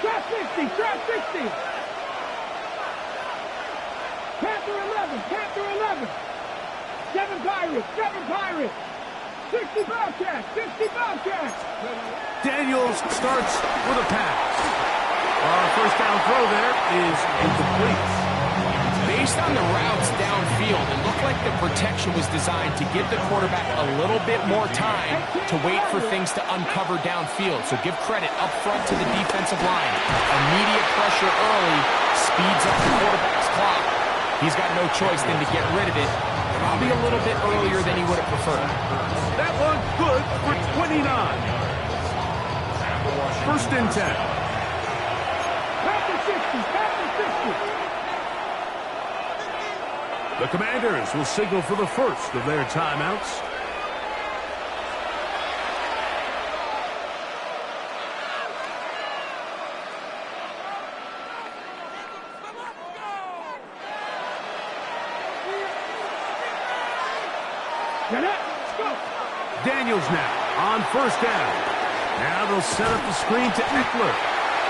Trap 60, trap 60. Panther 11, Panther 11. 7 Pirates, 7 Pirates. 60 Bobcats, 60 Bobcats. Daniels starts with a pass. First down throw there is incomplete. Based on the routes downfield, it looked like the protection was designed to give the quarterback a little bit more time to wait for things to uncover downfield. So give credit up front to the defensive line. Immediate pressure early speeds up the quarterback's clock. He's got no choice than to get rid of it, probably a little bit earlier than he would have preferred. That one good for 29. First and 10. Panther 60, Panther 60. The Commanders will signal for the first of their timeouts. Daniels now on first down. Now they'll set up the screen to Eckler.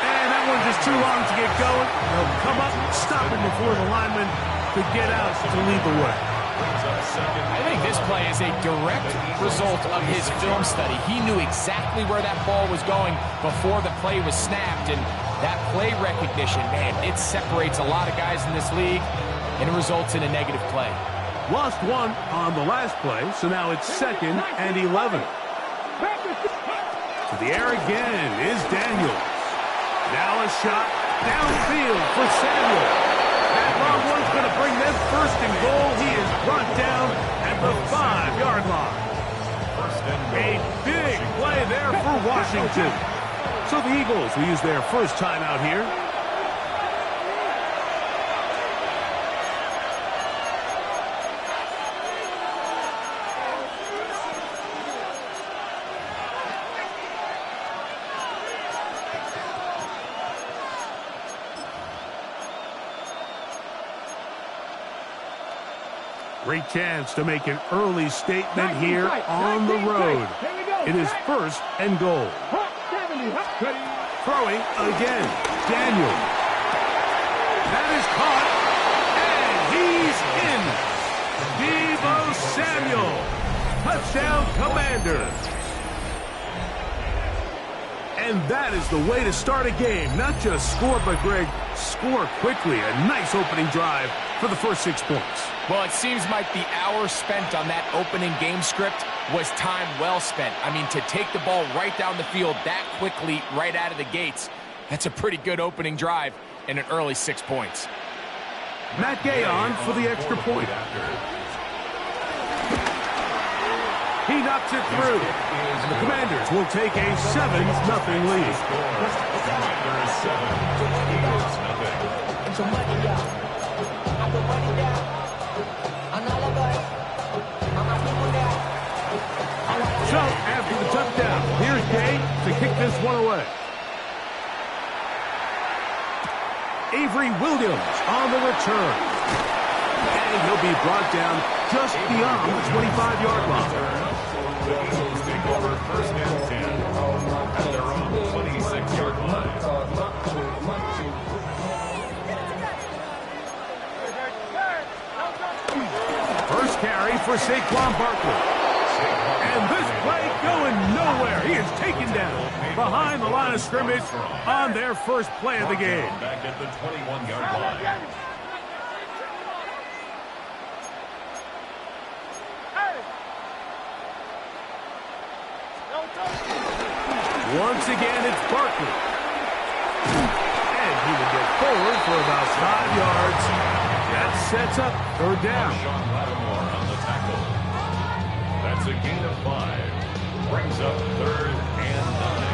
And that one just too long to get going. They'll come up and stop him before the lineman could get out to lead the way. I think this play is a direct result of his film study. He knew exactly where that ball was going before the play was snapped. And that play recognition, man, it separates a lot of guys in this league, and it results in a negative play. Lost one on the last play, so now it's 2nd and 11. To the air again is Daniels. Now a shot downfield for Samuel. That long one's going to bring them first and goal. He is brought down at the 5-yard line. A big play there for Washington. So the Eagles will use their first timeout here. Great chance to make an early statement here on the road. It is 1st and goal. Throwing again, Daniel. That is caught, and he's in. Deebo Samuel, touchdown Commanders. And that is the way to start a game. Not just score, but, Greg, score quickly. A nice opening drive for the first 6 points. Well, it seems like the hour spent on that opening game script was time well spent. I mean, to take the ball right down the field that quickly right out of the gates, that's a pretty good opening drive and an early 6 points. Matt Gay on for the extra point. He knocks it through. And the Commanders will take a 7-0 lead. So, after the touchdown, here's Gay to kick this one away. Avery Williams on the return. And he'll be brought down just beyond the 25-yard line. The Eagles take over 1st and 10 at their own 26-yard line. First carry for Saquon Barkley. And this play going nowhere. He is taken down behind the line of scrimmage on their first play of the game. Back at the 21-yard line. Once again, it's Barkley. And he will get forward for about 5 yards. That sets up 3rd down. Sean Lattimore on the tackle. That's a gain of 5. Brings up 3rd and 9.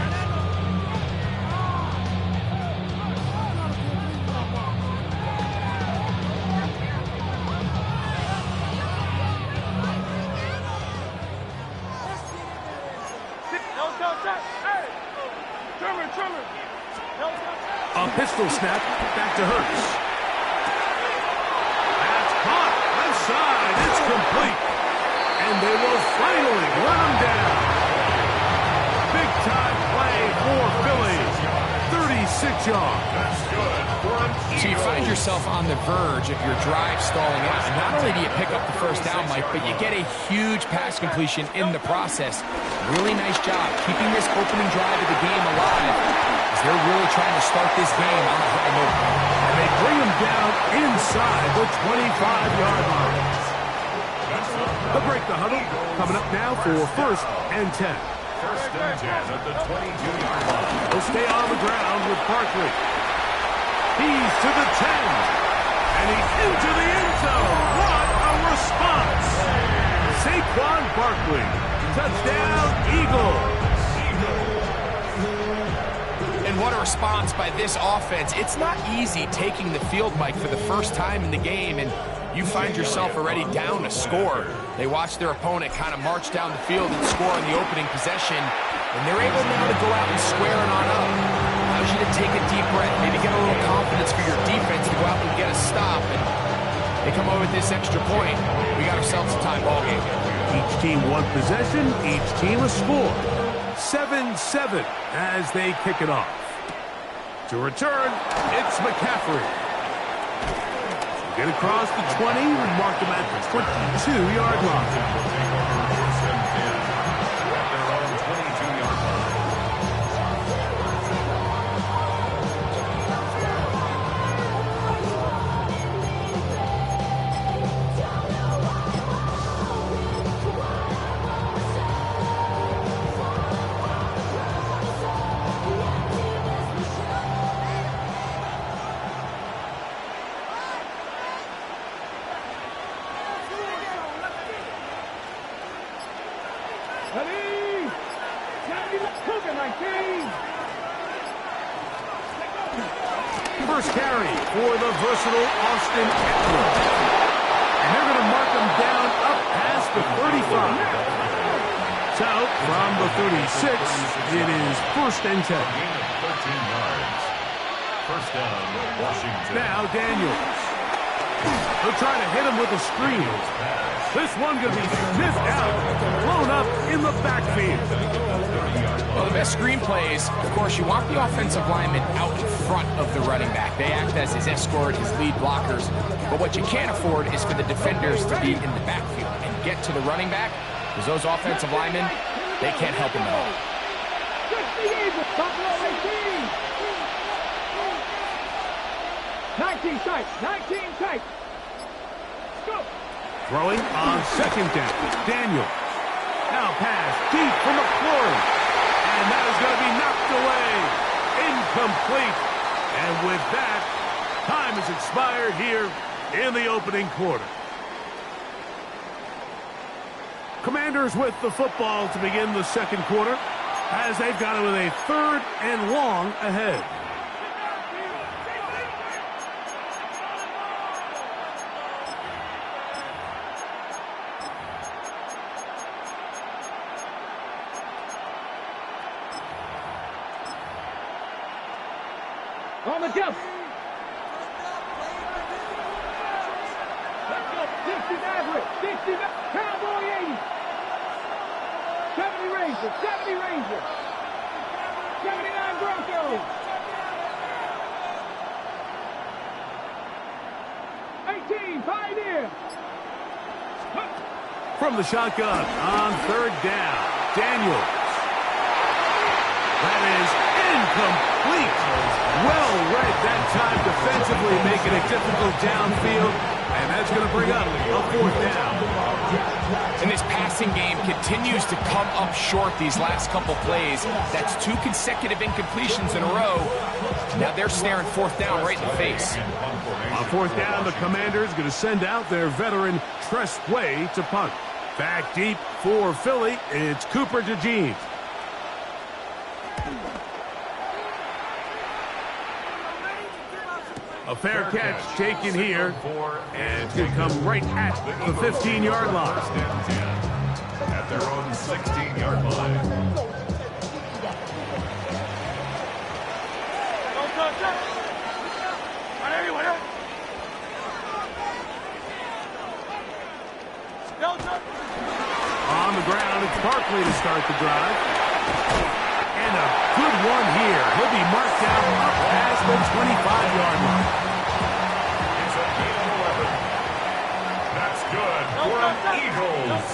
A pistol snap back to Hurts. That's caught. Left side. It's complete. And they will finally run him down. Big time play for Philly. 6 yards. That's good for an So you eagle. find yourself on the verge of your drive stalling out. And not only do you pick up the first down, Mike, but you get a huge pass completion in the process. Really nice job keeping this opening drive of the game alive, as they're really trying to start this game on a high note. And they bring him down inside the 25-yard line. They'll break the huddle. Coming up now for 1st and 10. First and 10 at the 22-yard line. They'll stay on the ground with Barkley. He's to the 10. And he's into the end zone. What a response. Saquon Barkley. Touchdown, Eagles. And what a response by this offense. It's not easy taking the field, Mike, for the first time in the game, and you find yourself already down a score. They watch their opponent kind of march down the field and score on the opening possession, and they're able now to go out and square it on up. Allows you to take a deep breath, maybe get a little confidence for your defense to go out and get a stop, and they come away with this extra point. We got ourselves a tie ball game. Each team one possession, each team a score. 7-7 as they kick it off. To return, it's McCaffrey. Get across the 20, mark them at the 22-yard line. First and 10 at their own 22-yard line. Ready? 19. First carry for the versatile Austin Eckler. And they're going to mark him down up past the 35. So, from the 36, it is 1st and 10. Gain of 13 yards. First down, Washington. Now Daniels. They'll try to hit him with a screen. This one going to be sniffed out, blown up in the backfield. Well, the best screen plays, of course, you want the offensive lineman out in front of the running back. They act as his escort, his lead blockers. But what you can't afford is for the defenders to be in the backfield and get to the running back, because those offensive linemen, they can't help him at all. 19 tight. 19 tight. Go. Throwing on 2nd down. Daniel. Now pass deep for McClure. And that is going to be knocked away. Incomplete. And with that, time has expired here in the opening quarter. Commanders with the football to begin the 2nd quarter, as they've got it with a 3rd and long ahead. On the jump. Let's go. 60 Maverick. 60 Cowboy 80. 70 Rangers. 70 Rangers. 79 Broncos. 18 Pioneer. From the shotgun on 3rd down. Daniels. That is incomplete. Well read that time defensively, making it difficult downfield, and that's going to bring up a 4th down. And this passing game continues to come up short these last couple plays. That's 2 consecutive incompletions in a row. Now they're staring 4th down right in the face. On 4th down, the Commanders going to send out their veteran Trestway to punt. Back deep for Philly, it's Cooper DeJean. A fair catch taken here, and it's going to come right at the 15-yard line. At their own 16-yard line. On the ground, it's Barkley to start the drive. And a good one here. He'll be marked down up the 25-yard line. It's a gain of 11. That's good for an Eagles.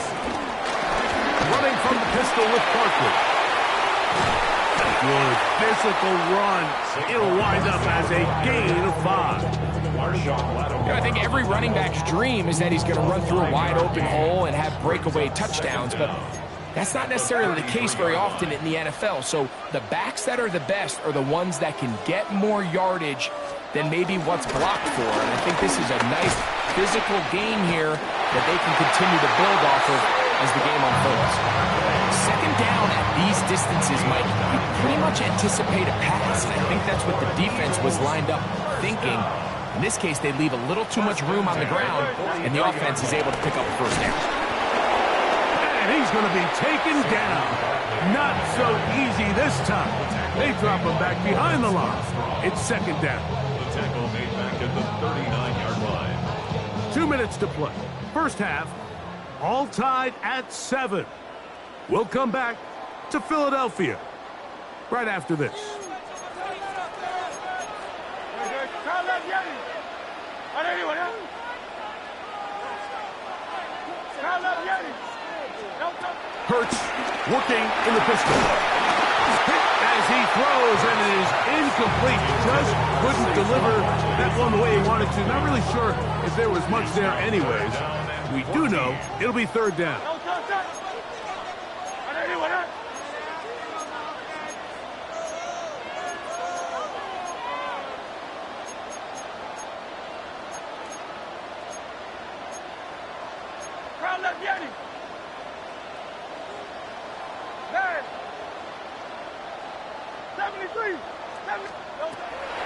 Running from the pistol with Barkley. Good physical run. It'll wind up as a gain of 5. I think every running back's dream is that he's going to run through a wide open hole and have breakaway touchdowns, but that's not necessarily the case very often in the NFL. So the backs that are the best are the ones that can get more yardage than maybe what's blocked for. And I think this is a nice physical gain here that they can continue to build off of as the game unfolds. Second down at these distances, Mike, you pretty much anticipate a pass, and I think that's what the defense was lined up thinking. In this case, they leave a little too much room on the ground, and the offense is able to pick up a first down. And he's going to be taken down. Not so easy this time. They drop him back behind the line. It's second down. The tackle made back at the 39-yard line. 2 minutes to play. First half, all tied at 7. We'll come back to Philadelphia right after this. Hurts working in the pistol. Hit as he throws, and it is incomplete. Just couldn't deliver that one the way he wanted to. Not really sure if there was much there anyways. We do know it'll be third down.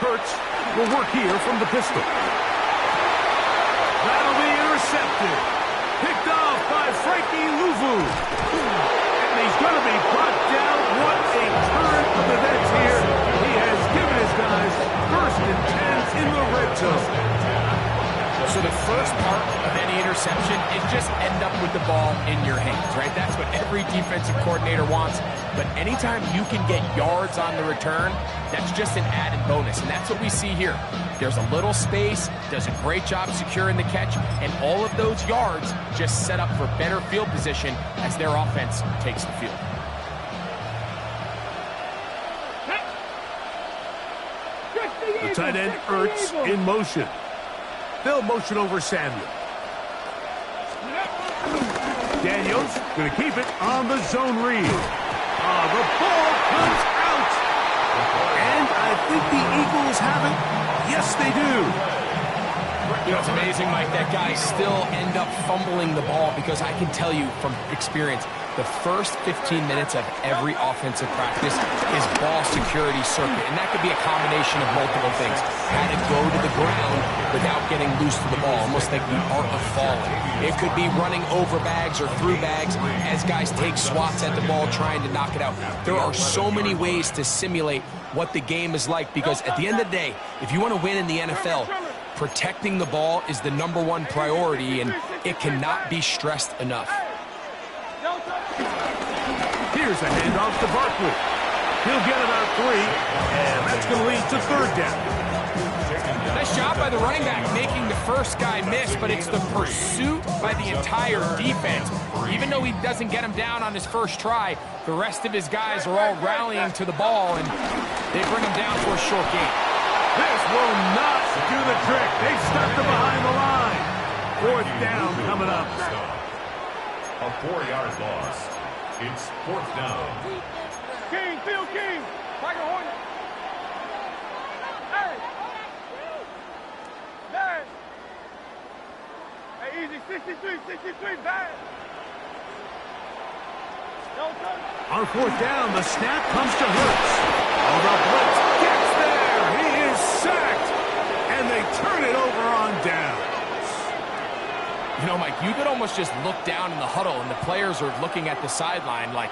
Hurts will work here from the pistol. That'll be intercepted. Picked off by Frankie Luvu. And he's going to be brought down. What a turn of events here. He has given his guys first and 10 in the red zone. So the first part of any interception is just end up with the ball in your hands, right? That's what every defensive coordinator wants. But anytime you can get yards on the return, that's just an added bonus. And that's what we see here. There's a little space, does a great job securing the catch, and all of those yards just set up for better field position as their offense takes the field. The tight end Ertz in motion. They'll motion over Samuel. Daniels going to keep it on the zone read. The ball comes out. And I think the Eagles have it. Yes, they do. You know, it's amazing, Mike, that guys still end up fumbling the ball because I can tell you from experience, the first 15 minutes of every offensive practice is ball security circuit, and that could be a combination of multiple things. How to go to the ground without getting loose to the ball, almost like the art of falling. It could be running over bags or through bags as guys take swats at the ball trying to knock it out. There are so many ways to simulate what the game is like because at the end of the day, if you want to win in the NFL, protecting the ball is the #1 priority, and it cannot be stressed enough. Here's a handoff to Barkley. He'll get about 3, and that's going to lead to third down. Nice job by the running back making the first guy miss, but it's the pursuit by the entire defense. Even though he doesn't get him down on his first try, the rest of his guys are all rallying to the ball, and they bring him down for a short gain. This will not do the trick. They stuck him behind the line. Fourth down coming up. A 4-yard loss. It's fourth down. King, Phil King. Tiger Hornet. Hey. Bad. Hey, easy. 63, bad. On fourth down, the snap comes to Hurts. The blitz gets there. He is sacked. And they turn it over on downs. You know, Mike, you could almost just look down in the huddle, and the players are looking at the sideline like,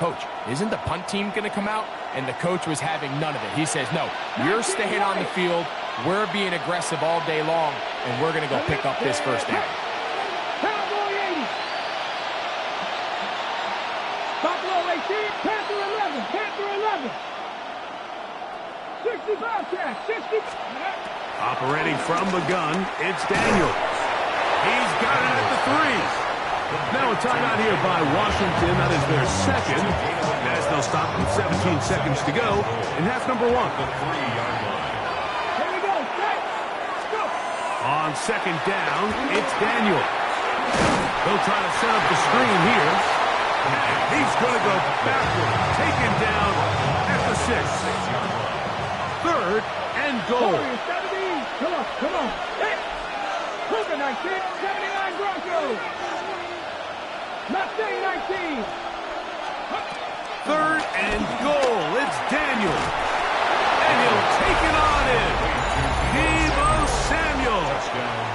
Coach, isn't the punt team going to come out? And the coach was having none of it. He says, no, you're staying on the field. We're being aggressive all day long, and we're going to go pick up this first down. Cowboy 80. Buffalo 18, Panther 11, Panther 11. 6 Operating from the gun, it's Daniels. He's got it at the 3. Now a timeout here by Washington. That is their second, as they'll stop with 17 seconds to go in half number 1. On second down, it's Daniels. They'll try to set up the screen here. And he's going to go backward, taken down at the 6. Third and goal. Come on. Hey. Cougar 1979 Broncos. Mustang 19. Third and goal. It's Daniel. And he'll take it on in. Deebo Samuel.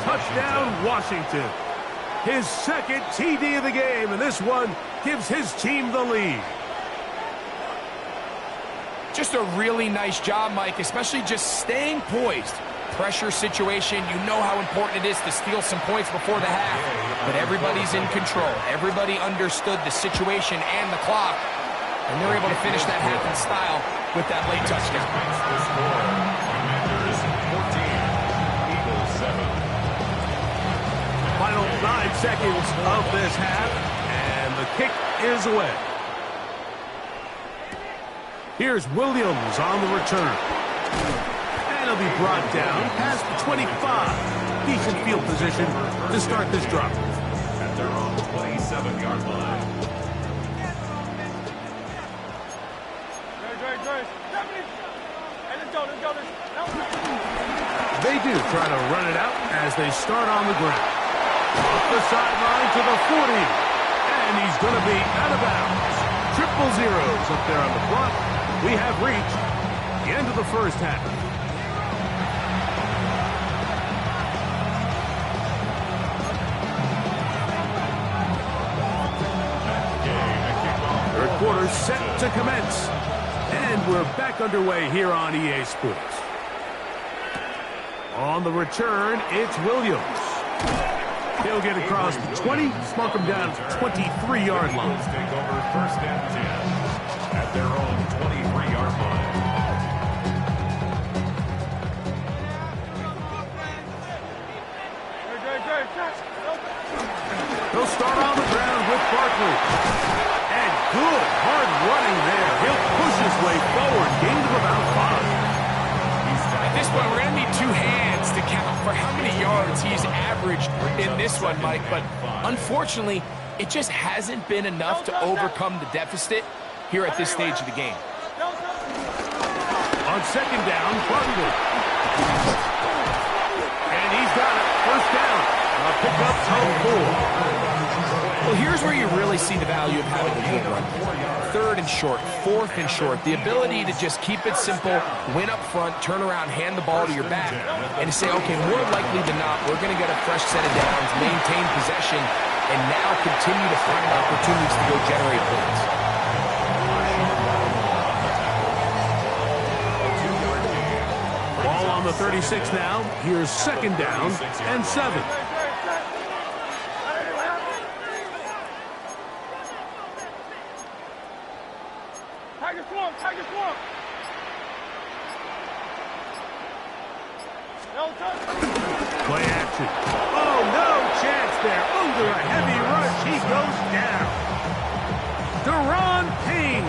Touchdown, Washington. His second TD of the game, and this one gives his team the lead. Just a really nice job, Mike, especially just staying poised. Pressure situation, you know how important it is to steal some points before the half, but everybody's in control. Everybody understood the situation and the clock, and they're able to finish that half in style with that late touchdown. The score, Commanders 14, Eagles 7. Final 9 seconds of this half, and the kick is away. Here's Williams on the return. And he'll be brought down past the 25. Decent field position to start this drive. At their own 27-yard line. They do try to run it out as they start on the ground. Off the sideline to the 40. And he's going to be out of bounds. Triple zeros up there on the clock. We have reached the end of the first half. Third quarter set to commence. And we're back underway here on EA Sports. On the return, it's Williams. He'll get across the 20, mark him down at the 23-yard line. Take over first and 10 at their own 23-yard line. He'll start on the ground with Barkley. And good hard running there. He'll push his way forward, gain of about 5. At this point, we're going to need 2 hands to count for how many yards he's averaged in this one, Mike. But unfortunately, it just hasn't been enough to overcome the deficit here at this stage of the game. On second down, Barkley. And he's got it. First down. A pickup of 4. Well, here's where you really see the value of having a good run. Third and short, fourth and short. The ability to just keep it simple, win up front, turn around, hand the ball to your back, and to say, okay, more likely than not, we're going to get a fresh set of downs, maintain possession, and now continue to find opportunities to go generate points. Ball on the 36 now. Here's second down and 7. Play action. Oh, no chance there. Under a heavy rush, he goes down. Deron Payne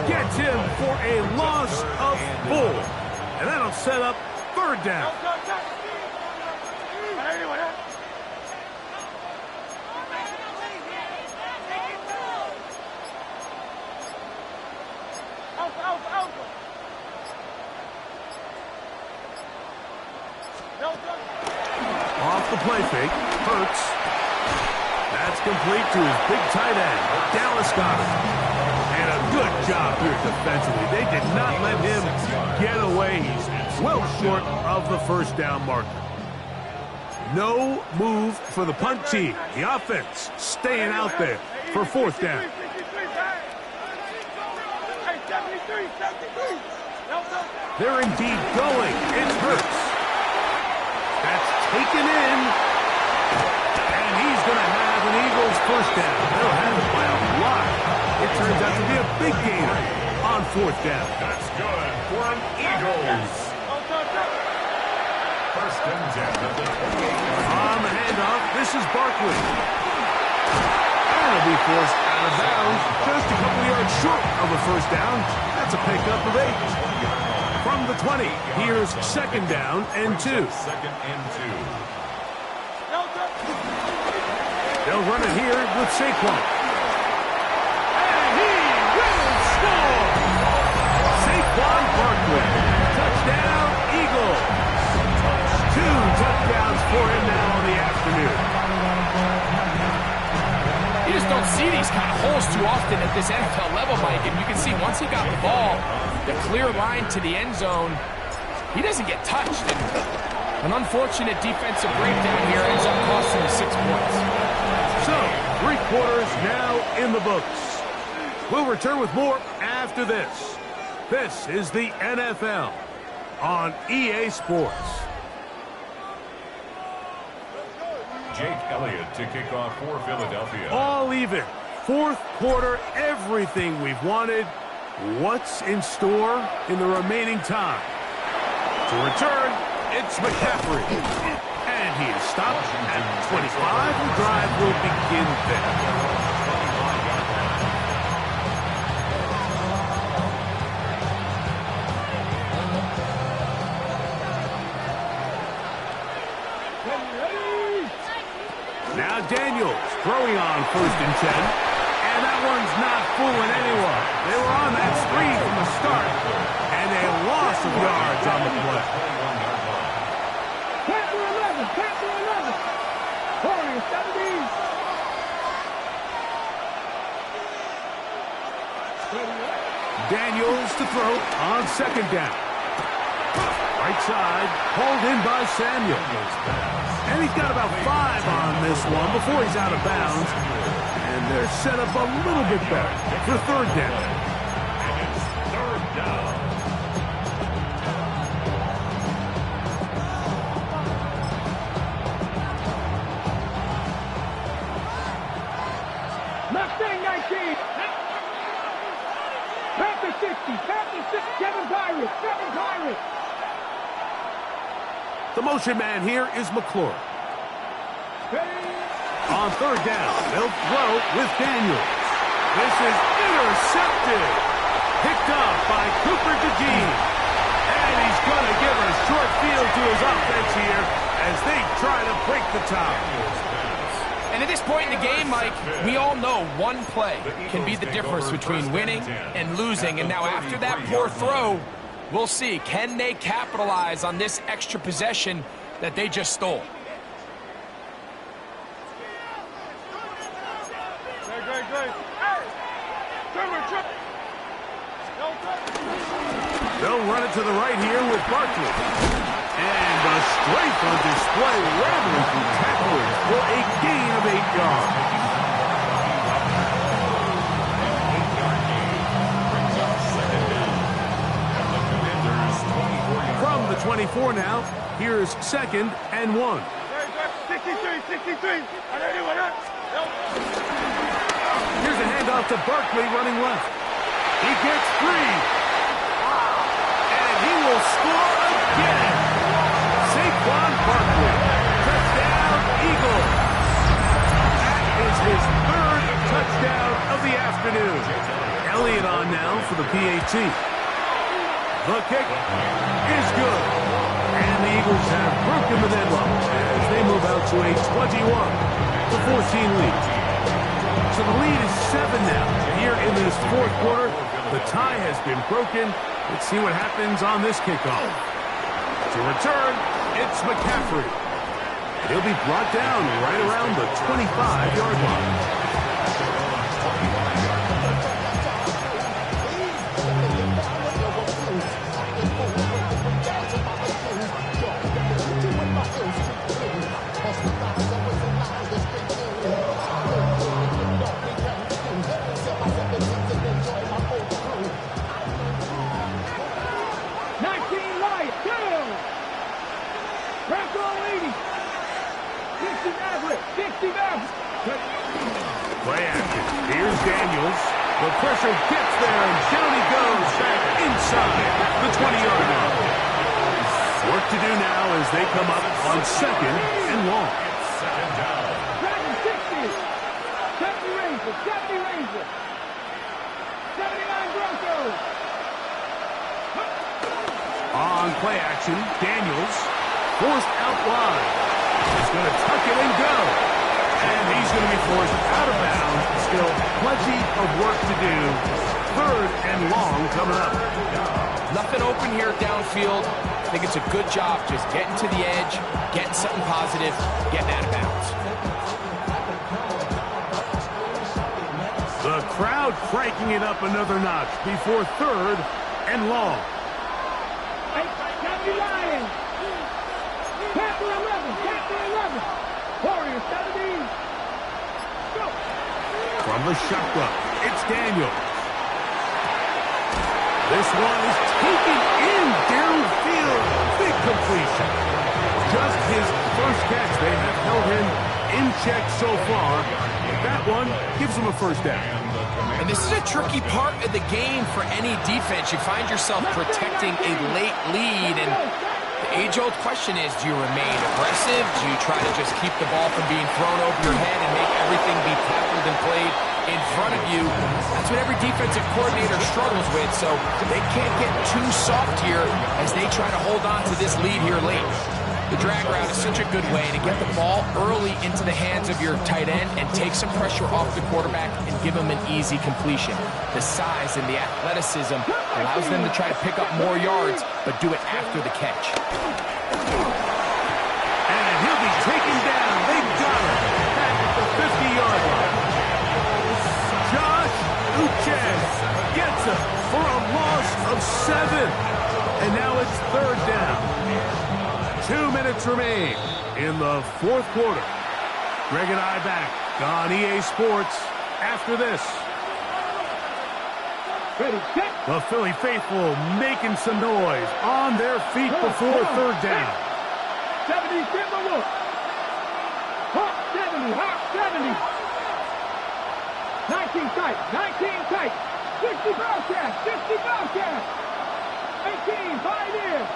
gets him for a loss of 4. And that'll set up third down. Off the play fake, Hurts. That's complete to his big tight end, Dallas Goedert. And a good job here defensively. They did not let him get away. He's well short of the first down marker. No move for the punt team. The offense staying out there for fourth down. They're indeed going. It's Hurts. That's taken in. And he's going to have an Eagles first down. They'll have it by a lot. It turns out to be a big gainer on fourth down. That's good for a Eagles. First and 10 at the 28. On the handoff, this is Barkley. And it'll be forced out of bounds, just a couple yards short of a first down. That's a pickup of 8. From the 20, here's second down and 2. Second and 2. They'll run it here with Saquon. And he will score! Saquon Barkley. Touchdown, Eagles. 2 touchdowns for him now in the afternoon. You just don't see these kind of holes too often at this NFL level, Mike. And you can see once he got the ball, the clear line to the end zone, he doesn't get touched. And an unfortunate defensive breakdown here ends up costing him 6 points. So, 3 quarters now in the books. We'll return with more after this. This is the NFL on EA Sports. Jake Elliott to kick off for Philadelphia. All even. 4th quarter, everything we've wanted. What's in store in the remaining time? To return, it's McCaffrey. And he is stopped at 25. The drive will begin there. Now Daniels throwing on 1st and 10. And that one's not fooling anyone. They were on that screen from the start. And a loss of yards on the play. Panther 11, Panther 11. Corner 17. Daniels to throw on 2nd down. Right side, pulled in by Samuel. And he's got about 5 on this one before he's out of bounds. And they're set up a little bit better for 3rd down. And it's 3rd down. Mustang 19. Panther 60, Panther 6, 7 Pirates, 7 Pirates. The motion man here is McClure. Ready? On 3rd down, they'll throw with Daniels. This is intercepted. Picked up by Cooper DeJean. And he's going to give a short field to his offense here as they try to break the tie. And at this point in the game, Mike, we all know one play can be the difference between winning and losing. And now after that poor throw, we'll see, can they capitalize on this extra possession that they just stole? They'll run it to the right here with Barkley. And the strength on display, rattling through tacklers for a gain of 8 yards. From the 24 now, here's 2nd and 1. 63. Here's a handoff to Barkley running left. He gets free. And he will score again. Saquon Barkley. Touchdown, Eagles. That is his 3rd touchdown of the afternoon. Elliott on now for the PAT. The kick is good. And the Eagles have broken the deadlock as they move out to a 21-14 lead. So the lead is 7 now. Here in this 4th quarter, the tie has been broken. Let's see what happens on this kickoff. To return, it's McCaffrey. He'll be brought down right around the 25-yard line. Play action. Here's Daniels. The pressure gets there, and down he goes back inside the 20-yard as they come up on 2nd and long. Second down. Dragon 60. 70 Rangers. 70 Rangers. 79 Broncos. On play action, Daniels forced out wide. He's going to tuck it and go. And he's going to be forced out of bounds. Still plenty of work to do. 3rd and long coming up. Nothing open here downfield. I think it's a good job just getting to the edge, getting something positive, getting out of bounds. The crowd cranking it up another notch before 3rd and long. County Lions. Panther 11. Panther 11. Warriors 70. Go. From the shotgun, it's Daniels. This one is taken in downfield. Big completion. Just his first catch. They have held him in check so far. That one gives him a first down. And this is a tricky part of the game for any defense. You find yourself protecting a late lead, and the age-old question is, do you remain aggressive? Do you try to just keep the ball from being thrown over your head and make everything be tackled and played in front of you? That's what every defensive coordinator struggles with, so they can't get too soft here as they try to hold on to this lead here late. The drag route is such a good way to get the ball early into the hands of your tight end and take some pressure off the quarterback and give him an easy completion. The size and the athleticism allows them to try to pick up more yards, but do it after the catch. And he'll be taken down. They got him back at the 50-yard line. Josh Uche gets him for a loss of 7. And now it's 3rd down. 2 minutes remain in the 4th quarter. Greg and I back on EA Sports after this. Ready, set. The Philly faithful making some noise on their feet before 3rd down. 70 Timberwolves. Hawk 70. Hawk 70. 19 tight. 19 tight. 60 Bobcats. 60 Bobcats. 18. 5 in.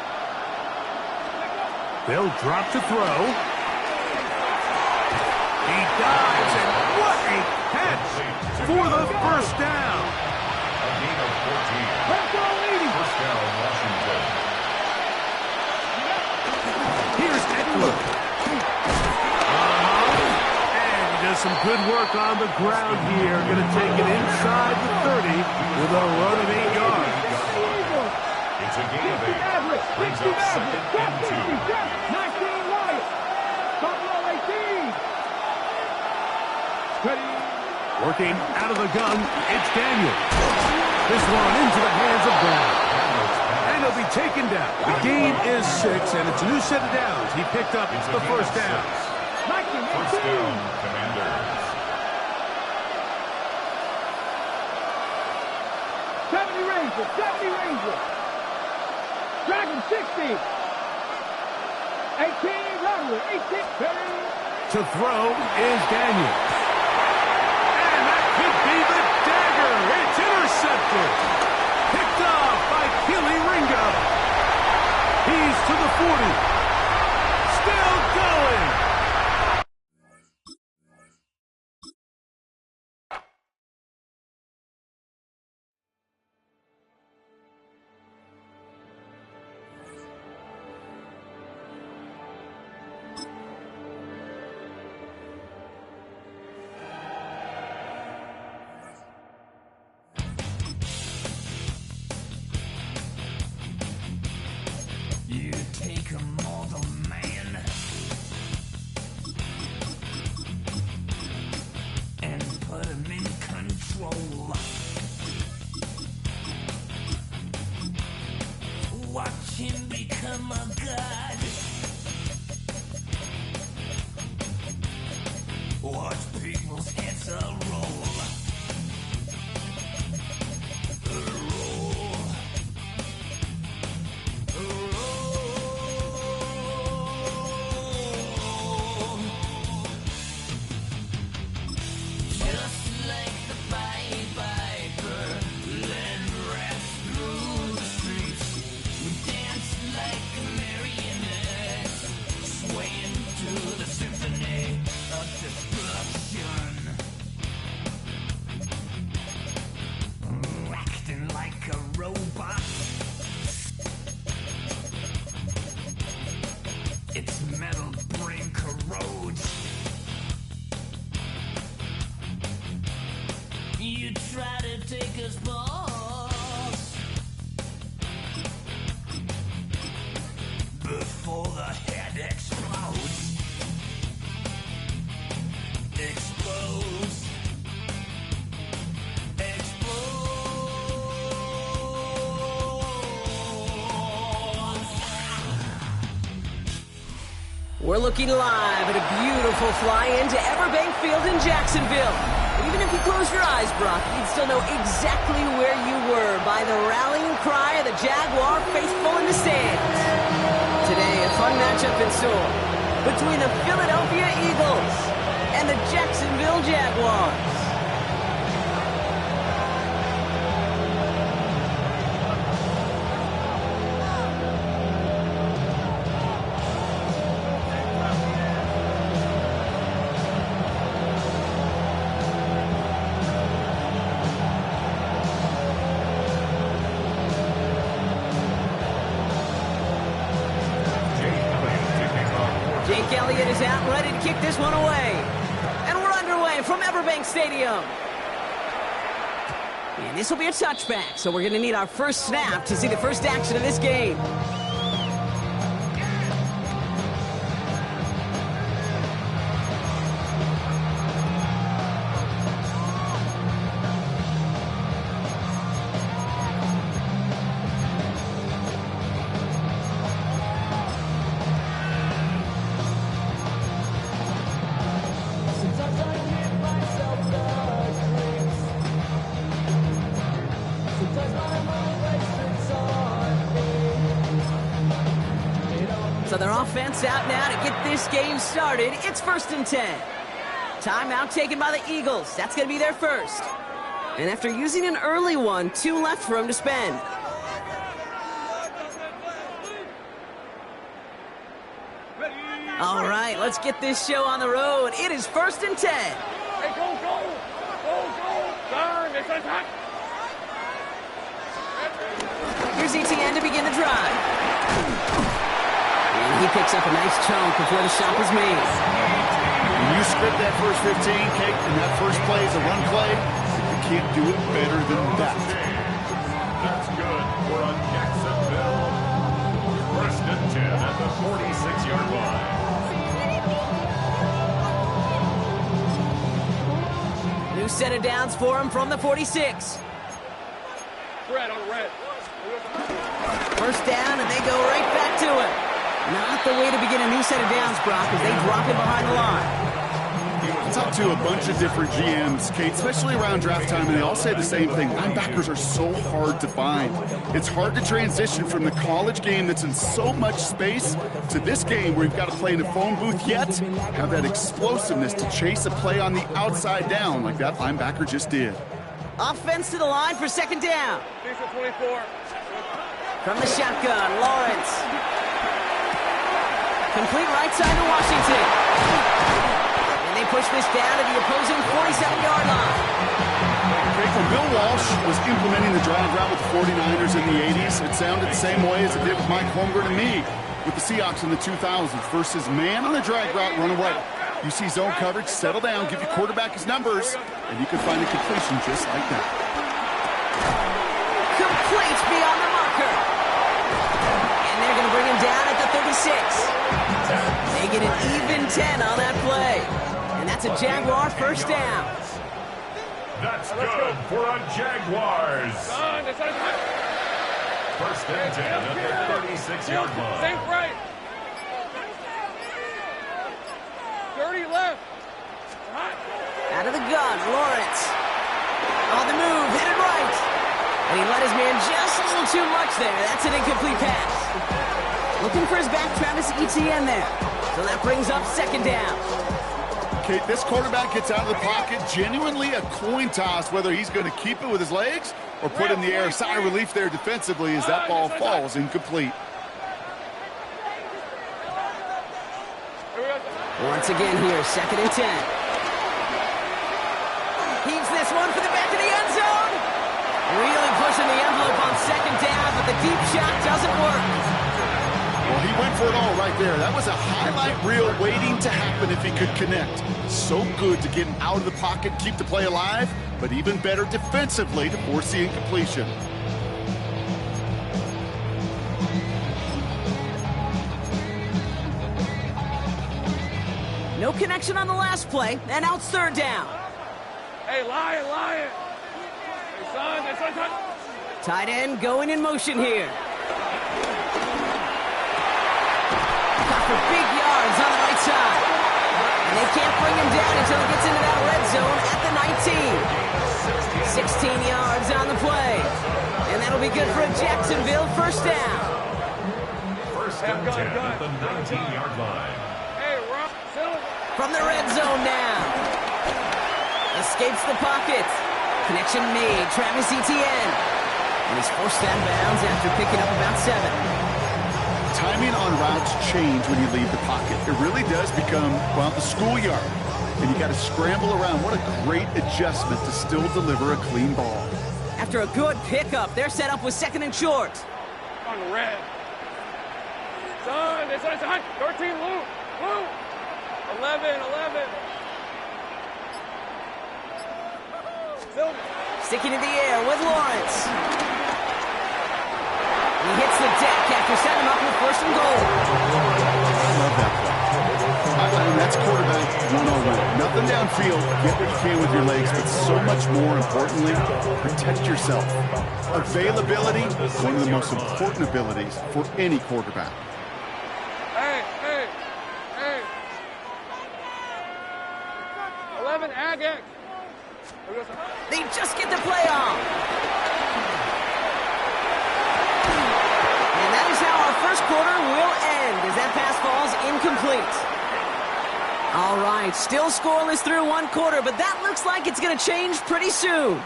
They'll drop to throw. He dives, and what a catch for the first down. A gain of 14. Let's go, ladies. First down, Washington. Here's Eckler. And he does some good work on the ground here. Going to take it inside the 30 with a run of 8 yards. It's a gain of 8. Brings up 2nd and 2. 19 Wyatt. Buffalo 18. Ready. Working out of the gun, it's Daniel. This one into the hands of Brown. And he'll be taken down. The gain is 6, and it's a new set of downs. He picked up the first down. First down, Commanders. 70 Rangers. 70 Rangers. Dragon 60. 18 Robert. 18. To throw is Daniel. And that could be the dagger. It's intercepted. Picked off by Keely Ringo. He's to the 40. Still going. You take a mortal man and put him in control. Watch him become a god. Watch people's heads roll. Like a marionette. We're looking live at a beautiful fly-in to Everbank Field in Jacksonville. Even if you close your eyes, Brock, you'd still know exactly where you were by the rallying cry of the Jaguar faithful in the stands. Today, a fun matchup in store between the Philadelphia Eagles and the Jacksonville Jaguars. Jake Elliott is out and ready to kick this one away. And we're underway from Everbank Stadium. And this will be a touchback, so we're going to need our first snap to see the first action of this game. So their offense out now to get this game started. It's 1st and 10. Timeout taken by the Eagles. That's going to be their first. And after using an early one, 2 left for them to spend. All right, let's get this show on the road. It is 1st and 10. Hey, go, go! Go, go! Turn! It's attack! Here's ETN to begin the drive. And he picks up a nice chunk before the shot is made. When you script that first 15, Kate, and that first play is a run play, you can't do it better than that. That's good for a Jacksonville. 1st and 10 at the 46-yard line. New set of downs for him from the 46. Red on red. First down, and they go right back to it. Not the way to begin a new set of downs, Brock, as they drop it behind the line. I talked to a bunch of different GMs, Kate, especially around draft time, and they all say the same thing. Linebackers are so hard to find. It's hard to transition from the college game that's in so much space to this game where you've got to play in a phone booth, yet have that explosiveness to chase a play on the outside down like that linebacker just did. Offense to the line for 2nd down. 24. From the shotgun, Lawrence. Complete right side to Washington. And they push this down to the opposing 47-yard line. Okay, when Bill Walsh was implementing the drag route with the 49ers in the 80s, it sounded the same way as it did with Mike Holmgren and me with the Seahawks in the 2000s versus man on the drag route, run away. You see zone coverage, settle down, give your quarterback his numbers, and you can find a completion just like that. Complete beyond the marker. And they're going to bring him down at the 36. They get an even 10 on that play. And that's a Jaguar first down. That's good for a Jaguars. 1st and 10 at the 36-yard line. Think right. 30 left. Out of the gun, Lawrence. On the move, hit it right. And he let his man just a little too much there. That's an incomplete pass. Looking for his back, Travis Etienne there. So that brings up 2nd down. Kate, this quarterback gets out of the pocket, genuinely a coin toss whether he's going to keep it with his legs or put in the air. Sigh of relief there defensively as that ball falls incomplete. Once again here, 2nd and 10. Heaves this one for the back of the end zone. Really pushing the envelope on 2nd down, but the deep shot doesn't work. Well, he went for it all right there. That was a highlight reel waiting to happen if he could connect. So good to get him out of the pocket, keep the play alive, but even better defensively to force the incompletion. No connection on the last play, and now it's 3rd down. Hey, Lion. Hey, son, that's on touch. Tight end going in motion here. Got for big yards on the can't bring him down until he gets into that red zone at the 19. 16 yards on the play. And that'll be good for a Jacksonville first down. First and 10 at the 19-yard line. From the red zone now. Escapes the pocket. Connection made. Travis Etienne. And he's forced out of bounds after picking up about 7. Timing on routes change when you leave the pocket. It really does become, well, the schoolyard. And you got to scramble around. What a great adjustment to still deliver a clean ball. After a good pickup, they're set up with 2nd and short. On the red. Son, it's on 13, Luke. 11. Sticking in the air with Lawrence. He hits the deck after setting him up with 1st and goal. I love that play. That's quarterback 101. Nothing downfield. Get what you can with your legs, but so much more importantly, protect yourself. Availability, one of the most important abilities for any quarterback. Hey. 11, Agate. They just get the play off. And that is how our first quarter will end as that pass falls incomplete. All right, still scoreless through 1 quarter, but that looks like it's going to change pretty soon.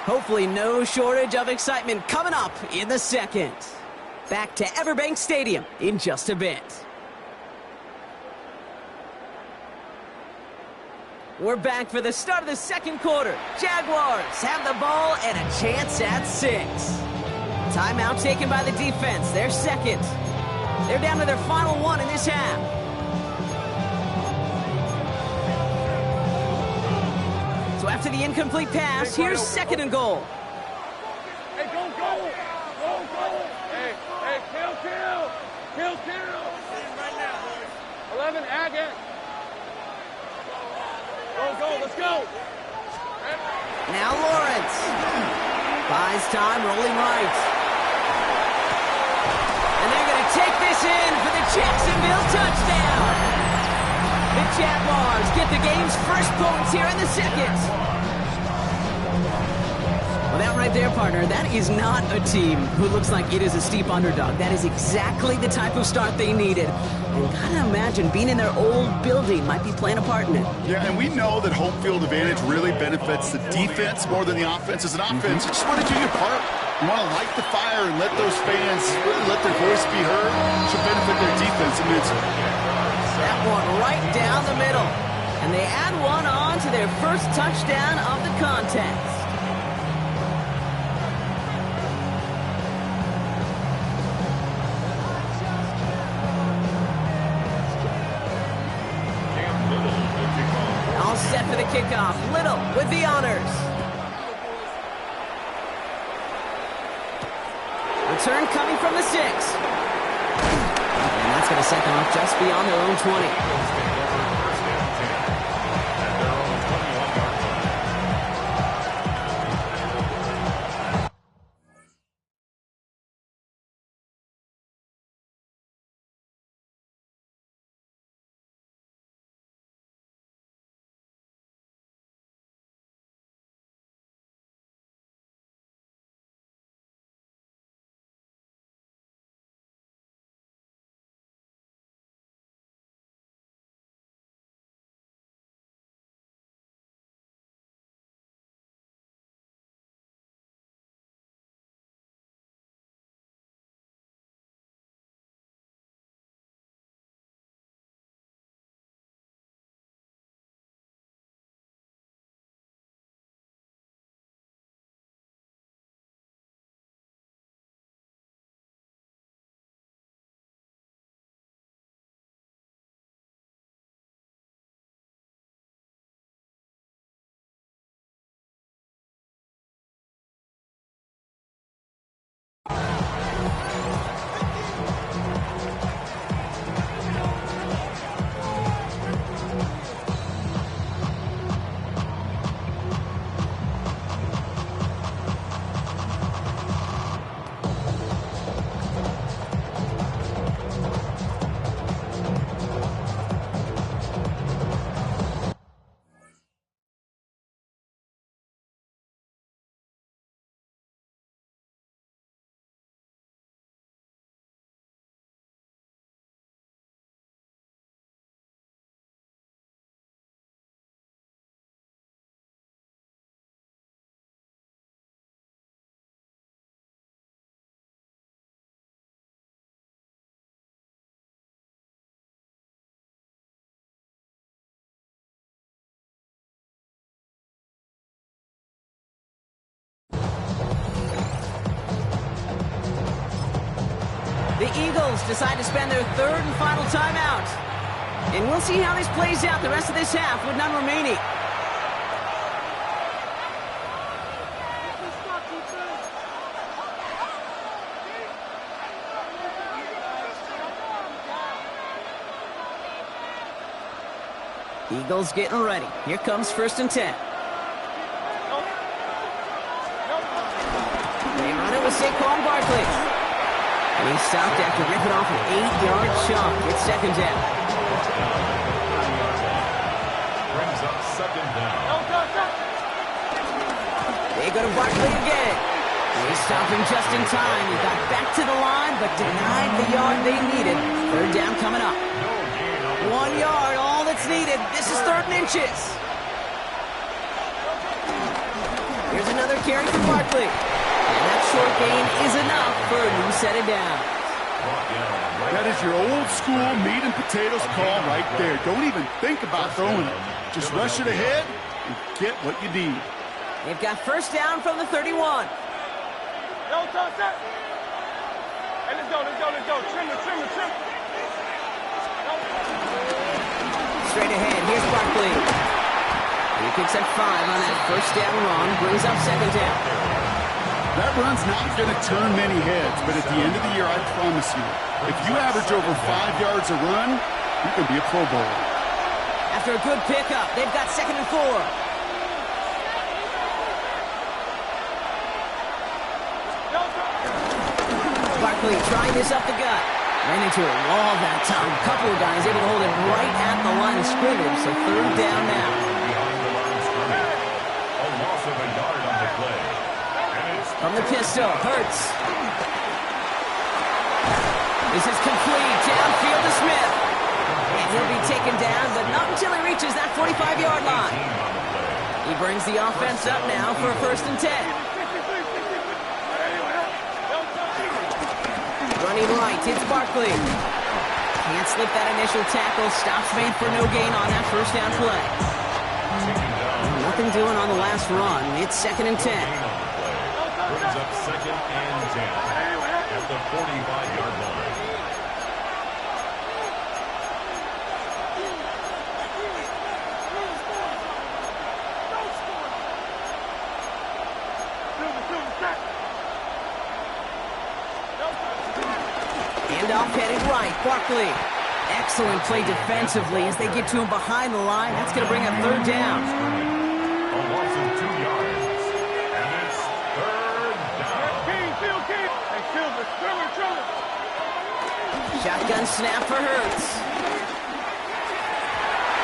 Hopefully no shortage of excitement coming up in the second. Back to Everbank Stadium in just a bit. We're back for the start of the second quarter. Jaguars have the ball and a chance at 6. Timeout taken by the defense. They're second. They're down to their final 1 in this half. So after the incomplete pass, here's 2nd and goal. Hey, go. Hey, kill. Right now, 11, Agate. Go, let's go. Now Lawrence. Buys time, rolling right. And they're going to take this in for the Jacksonville touchdown. The Jaguars get the game's first points here in the second. Well, that right there, partner, that is not a team who looks like it is a steep underdog. That is exactly the type of start they needed. And gotta imagine being in their old building might be playing a part in it. Yeah, and we know that home field advantage really benefits the defense more than the offense. As an offense, you just want to do your part. You want to light the fire and let those fans really let their voice be heard. Should benefit their defense immensely. That one right down the middle. And they add one on to their first touchdown of the contest. All set for the kickoff. Little with the honors. Return coming from the 6. And that's going to set them off just beyond their own 20. Eagles decide to spend their third and final timeout. And we'll see how this plays out the rest of this half with none remaining. Eagles getting ready. Here comes 1st and 10. They run it with Saquon Barkley. And he's stopped after ripping off an 8-yard chunk. It's 2nd down. Brings up 2nd down. They go to Barkley again. They stop him just in time. He got back to the line, but denied the yard they needed. 3rd down coming up. 1 yard, all that's needed. This is 3rd and inches. Here's another carry from Barkley. And that short gain is enough for a new set of downs. That is your old school meat and potatoes call right there. Don't even think about throwing it. Just rush it ahead and get what you need. They've got 1st down from the 31. Hey, let's go. Trim it. Straight ahead, here's Barkley. He picks up 5 on that 1st down run, brings up 2nd down. That run's not going to turn many heads, but at the end of the year, I promise you, if you average over 5 yards a run, you can be a Pro Bowler. After a good pickup, they've got 2nd and 4. Barkley trying this up the gut. Ran into a wall that time. A couple of guys able to hold it right at the line of scrimmage, so 3rd down now. Behind the line of scrimmage. A loss of a yard on the play. And it's From the pistol, Hurts. This is complete. Downfield to Smith. And he'll be taken down, but not until he reaches that 45-yard line. He brings the offense up now for a 1st and 10. Running right, it's Barkley. Can't slip that initial tackle. Stops made for no gain on that 1st down play. Nothing doing on the last run. It's 2nd and 10. brings up 2nd and 10 at the 45-yard line. Handoff headed right. Barkley. Excellent play defensively as they get to him behind the line. That's going to bring up 3rd down. A loss of 2 yards. And it's 3rd down. Shotgun snap for Hurts.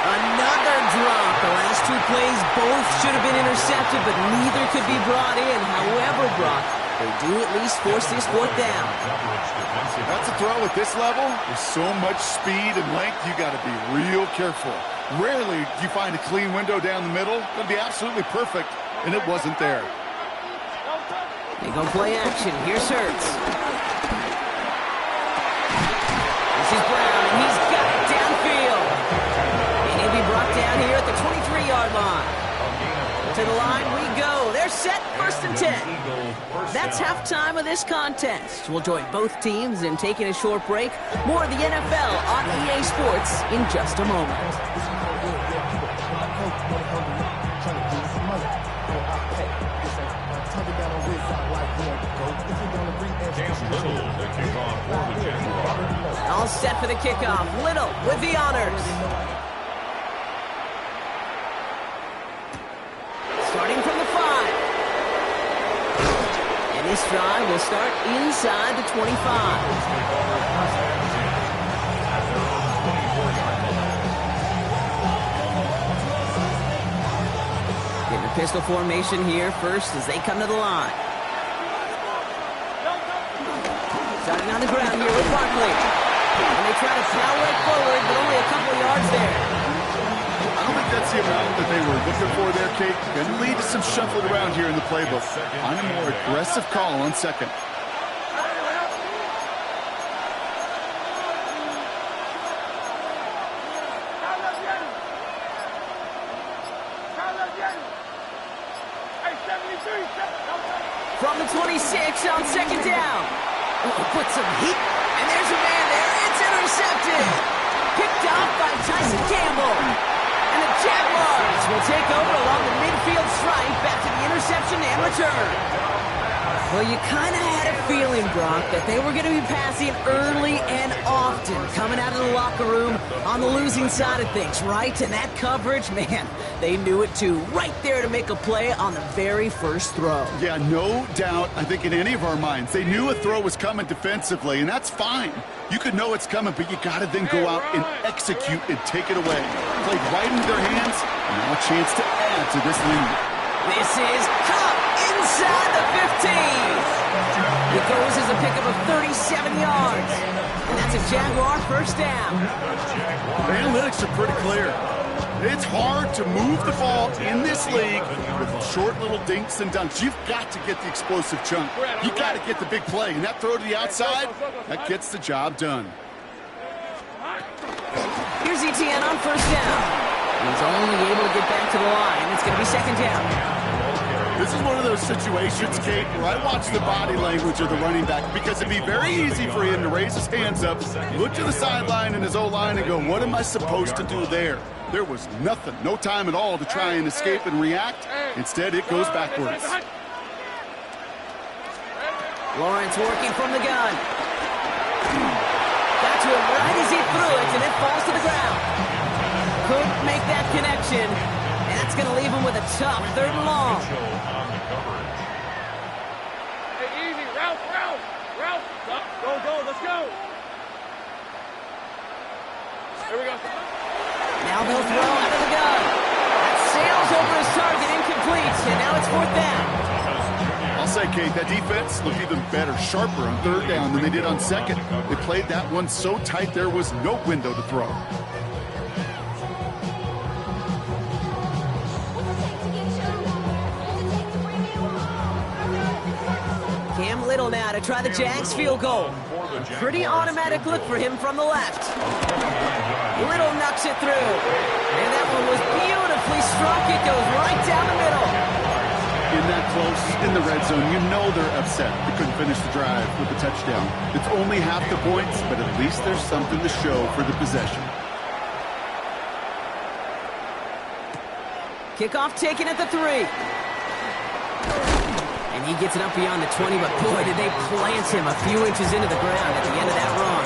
Another drop. The last 2 plays both should have been intercepted, but neither could be brought in. However, Brock, they do at least force this 4th down. That's a throw at this level. With so much speed and length, you got to be real careful. Rarely do you find a clean window down the middle. That'd be absolutely perfect, and it wasn't there. They go play action. Here's Hurts. This is Brown, and he's got it downfield. And he'll be brought down here at the 23-yard line. To the line we go. They're set, 1st and 10. That's halftime of this contest. We'll join both teams in taking a short break. More of the NFL on EA Sports in just a moment. All set for the kickoff. Little with the honors. Starting from the 5. And this drive will start inside the 25. Getting a pistol formation here first as they come to the line. Starting on the ground here with Barkley. And they try to power it forward, but only a couple of yards there. I don't think that's the amount that they were looking for there, Kate. Can lead to some shuffling around here in the playbook. On a more aggressive call on 2nd. From the 26 on 2nd down. Oh, put some heat And there's a man there. It's intercepted. Picked off by Tyson Campbell. And the Jaguars will take over along the midfield stripe after the interception and return. Well, you kind of had a feeling, Brock, that they were going to be passing early and often, coming out of the locker room on the losing side of things, right? And that coverage, man, they knew it too. Right there to make a play on the very first throw. Yeah, no doubt, I think in any of our minds, they knew a throw was coming defensively, and that's fine. You could know it's coming, but you got to then go out and execute and take it away. Played right into their hands, and now a chance to add to this lead. This is Cup inside the 15. It goes as a pickup of 37 yards. And that's a Jaguar first down. The analytics are pretty clear. It's hard to move the ball in this league with short little dinks and dunks. You've got to get the explosive chunk. You've got to get the big play. And that throw to the outside, that gets the job done. Here's Etienne on first down. He's only able to get back to the line. It's going to be second down. This is one of those situations, Kate, where I watch the body language of the running back because it'd be very easy for him to raise his hands up, look to the sideline and his O-line and go, what am I supposed to do there? There was nothing, no time at all to try and escape and react. Instead, it goes backwards. Lawrence working from the gun. Got to him right as he threw it, and it falls to the ground. Couldn't make that connection. And that's going to leave him with a tough third and long. Hey, easy. Route. Go. Let's go. Here we go. Now they'll throw out of the gun. That sails over his target, incomplete, and now it's fourth down. I'll say, Kate, that defense looked even better, sharper on third down than they did on second. They played that one so tight there was no window to throw. Cam Little now to try the Jags field goal. Pretty automatic look for him from the left. Little knocks it through. And that one was beautifully struck. It goes right down the middle. In that close, in the red zone, you know they're upset they couldn't finish the drive with the touchdown. It's only half the points, but at least there's something to show for the possession. Kickoff taken at the 3. And he gets it up beyond the 20, but boy, did they plant him a few inches into the ground at the end of that run.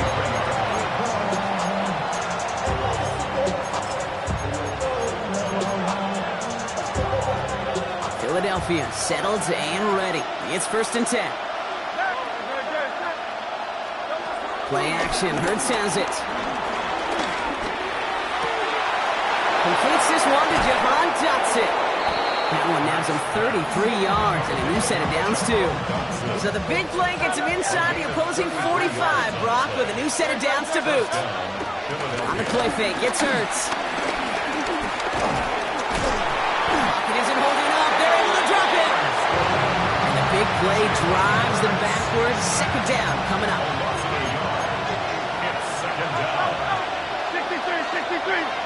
Philadelphia settled and ready. It's first and 10. Play action. Hurts has it. Completes this one to Jahan Dotson. That one nabs him 33 yards and a new set of downs, too. So the big play gets him inside the opposing 45, Brock, with a new set of downs to boot. On the play fake, gets Hurts. Pocket isn't holding up. They're able to drop it. And the big play drives them backwards. Second down coming up. It's second down. 63.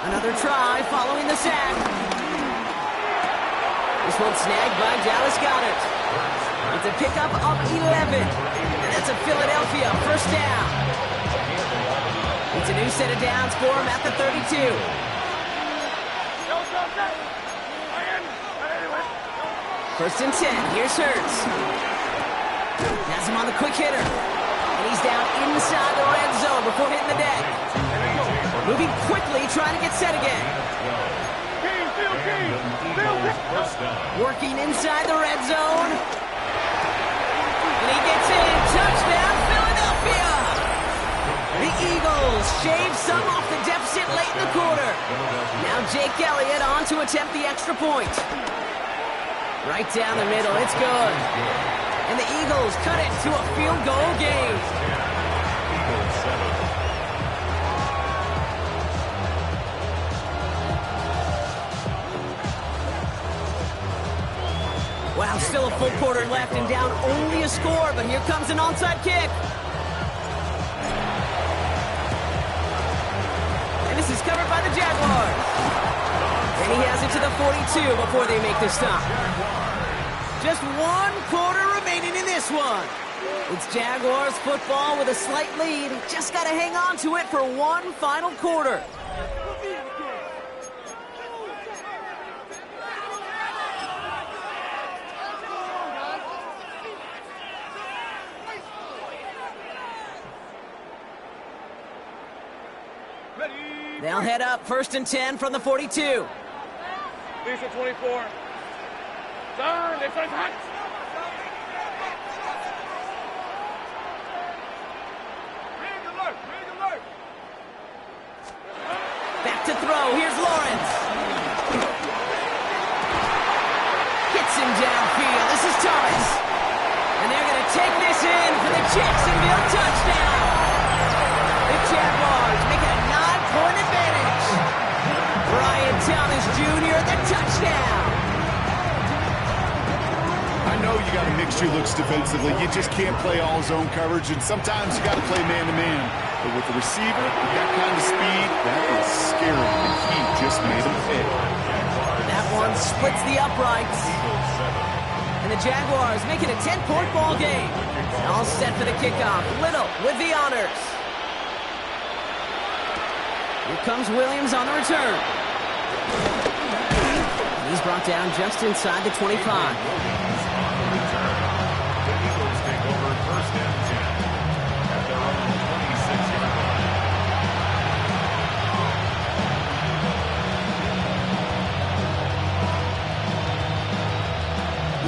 Another try following the sack. This one snagged by Dallas Goedert. It's a pickup of 11. And that's a Philadelphia first down. It's a new set of downs for him at the 32. First and 10. Here's Hurts. Has him on the quick hitter. And he's down inside the red zone before hitting the deck. Moving quickly, trying to get set again. Working inside the red zone. And he gets in. Touchdown, Philadelphia! The Eagles shave some off the deficit late in the quarter. Now Jake Elliott on to attempt the extra point. Right down the middle, it's good. And the Eagles cut it to a field goal game. Wow, still a full quarter left and down only a score, but here comes an onside kick. And this is covered by the Jaguars. And he has it to the 42 before they make the stop. Just 1 quarter remaining in this one. It's Jaguars football with a slight lead. Just got to hang on to it for one final quarter. They'll head up 1st and 10 from the 42. Lisa 24. Turn, it's hot. Back to throw. Here's Lawrence. Gets him downfield. This is Thomas. And they're going to take this in for the Jacksonville touchdown. The Jaguars make it a 9-point advantage. Brian Thomas Jr., the touchdown. I know you got to mix your looks defensively. You just can't play all zone coverage, and sometimes you got to play man-to-man. But with the receiver, with that kind of speed, that is scary, and he just made him pay. That one splits the uprights. And the Jaguars make it a 10-point ball game. All set for the kickoff. Little with the honors. Here comes Williams on the return. He's brought down just inside the 25.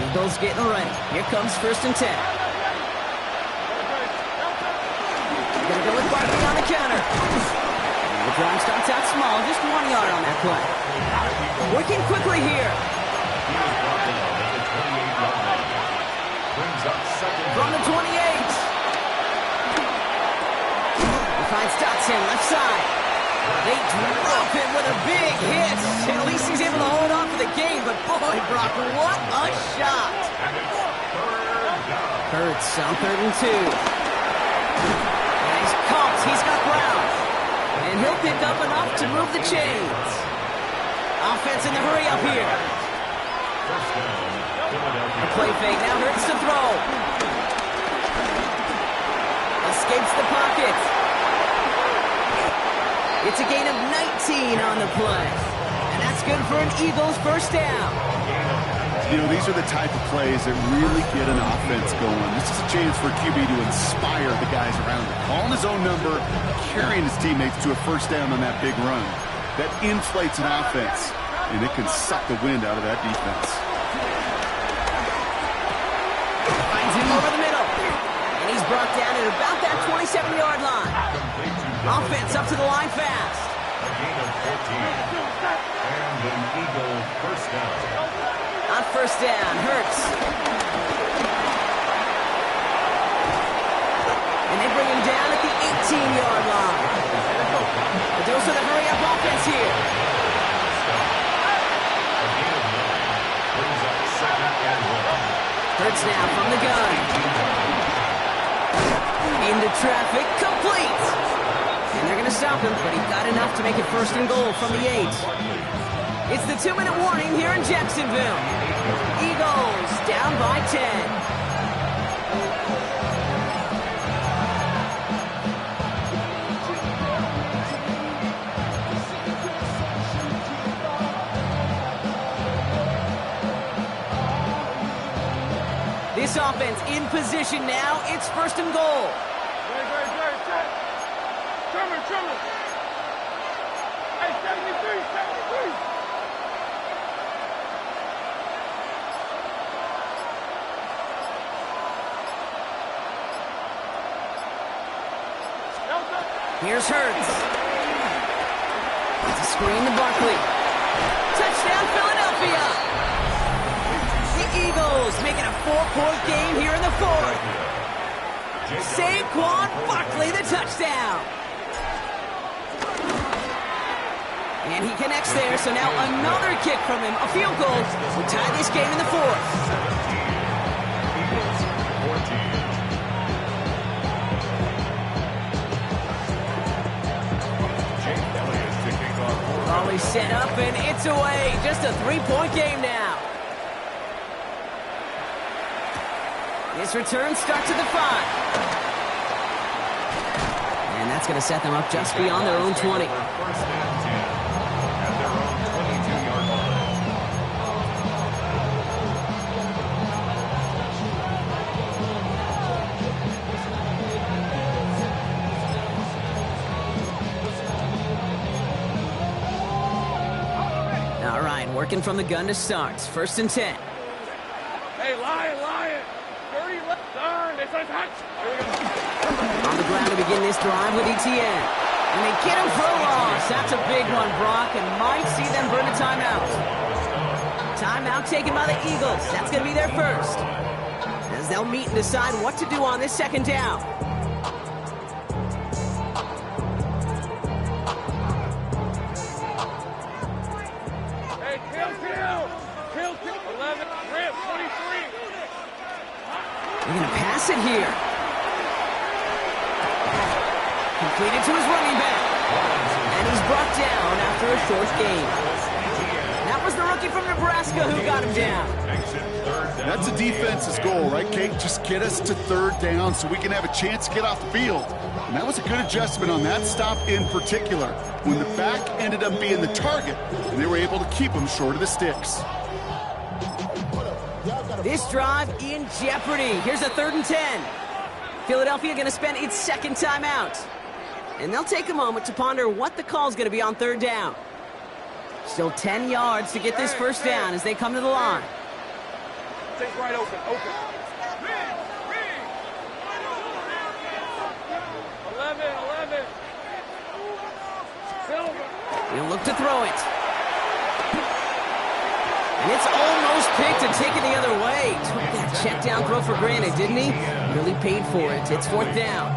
Eagles getting ready. Here comes 1st and 10. Gonna go with Barkley on the counter. The drive starts out small, just 1 yard on that play. Working quickly here. From the 28. He finds Dotson left side. They drop him with a big hit. At least he's able to hold on for the game, but boy, Brock, what a shot. Hurts on 3rd and 2. And he's caught. He's got ground. And he'll pick up enough to move the chains. Offense in the hurry up here. The play fake now Hurts to throw. Escapes the pocket. It's a gain of 19 on the play. And that's good for an Eagles first down. You know, these are the type of plays that really get an offense going. This is a chance for QB to inspire the guys around him. Calling his own number, carrying his teammates to a first down on that big run. That inflates an offense, and it can suck the wind out of that defense. Finds him over the middle. And he's brought down at about that 27-yard line. Offense up to the line fast. A gain of 14. And an Eagle first down. On 1st down, Hurts. And they bring him down at the 18-yard line. The dose of the hurry-up offense here. Hurts now from the gun. Into traffic, complete. And they're going to stop him, but he got enough to make it 1st and goal from the 8. It's the 2-minute warning here in Jacksonville. Eagles down by 10. This offense in position now. It's 1st and goal. Trimmer. Hey, 73. Here's Hurts. It's a screen to Barkley. Touchdown, Philadelphia. The Eagles making a 4-point game here in the 4th. Saquon Barkley, the touchdown. And he connects there, so now another kick from him. A field goal will tie this game in the 4th. Ball is set up, and it's away. Just a three-point game now. This return starts at the 5. And that's going to set them up just beyond their own 20. First and 10 at their own 22-yard line. All right, working from the gun to start. First and 10. Hey, Lion. Dirty left turn. It's a touch. Here we go. On the ground to begin this drive with ETN. And they get him for a loss. That's a big one, Brock, and might see them burn a timeout. Timeout taken by the Eagles. That's going to be their first. As they'll meet and decide what to do on this second down. Hey, kill. 11, rip, 23. They're going to pass it here. Completed to his running back. And he's brought down after a short gain. That was the rookie from Nebraska who got him down. That's a defense's goal, right, Kate? Just get us to third down so we can have a chance to get off the field. And that was a good adjustment on that stop in particular, when the back ended up being the target, and they were able to keep him short of the sticks. This drive in jeopardy. Here's a 3rd and 10. Philadelphia going to spend its second timeout. And they'll take a moment to ponder what the call is going to be on third down. Still 10 yards to get this first down as they come to the line. Take right open. 11. Silver. He'll look to throw it. And it's almost picked and taken the other way. Took that check down throw for granted, didn't he? Really paid for it. It's 4th down.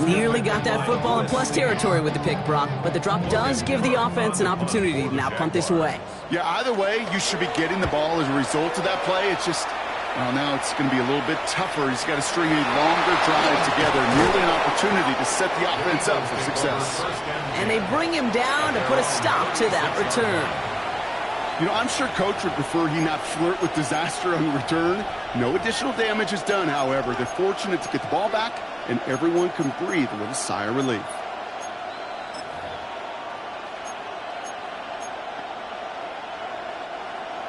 Nearly got that football in plus territory with the pick, Brock, but the drop does give the offense an opportunity to now punt this away. Yeah, either way, you should be getting the ball as a result of that play. It's just, well, now it's going to be a little bit tougher. He's got to string a longer drive together. Nearly an opportunity to set the offense up for success. And they bring him down to put a stop to that return. You know, I'm sure Coach would prefer he not flirt with disaster on the return. No additional damage is done, however. They're fortunate to get the ball back, and everyone can breathe a little sigh of relief.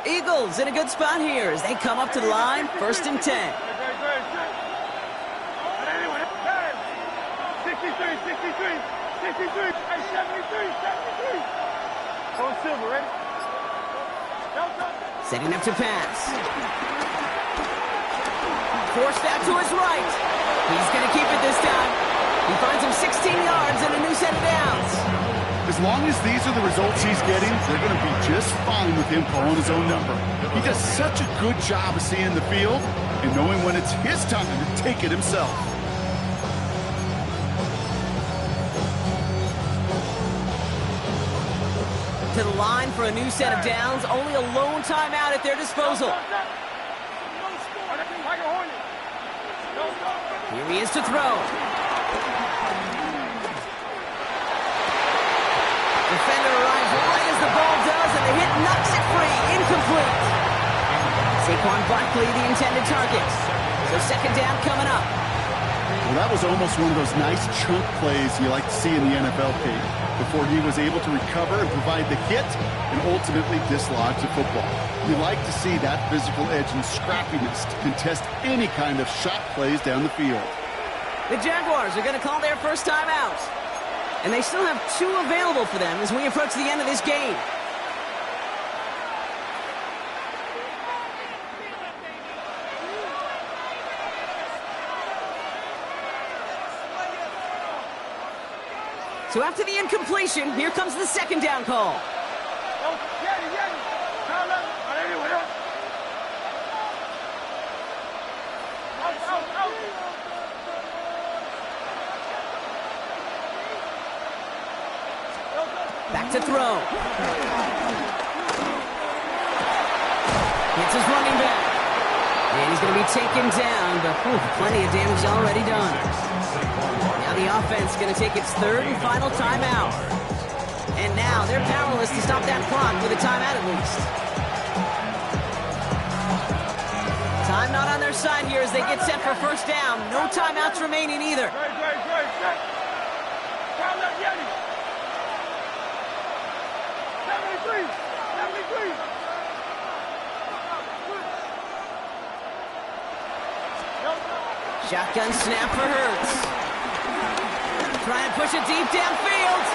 Eagles in a good spot here as they come up to the line. 1st and 10. 63. Hey, 73. Oh, Silver, ready? Setting up to pass. Forced that to his right. He's going to keep it this time. He finds him 16 yards and a new set of downs. As long as these are the results he's getting, they're going to be just fine with him calling his own number. He does such a good job of seeing the field and knowing when it's his time to take it himself. To the line for a new set of downs. Only a lone timeout at their disposal. Here he is to throw. Defender arrives right as the ball does, and the hit knocks it free. Incomplete. Saquon Barkley, the intended target. So second down coming up. Well, that was almost one of those nice chunk plays you like to see in the NFL, Kate, before he was able to recover and provide the hit and ultimately dislodge the football. You like to see that physical edge and scrappiness to contest any kind of shot plays down the field. The Jaguars are going to call their first time out. And they still have 2 available for them as we approach the end of this game. So after the incompletion, here comes the second down call. Back to throw. Hits his running back. And he's going to be taken down, but plenty of damage already done. Now the offense going to take its 3rd and final timeout. And now they're powerless to stop that clock with a timeout at least. Time not on their side here as they get set for first down. No timeouts remaining either. Shotgun snap for Hurts. Try and push it deep downfield.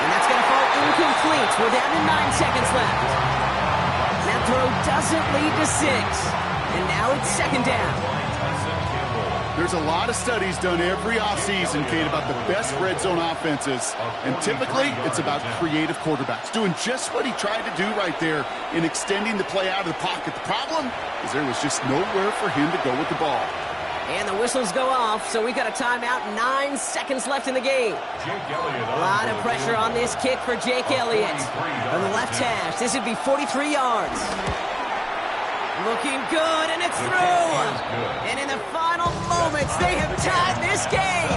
And that's going to fall incomplete. We're down to 9 seconds left. That throw doesn't lead to 6. And now it's second down. There's a lot of studies done every offseason, Kate, about the best red zone offenses. And typically, it's about creative quarterbacks doing just what he tried to do right there in extending the play out of the pocket. The problem is there was just nowhere for him to go with the ball. And the whistles go off, so we got a timeout. 9 seconds left in the game. A lot of pressure on this kick for Jake Elliott. On the left hash, this would be 43 yards. Looking good, and it's through. And in the final moments, they have tied this game.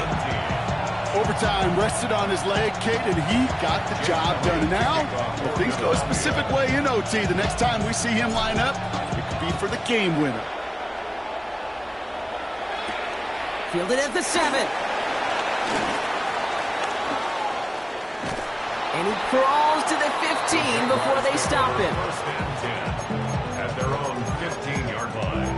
Overtime rested on his leg, Kate, and he got the job done. And now, if things go a specific way in OT, the next time we see him line up, it could be for the game winner. Fielded at the 7. And he crawls to the 15 before they stop him. First and 10 at their own 15-yard line.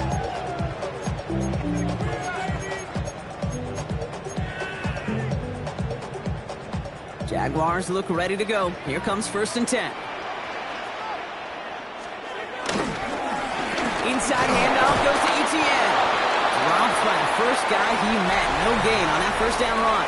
Jaguars look ready to go. Here comes first and 10. Inside handoff goes to Etienne. Robbed by the first guy he met. No gain on that first down run.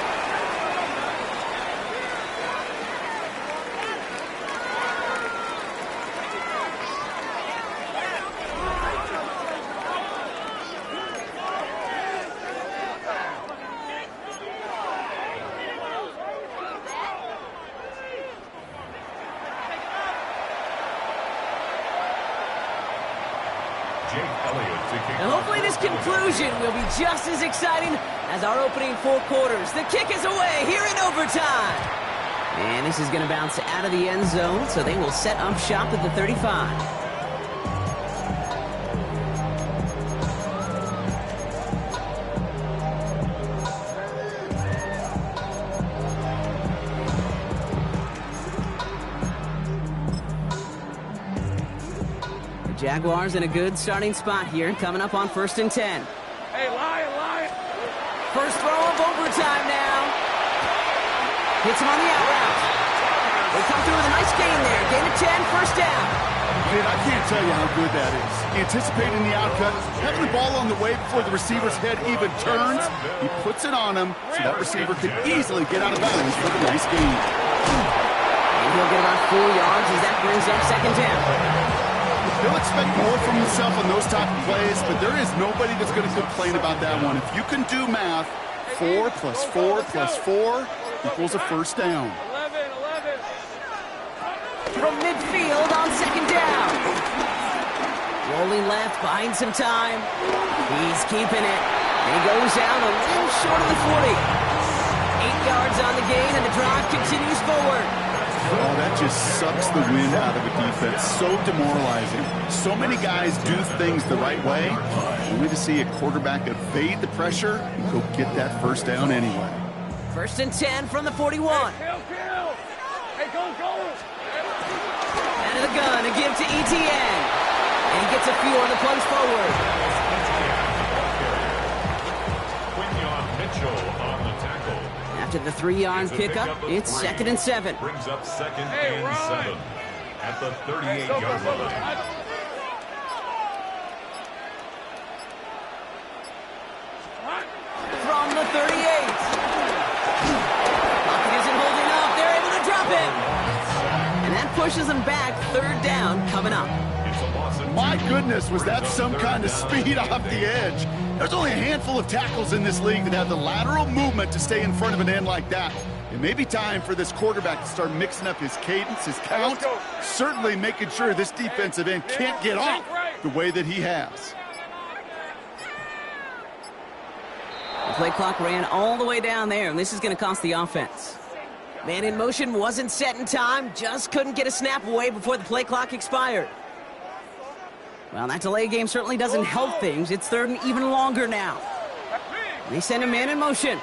And hopefully this conclusion will be just as exciting as our opening 4 quarters. The kick is away here in overtime. And this is going to bounce out of the end zone, so they will set up shop at the 35. Jaguars in a good starting spot here, coming up on first and 10. Hey, Lion! First throw of overtime now. Hits him on the out route. They come through with a nice gain there. Gain of 10, first down. Kid, I can't tell you how good that is. Anticipating the outcut, having the ball on the way before the receiver's head even turns. He puts it on him so that receiver can easily get out of bounds for the nice gain. And he'll get about 4 yards as that brings up second down. He'll expect more from himself on those type of plays, but there is nobody that's going to complain about that one. If you can do math, 4 + 4 + 4 equals a first down. 11. From midfield on second down. Rolling left, buying some time. He's keeping it. And he goes out a little short of the 40. 8 yards on the gain, and the drive continues forward. Oh, that just sucks the wind out of a defense. So demoralizing. So many guys do things the right way, only to see a quarterback evade the pressure and go get that first down anyway. First and 10 from the 41. Kill! Hey, go! Out of the gun, a give to Etienne. And he gets a few on the plunge forward. After the 3-yard pickup, it's second and 7. Brings up second and 7 at the 38-yard line. From the 38. Pocket isn't holding up. They're able to drop him. And that pushes them back. Third down coming up. My goodness, was that some kind of speed off the edge. There's only a handful of tackles in this league that have the lateral movement to stay in front of an end like that. It may be time for this quarterback to start mixing up his cadence, his count, certainly making sure this defensive end can't get off the way that he has. The play clock ran all the way down there, and this is going to cost the offense. Man in motion wasn't set in time, just couldn't get a snap away before the play clock expired. Well, that delay game certainly doesn't help things. It's third and even longer now. They send a man in motion.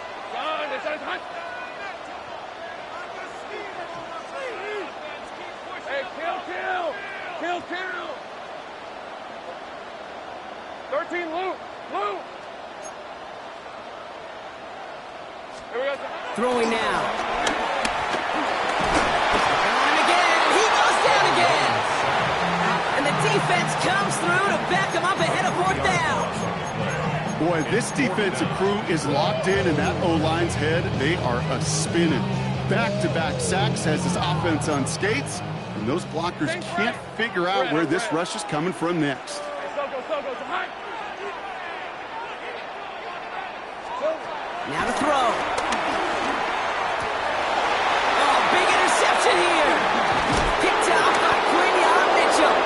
Hey, kill. 13, Luke. Here we go. Throwing now. And again, he goes down again. And the defense comes through to back him up ahead of fourth down. Boy, this defensive crew is locked in that O-line's head. They are a-spinning. Back-to-back sacks has his offense on skates, and those blockers can't figure out where this rush is coming from next. Now to throw. Oh, big interception here. Picked off by Quinion Mitchell.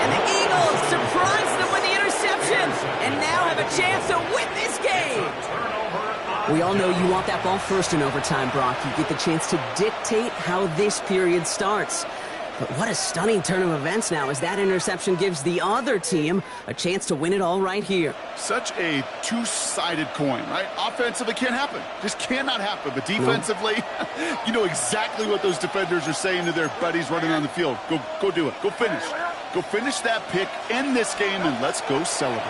And the Eagles surprise them with the interception and now have a chance to win this game. We all know you want that ball first in overtime, Brock. You get the chance to dictate how this period starts. But what a stunning turn of events now as that interception gives the other team a chance to win it all right here. Such a two-sided coin, right? Offensively can't happen. Just cannot happen. But defensively, you know exactly what those defenders are saying to their buddies running on the field. Go do it. Go finish. Go finish that pick, end this game, and let's go celebrate.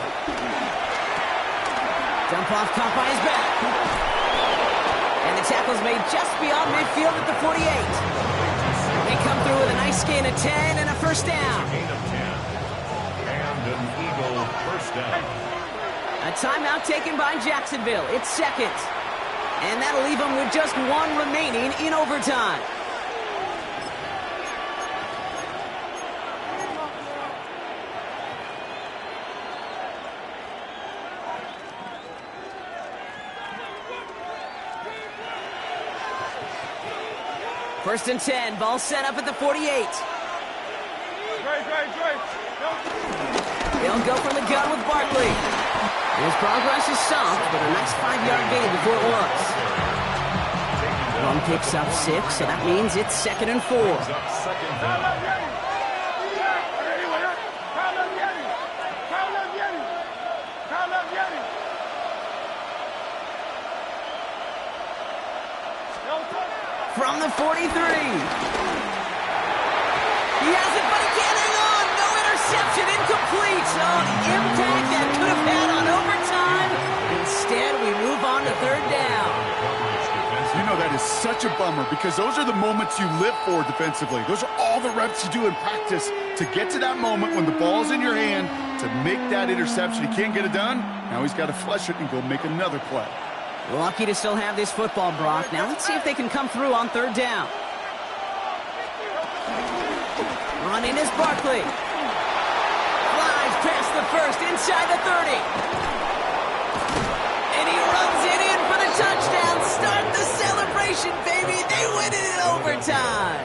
Dump off caught by his back. And the tackle's made just beyond midfield at the 48. They come through with a nice gain of 10 and a first down. Gain of 10. And an Eagle first down. A timeout taken by Jacksonville. It's second. And that'll leave them with just one remaining in overtime. First and 10, ball set up at the 48. They'll go from the gun with Barkley. His progress is soft, but a nice 5-yard gain before it was. Run picks up 6, so that means it's second and 4. From the 43. He has it, but he can't hang on. No interception, incomplete. Oh, the impact that could have had on overtime. Instead, we move on to third down. You know, that is such a bummer because those are the moments you live for defensively. Those are all the reps you do in practice to get to that moment when the ball's in your hand to make that interception. He can't get it done. Now he's got to flush it and go make another play. Lucky to still have this football, Brock. Now let's see if they can come through on third down. Running is Barkley. Flies past the first, inside the 30. And he runs it in for the touchdown. Start the celebration, baby. They win it in overtime.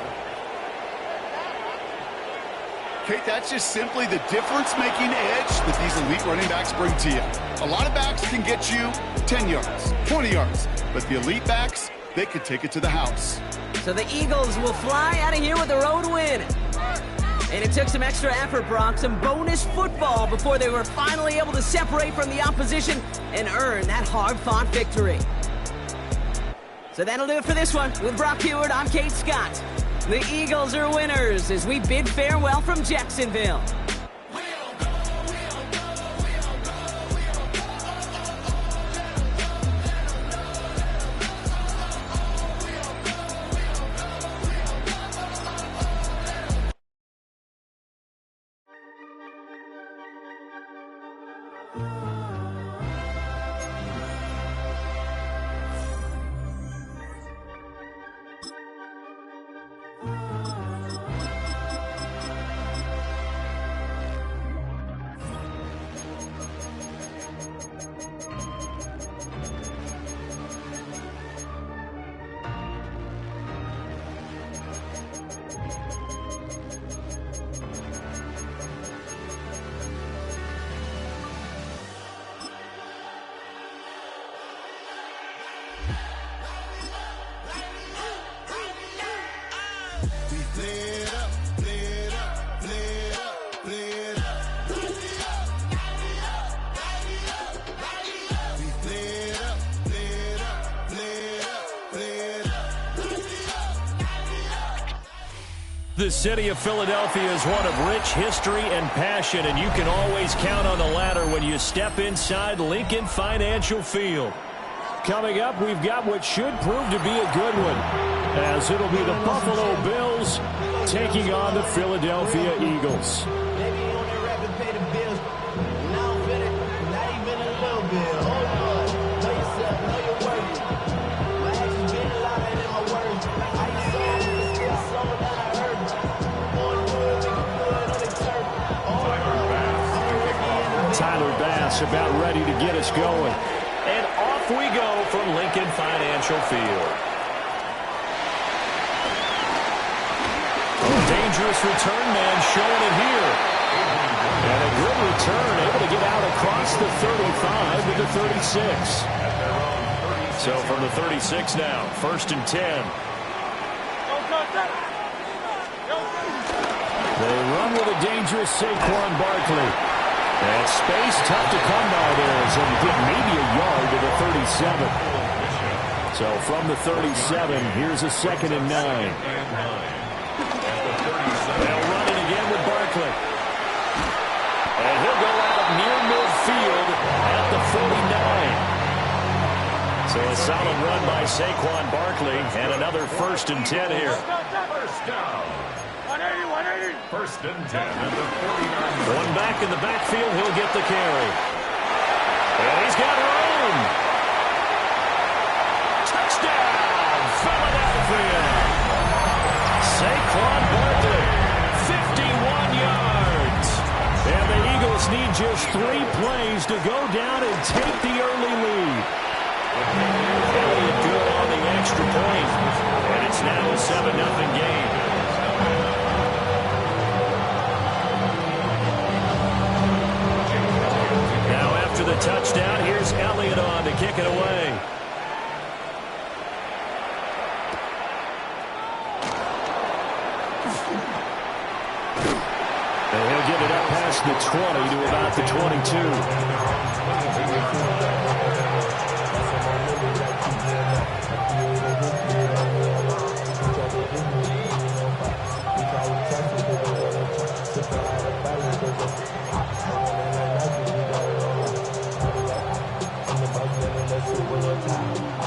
Kate, that's just simply the difference-making edge that these elite running backs bring to you. A lot of backs can get you 10 yards, 20 yards, but the elite backs, they could take it to the house. So the Eagles will fly out of here with a road win. And it took some extra effort, Brock, some bonus football before they were finally able to separate from the opposition and earn that hard-fought victory. So that'll do it for this one. With Brock Heward, I'm Kate Scott. The Eagles are winners as we bid farewell from Jacksonville. The city of Philadelphia is one of rich history and passion, and you can always count on the latter when you step inside Lincoln Financial Field. Coming up, we've got what should prove to be a good one, as it'll be the Buffalo Bills taking on the Philadelphia Eagles. Tyler Bass about ready to get us going. And off we go from Lincoln Financial Field. A dangerous return man showing it here. And a good return, able to get out across the 35 to the 36. So from the 36 now, 1st and 10. They run with a dangerous Saquon Barkley. And space tough to come by there as they get maybe a yard to the 37. So from the 37, here's a 2nd and 9. They'll run it again with Barkley. And he'll go out near midfield at the 49. So a solid run by Saquon Barkley and another 1st and 10 here. First down. 1st and 10 at the 49. One back in the backfield, he'll get the carry. And he's got room. Touchdown, Philadelphia. Saquon Barkley, 51 yards. And the Eagles need just 3 plays to go down and take the early lead. Elliott good on the extra point. And it's now a 7-0 game. After the touchdown, here's Elliott on to kick it away. And he'll get it up past the 20 to about the 22.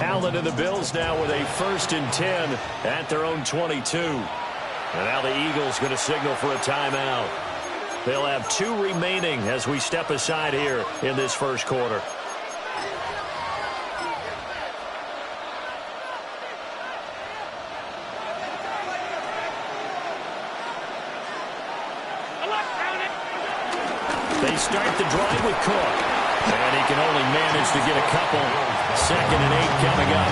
Allen and the Bills now with a 1st and 10 at their own 22. And now the Eagles going to signal for a timeout. They'll have 2 remaining as we step aside here in this first quarter. They start the drive with Cook. And he can only manage to get a couple. 2nd and 8 coming up.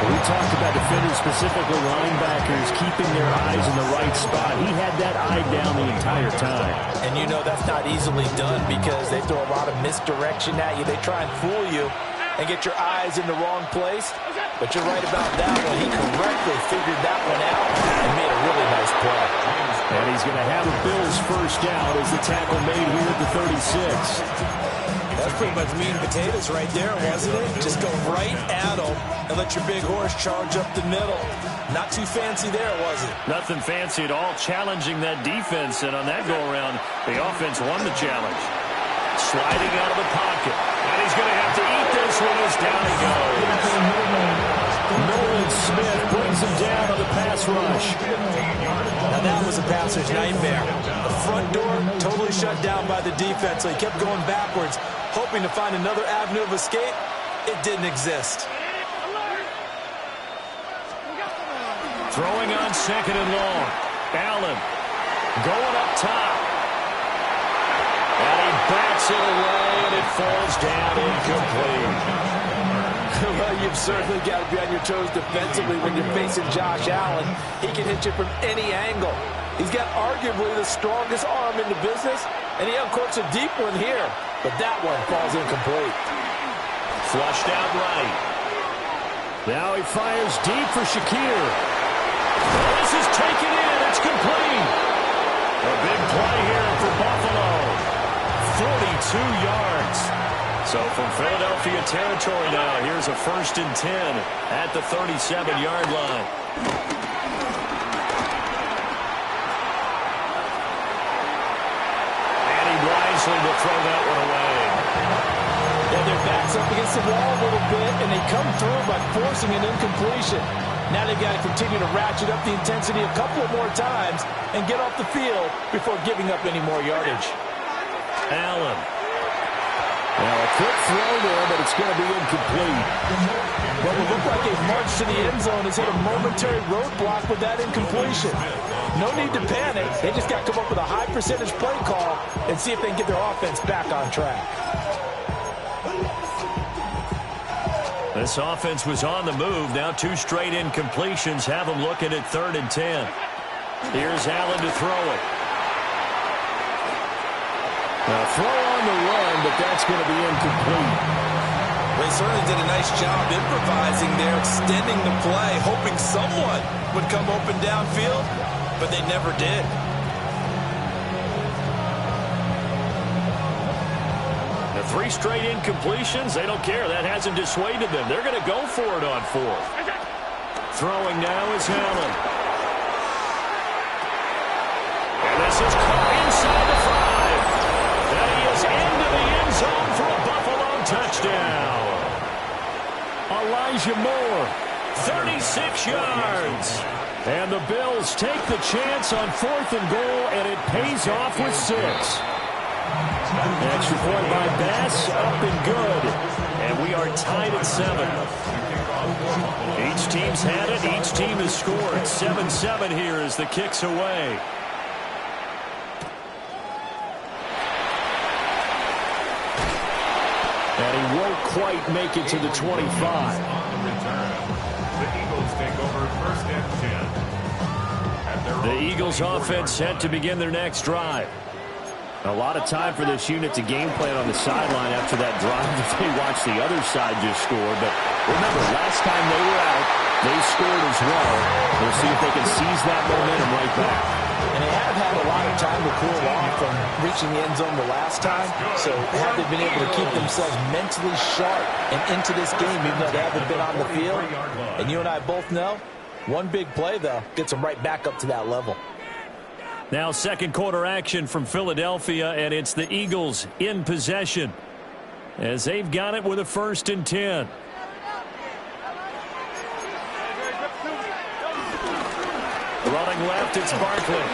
We talked about defenders, specifically linebackers, keeping their eyes in the right spot. He had that eye down the entire time. And you know that's not easily done because they throw a lot of misdirection at you. They try and fool you and get your eyes in the wrong place. But you're right about that one. He correctly figured that one out and made a really nice play. And he's going to have a Bills first down as the tackle made here at the 36. That's pretty much meat and potatoes right there, wasn't it? Just go right at them and let your big horse charge up the middle. Not too fancy there, was it? Nothing fancy at all, challenging that defense. And on that go-around, the offense won the challenge. Sliding out of the pocket. And he's going to have to eat this one as down he goes. Nolan Smith brings him down on the pass rush. Now that was a passer's nightmare. The front door totally shut down by the defense, so he kept going backwards, hoping to find another avenue of escape. It didn't exist. Throwing on 2nd and long. Allen going up top. And he bats it away, and it falls down incomplete. Well, you've certainly got to be on your toes defensively when you're facing Josh Allen. He can hit you from any angle. He's got arguably the strongest arm in the business, and he uncorks a deep one here. But that one falls incomplete. Flushed out right. Now he fires deep for Shakir. Well, this is taken in. It's complete. A big play here for Buffalo. 42 yards. So from Philadelphia territory now, here's a 1st and 10 at the 37-yard line. nicely to throw that one away. Yeah, their back's up against the wall a little bit, and they come through by forcing an incompletion. Now they've got to continue to ratchet up the intensity a couple of more times and get off the field before giving up any more yardage. Allen. Now a quick throw there, but it's going to be incomplete. Well, it looked like a march to the end zone has hit a momentary roadblock with that incompletion. No need to panic. They just got to come up with a high percentage play call and see if they can get their offense back on track. This offense was on the move. Now 2 straight incompletions have them looking at 3rd and 10. Here's Allen to throw it. Now throw on the run, but that's going to be incomplete. They certainly did a nice job improvising there, extending the play, hoping someone would come open downfield, but they never did. The 3 straight incompletions, they don't care. That hasn't dissuaded them. They're going to go for it on 4th. Throwing now is Allen. And this is caught inside the 5. And he is into the end zone for a Buffalo touchdown. Elijah Moore, 36 yards. And the Bills take the chance on 4th and goal, and it pays off with 6. Extra point by Bass, up and good. And we are tied at 7. Each team's had it. Each team has scored. 7-7 here as the kick's away. And he won't quite make it to the 25. On the return, the Eagles take over 1st and 10. The Eagles offense set to begin their next drive. A lot of time for this unit to game plan on the sideline after that drive that they watched the other side just score. But remember, last time they were out, they scored as well. We'll see if they can seize that momentum right back. And they have had a lot of time to cool off from reaching the end zone the last time. So have they been able to keep themselves mentally sharp and into this game, even though they haven't been on the field? And you and I both know, one big play, though, gets them right back up to that level. Now 2nd quarter action from Philadelphia, and it's the Eagles in possession as they've got it with a 1st and 10. Running left, it's Barkley.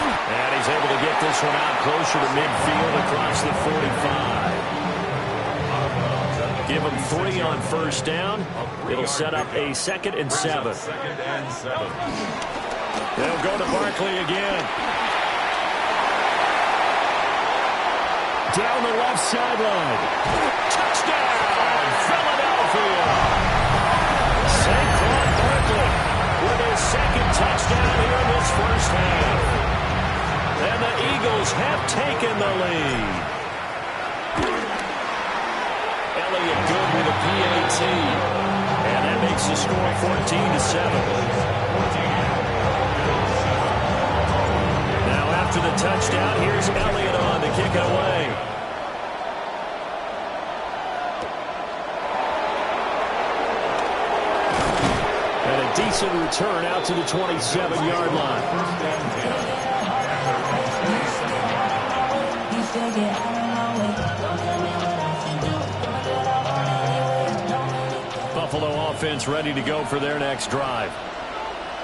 And he's able to get this one out closer to midfield across the 45. Give him 3 on 1st down. It'll set up a 2nd and 7. They'll go to Barkley again. Down the left sideline. Touchdown, Philadelphia. Saquon Barkley with his 2nd touchdown here in this 1st half. And the Eagles have taken the lead. Elliott good with a PAT. And that makes the score 14-7. After the touchdown, here's Elliott on to kick it away. And a decent return out to the 27-yard line. Buffalo offense ready to go for their next drive.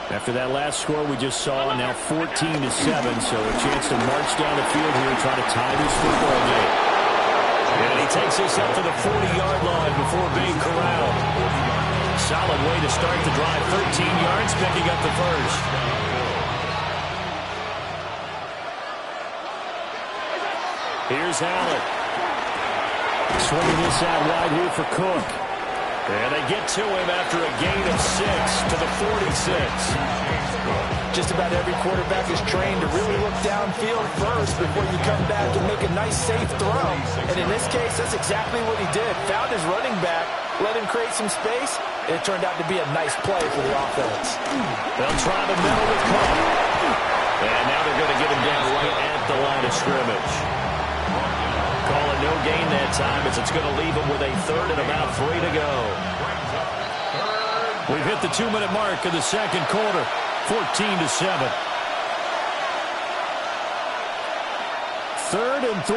After that last score we just saw, now 14-7, so a chance to march down the field here and try to tie this football game. And he takes this up to the 40-yard line before being corralled. Solid way to start the drive, 13 yards, picking up the 1st. Here's Allen. Swinging this out wide here for Cook. And they get to him after a gain of 6 to the 46. Just about every quarterback is trained to really look downfield first before you come back and make a nice, safe throw. And in this case, that's exactly what he did. Found his running back, let him create some space, and it turned out to be a nice play for the offense. They'll try the middle with Cook. And now they're going to get him down right at the line of scrimmage. Calling no gain that time as it's going to leave him with a 3rd and about 3 to go. We've hit the 2-minute mark of the 2nd quarter, 14-7. 3rd and 3.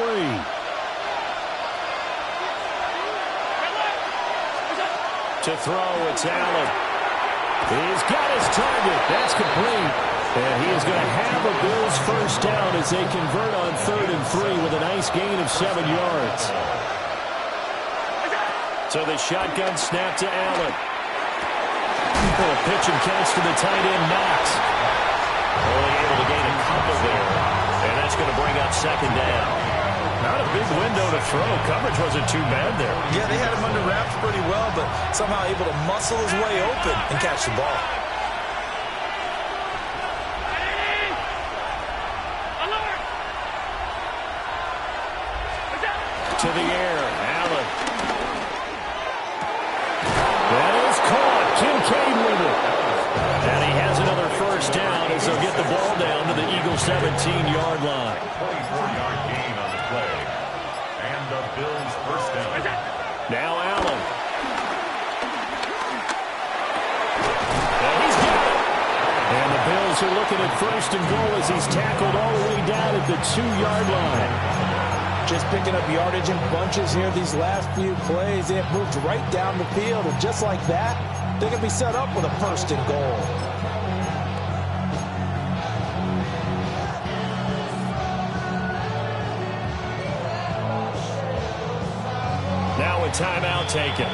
To throw, it's Allen. He's got his target. That's complete. And he is going to have a Bills first down as they convert on 3rd and 3 with a nice gain of 7 yards. So the shotgun snap to Allen. A pitch and catch to the tight end, Knox. Only able to gain a couple there. And that's going to bring up 2nd down. Not a big window to throw. Coverage wasn't too bad there. Yeah, they had him under wraps pretty well, but somehow able to muscle his way open and catch the ball. To the air, Allen. That is caught. Kincaid with it. And he has another first down as they'll get the ball down to the Eagles' 17-yard line. 24-yard gain on the play. And the Bills first down. Now Allen. And he's got it. And the Bills are looking at 1st and goal as he's tackled all the way down at the 2-yard line. Just picking up yardage in bunches here these last few plays. They have moved right down the field, and just like that, they can be set up with a 1st and goal. Now a timeout taken.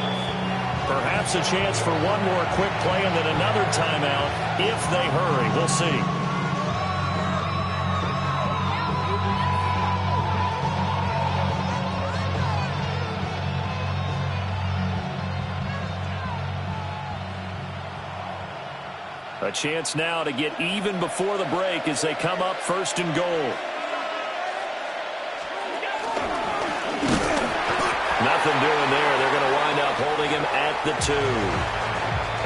Perhaps a chance for one more quick play and then another timeout if they hurry. We'll see. A chance now to get even before the break as they come up 1st and goal. Nothing doing there. They're going to wind up holding him at the 2.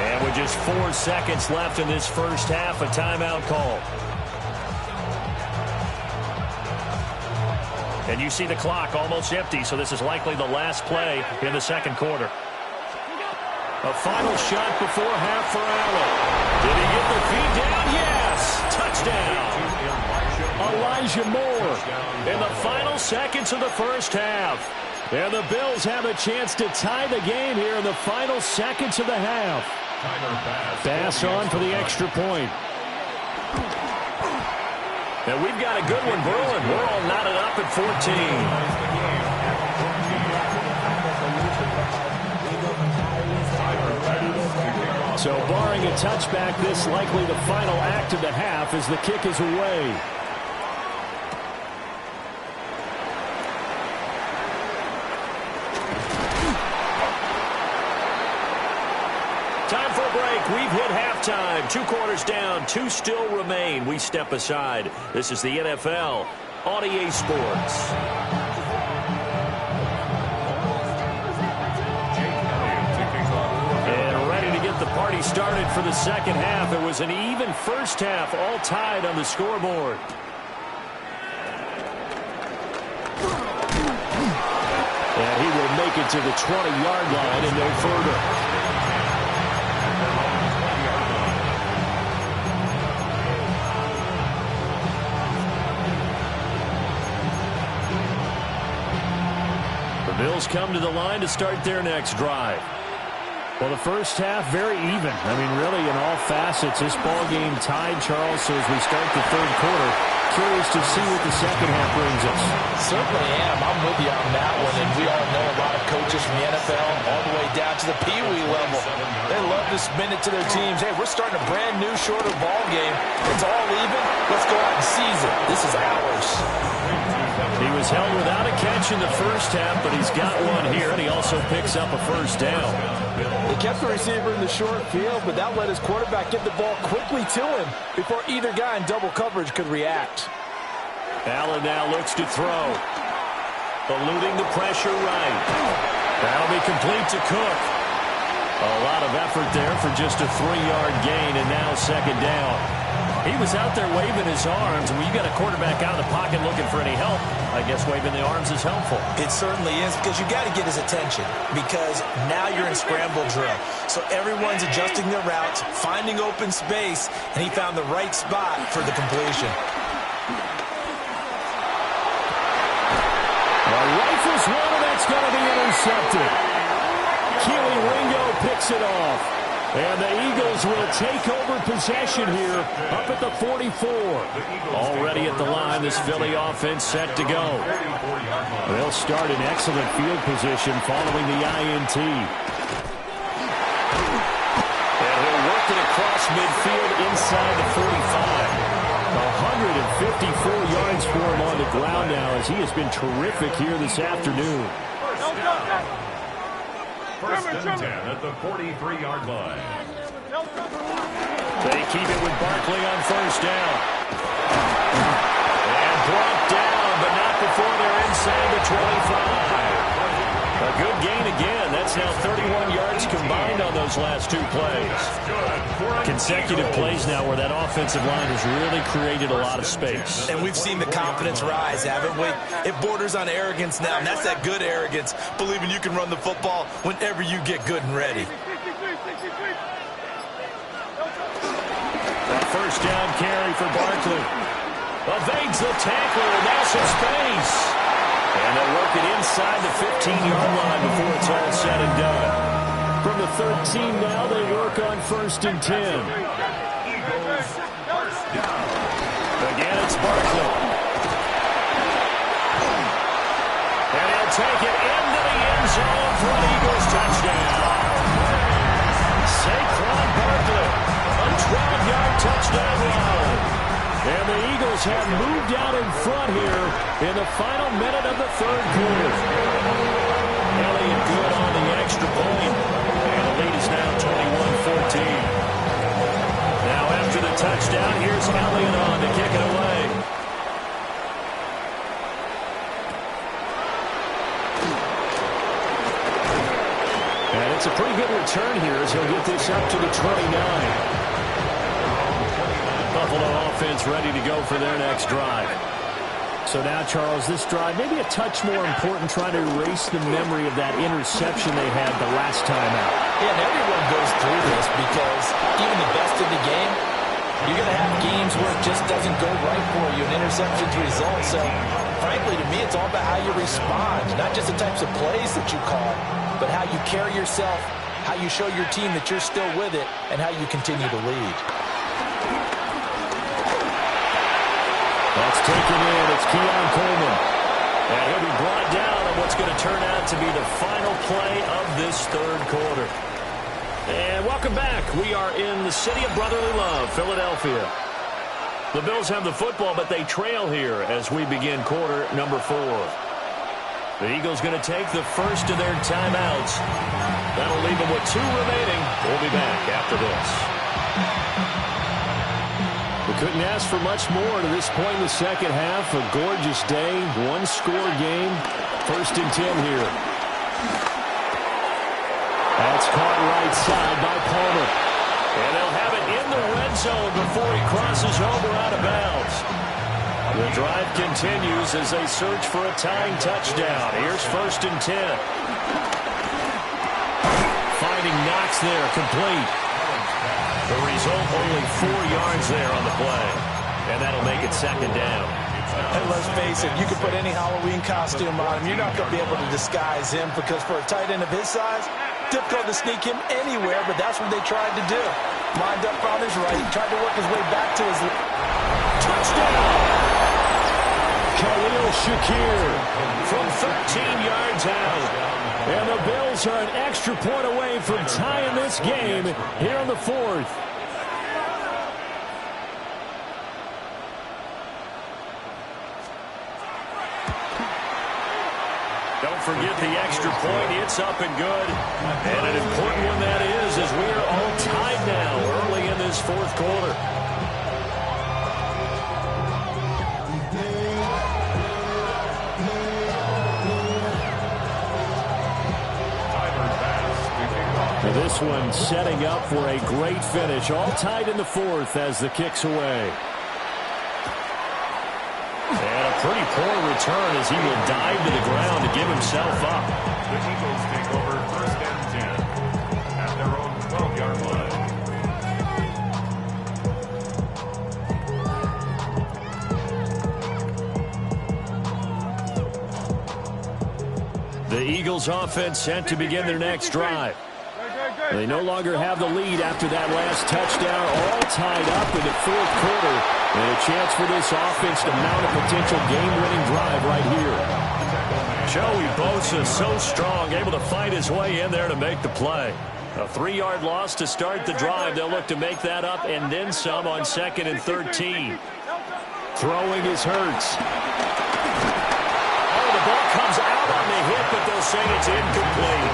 And with just 4 seconds left in this first half, a timeout call. And you see the clock almost empty, so this is likely the last play in the 2nd quarter. A final shot before half for Allen. Did he get the feed down? Yes! Touchdown! Elijah Moore in the final seconds of the first half. And the Bills have a chance to tie the game here in the final seconds of the half. Bass on for the extra point. And we've got a good one brewing. We're all knotted up at 14. So barring a touchback, this likely the final act of the half as the kick is away. Time for a break. We've hit halftime. 2 quarters down. 2 still remain. We step aside. This is the NFL on EA Sports. The party started for the second half. It was an even first half, all tied on the scoreboard. And he will make it to the 20-yard line and no further. The Bills come to the line to start their next drive. Well, the first half, very even. I mean, really, in all facets, this ball game tied, Charles. So as we start the 3rd quarter, curious to see what the second half brings us. Certainly am. I'm with you on that one. And we all know a lot of coaches from the NFL all the way down to the Pee Wee level. They love to spin it to their teams. Hey, we're starting a brand new, shorter ball game. It's all even. Let's go out and seize it. This is ours. He was held without a catch in the first half, but he's got one here, and he also picks up a first down. He kept the receiver in the short field, but that let his quarterback get the ball quickly to him before either guy in double coverage could react. Allen now looks to throw. Eluding the pressure right. That'll be complete to Cook. A lot of effort there for just a 3-yard gain, and now 2nd down. He was out there waving his arms, and when you got a quarterback out of the pocket looking for any help, I guess waving the arms is helpful. It certainly is, because you got to get his attention, because now you're in scramble drill. So everyone's adjusting their routes, finding open space, and he found the right spot for the completion. it's going to be intercepted. Keely Ringo picks it off. And the Eagles will take over possession here up at the 44. Already at the line, this Philly offense set to go. They'll start in excellent field position following the INT. And he'll work it across midfield inside the 45. 154 yards for him on the ground now as he has been terrific here this afternoon. First and 10 at the 43-yard line. They keep it with Barkley on first down. And brought down, but not before they're inside the 25. A good gain again. That's now 31 yards combined on those last two plays. Consecutive plays now where that offensive line has really created a lot of space. And we've seen the confidence rise, haven't we? It borders on arrogance now, and that's that good arrogance, believing you can run the football whenever you get good and ready. A first down carry for Barkley. Evades the tackler, and now some space. And they'll work it inside the 15-yard line before it's all said and done. From the 13 now, they work on first and 10. Again, it's Barkley. And he'll take it into the end zone for an Eagles touchdown. Saquon Barkley, a 12-yard touchdown run. And the Eagles have moved out in front here in the final minute of the third quarter. Elliott good on the extra point. And the lead is now 21-14. Now after the touchdown, here's Elliott on to kick it away. And it's a pretty good return here as he'll get this up to the 29. Buffalo offense ready to go for their next drive. So now, Charles, this drive maybe a touch more important, trying to erase the memory of that interception they had the last time out. Yeah, and everyone goes through this because even the best in the game, you're going to have games where it just doesn't go right for you, and interceptions result. So, frankly, to me, it's all about how you respond, not just the types of plays that you call, but how you carry yourself, how you show your team that you're still with it, and how you continue to lead. That's taken in. It's Keon Coleman. And he'll be brought down on what's going to turn out to be the final play of this third quarter. And welcome back. We are in the city of brotherly love, Philadelphia. The Bills have the football, but they trail here as we begin quarter number 4. The Eagles going to take the first of their timeouts. That'll leave them with 2 remaining. We'll be back after this. We couldn't ask for much more to this point in the second half. A gorgeous day, one-score game. First and 10 here. That's caught right side by Palmer. And they'll have it in the red zone before he crosses over out of bounds. The drive continues as they search for a tying touchdown. Here's first and 10. Finding Knox there, complete. The result, only 4 yards there on the play. And that'll make it second down. And let's face it, you can put any Halloween costume on him. You're not going to be able to disguise him because for a tight end of his size, difficult to sneak him anywhere, but that's what they tried to do. Lined up on his right, tried to work his way back to his touchdown! Khalil Shakir from 13 yards out. And the Bills are an extra point away from tying this game here in the 4th. Don't forget the extra point. It's up and good. And an important one that is, as we are all tied now early in this 4th quarter. This one setting up for a great finish. All tied in the 4th as the kick's away. And a pretty poor return as he will dive to the ground to give himself up. The Eagles take over first and 10 at their own 12-yard line. The Eagles offense set to begin their next drive. They no longer have the lead after that last touchdown, all tied up in the fourth quarter. And a chance for this offense to mount a potential game-winning drive right here. Joey Bosa so strong, able to fight his way in there to make the play. A 3-yard loss to start the drive. They'll look to make that up and then some on 2nd and 13. Throwing is Hurts. Oh, the ball comes out on the hit, but they'll say it's incomplete.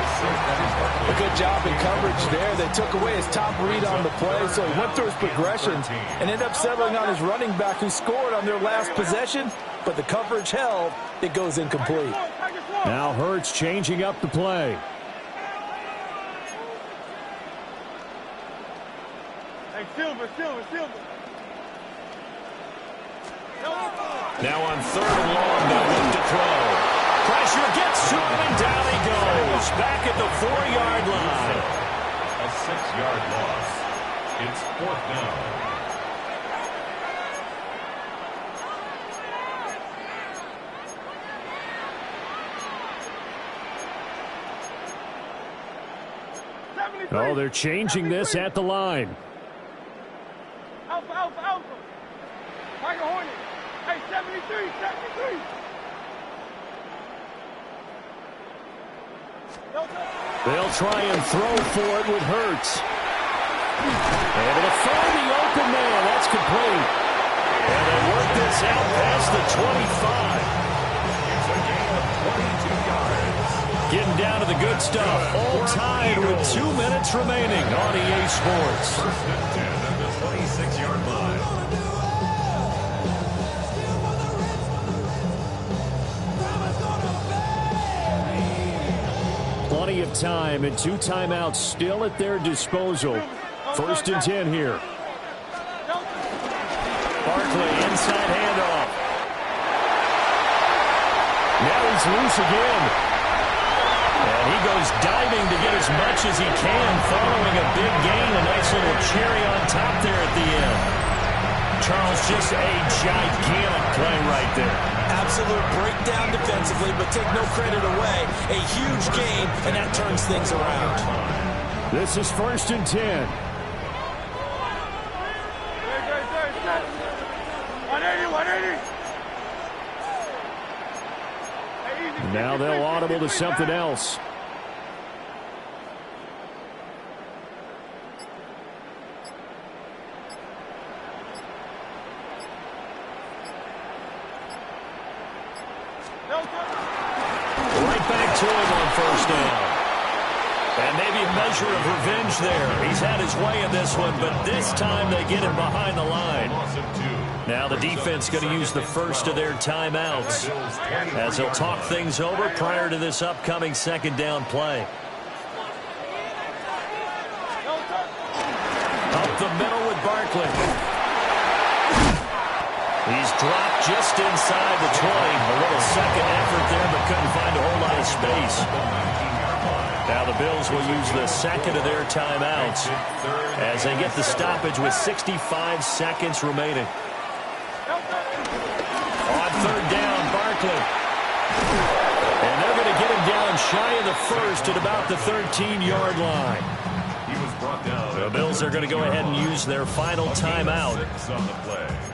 A good job in coverage there. They took away his top read on the play, so he went through his progressions and ended up settling on his running back who scored on their last possession, but the coverage held. It goes incomplete. Now Hurts changing up the play. Hey, Silver. Now on 3rd and long, they'll look to throw. Pressure gets to him, and down he goes. Back at the 4-yard line. A 6-yard loss. It's 4th down. Oh, they're changing this at the line. Alpha. Tiger Hornet. Hey, 73. They'll try and throw for it with Hurts. Able to find the open man. That's complete. And they work this out past the 25. It's a gain of 22 yards. Getting down to the good stuff. All tied with 2 minutes remaining on EA Sports. 1st and 10 at the 26-yard line. Plenty of time and 2 timeouts still at their disposal. 1st and 10 here. Barkley inside handoff. Now he's loose again. And he goes diving to get as much as he can following a big gain. A nice little cherry on top there at the end. Charles, just a gigantic play right there. Absolute breakdown defensively, but take no credit away. A huge gain, and that turns things around. This is 1st and 10. 180. Now they'll audible to something else. Right back to him on 1st down. And maybe a measure of revenge there. He's had his way in this one, but this time they get him behind the line. Now the defense going to use the first of their timeouts as they'll talk things over prior to this upcoming 2nd down play. Up the middle with Barkley. He's dropped just inside the 20. A little second effort there, but couldn't find a whole lot of space. Now the Bills will use the 2nd of their timeouts as they get the stoppage with 65 seconds remaining. On 3rd down, Barkley. And they're going to get him down shy of the 1st at about the 13-yard line. The Bills are going to go ahead and use their final timeout.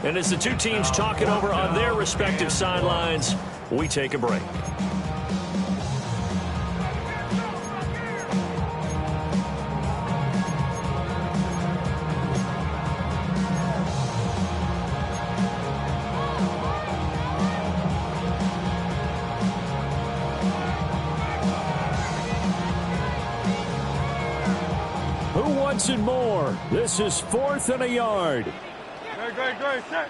And as the 2 teams talk it over on their respective sidelines, we take a break. And more. This is 4th and a yard. Great. Set.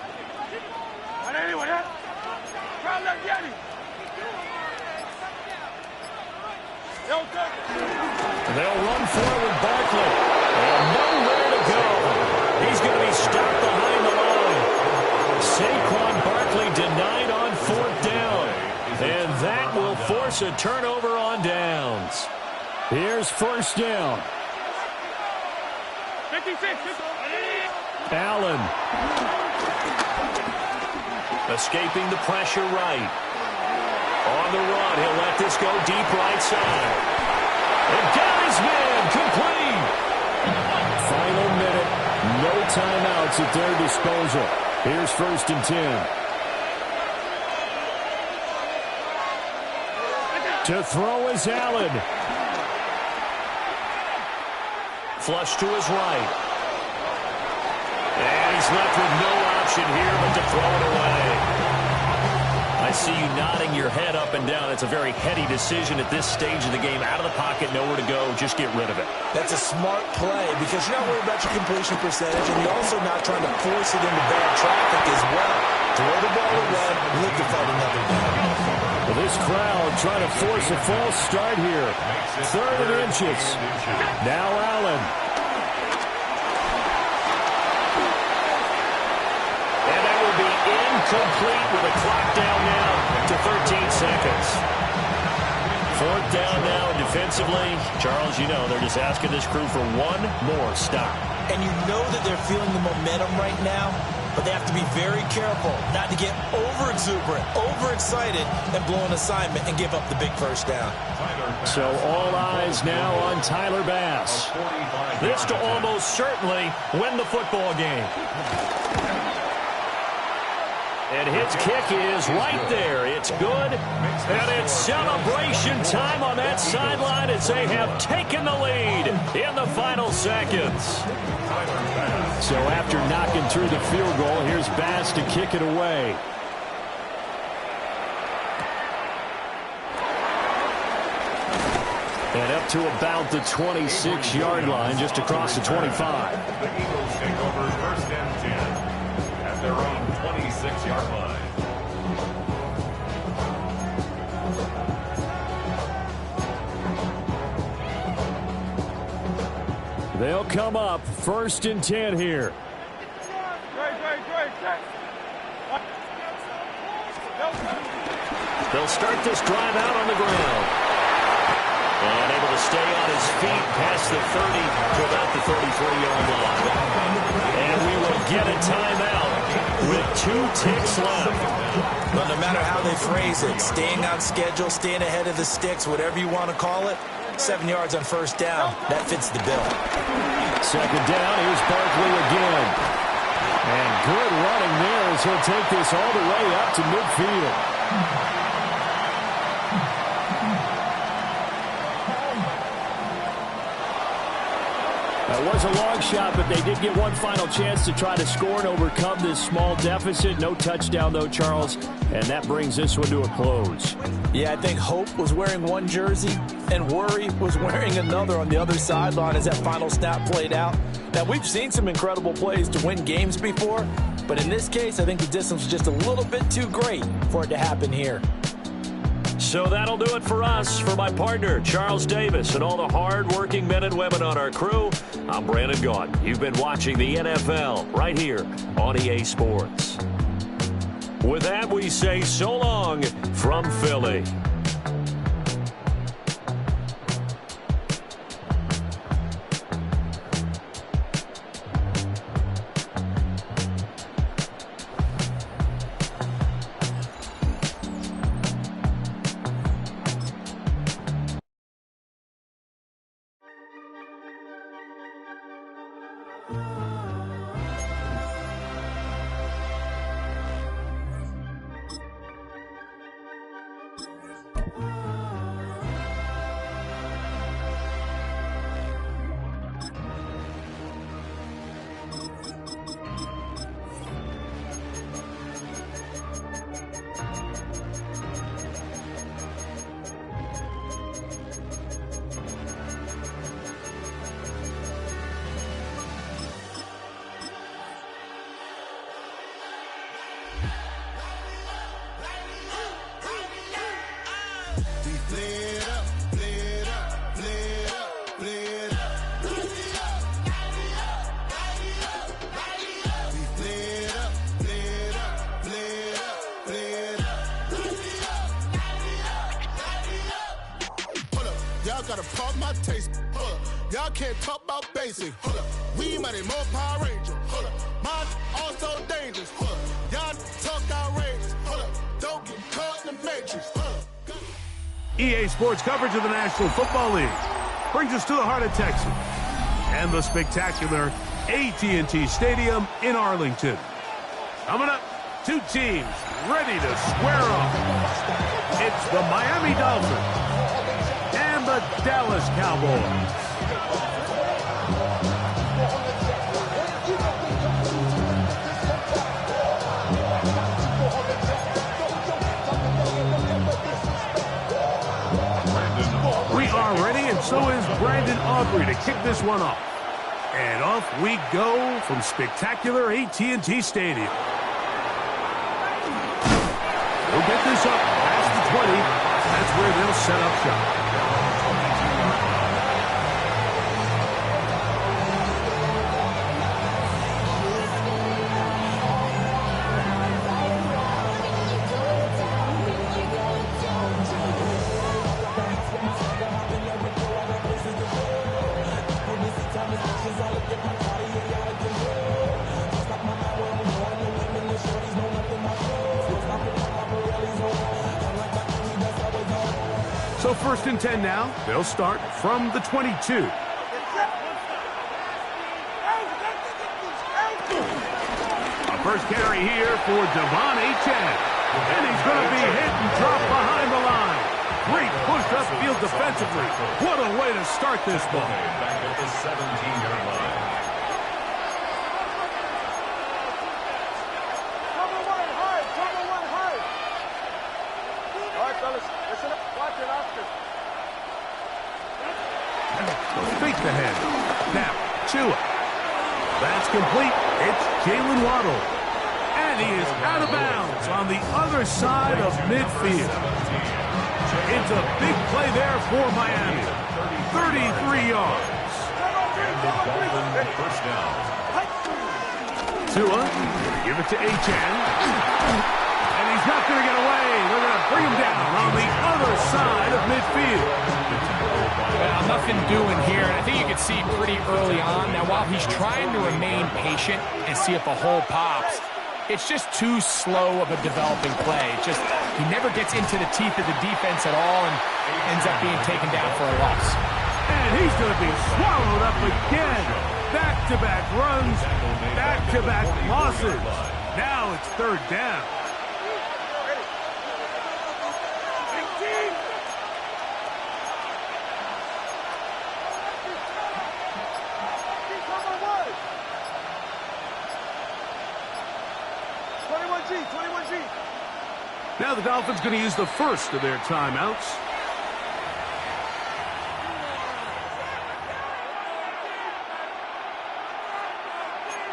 180. Crowd left Yeti. They'll run for it with Barkley. And nowhere to go. He's going to be stopped behind the line. Saquon Barkley denied on 4th down. And that will force a turnover on downs. Here's 1st down. 56. Allen. Escaping the pressure right. On the run, he'll let this Eagles go deep right side. And got his man complete. Final minute. No timeouts at their disposal. Here's 1st and 10. To throw is Allen. Flush to his right. And he's left with no option here but to throw it away. I see you nodding your head up and down. It's a very heady decision at this stage of the game. Out of the pocket, nowhere to go. Just get rid of it. That's a smart play because you're not worried about your completion percentage, and you're also not trying to force it into bad traffic as well. Throw the ball away, look to fight another down. Well, this crowd trying to force a false start here. 3rd and inches. Now Allen. And that will be incomplete with a clock down now to 13 seconds. 4th down now defensively. Charles, you know, they're just asking this crew for one more stop. And you know that they're feeling the momentum right now, but they have to be very careful not to get over-exuberant, overexcited, and blow an assignment and give up the big 1st down. So all eyes now on Tyler Bass. This to almost certainly win the football game. And his kick is right there. It's good. And it's celebration time on that sideline as they have taken the lead in the final seconds. So after knocking through the field goal, here's Bass to kick it away. And up to about the 26-yard line, just across the 25. The Eagles take over 1st and 10 at their own 26-yard line. They'll come up 1st and 10 here. They'll start this drive out on the ground. And able to stay on his feet past the 30 to about the 33-yard line. And we will get a timeout with 2 ticks left. Well, no matter how they phrase it, staying on schedule, staying ahead of the sticks, whatever you want to call it, 7 yards on 1st down, that fits the bill. 2nd down, here's Barkley again. And good running there as he'll take this all the way up to midfield. That was a long shot, but they did get one final chance to try to score and overcome this small deficit. No touchdown, though, Charles, and that brings this one to a close. Yeah, I think Hope was wearing one jersey and Worry was wearing another on the other sideline as that final snap played out. Now, we've seen some incredible plays to win games before, but in this case, I think the distance was just a little bit too great for it to happen here. So that'll do it for us. For my partner, Charles Davis, and all the hard-working men and women on our crew, I'm Brandon Gaudin. You've been watching the NFL right here on EA Sports. With that, we say so long from Philly. Gotta pump my taste. Y'all can't talk about basic. We money more Power Ranger. Mine also dangerous. Y'all talk outrageous. Don't get caught in the matrix. EA Sports coverage of the National Football League brings us to the heart of Texas and the spectacular AT&T Stadium in Arlington. Coming up, two teams ready to square off. It's the Miami Dolphins and the Dallas Cowboys. We are ready, and so is Brandon Aubrey to kick this one off. And off we go from spectacular AT&T Stadium. We'll get this up past the 20. That's where they'll set up shop. So 1st and 10 now. They'll start from the 22. A first carry here for Devon Achane. And he's going to be hit and dropped behind the line. Great push upfield defensively. What a way to start this ball. Back at the 17-yard line. Fake the head. Now, Tua. That's complete. It's Jalen Waddle. And he is out of bounds on the other side of midfield. It's a big play there for Miami. 33 yards. First down. Tua, give it to Achane. And he's not going to get away. They're going to bring him down on the other side of midfield. Well, nothing doing here, and I think you can see pretty early on. Now, while he's trying to remain patient and see if a hole pops, it's just too slow of a developing play. He never gets into the teeth of the defense at all and ends up being taken down for a loss. And he's going to be swallowed up again. Back-to-back runs, back-to-back losses. Now it's 3rd down. Now the Dolphins going to use the first of their timeouts.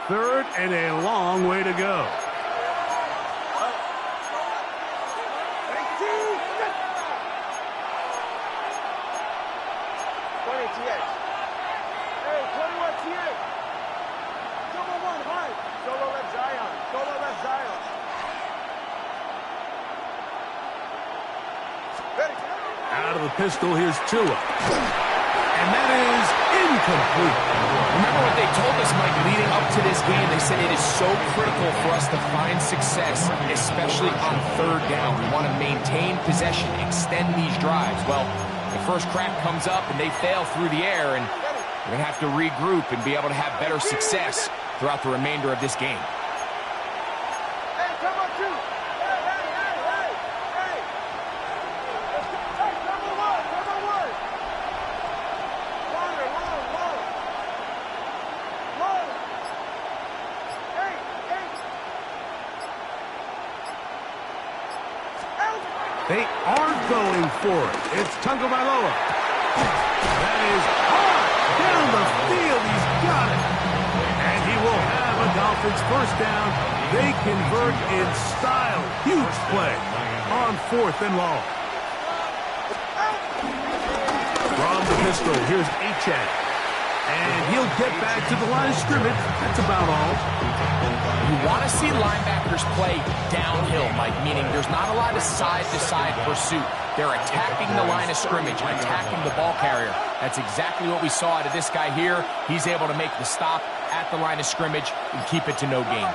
Third and a long way to go. Out of the pistol, here's Tua. And that is incomplete. Remember what they told us, Mike, leading up to this game. They said it is so critical for us to find success, especially on 3rd down. We want to maintain possession, extend these drives. Well, the first crack comes up and they fail through the air, and we're going to have to regroup and be able to have better success throughout the remainder of this game. They are going for it. It's Tagovailoa. That is hard down the field. He's got it. And he will have a Dolphins first down. They convert in style. Huge play on 4th and long. From the pistol, here's Achane. And he'll get back to the line of scrimmage. That's about all. You want to see linebackers play downhill, Mike, meaning there's not a lot of side-to-side pursuit. They're attacking the line of scrimmage, attacking the ball carrier. That's exactly what we saw out of this guy here. He's able to make the stop at the line of scrimmage and keep it to no gain.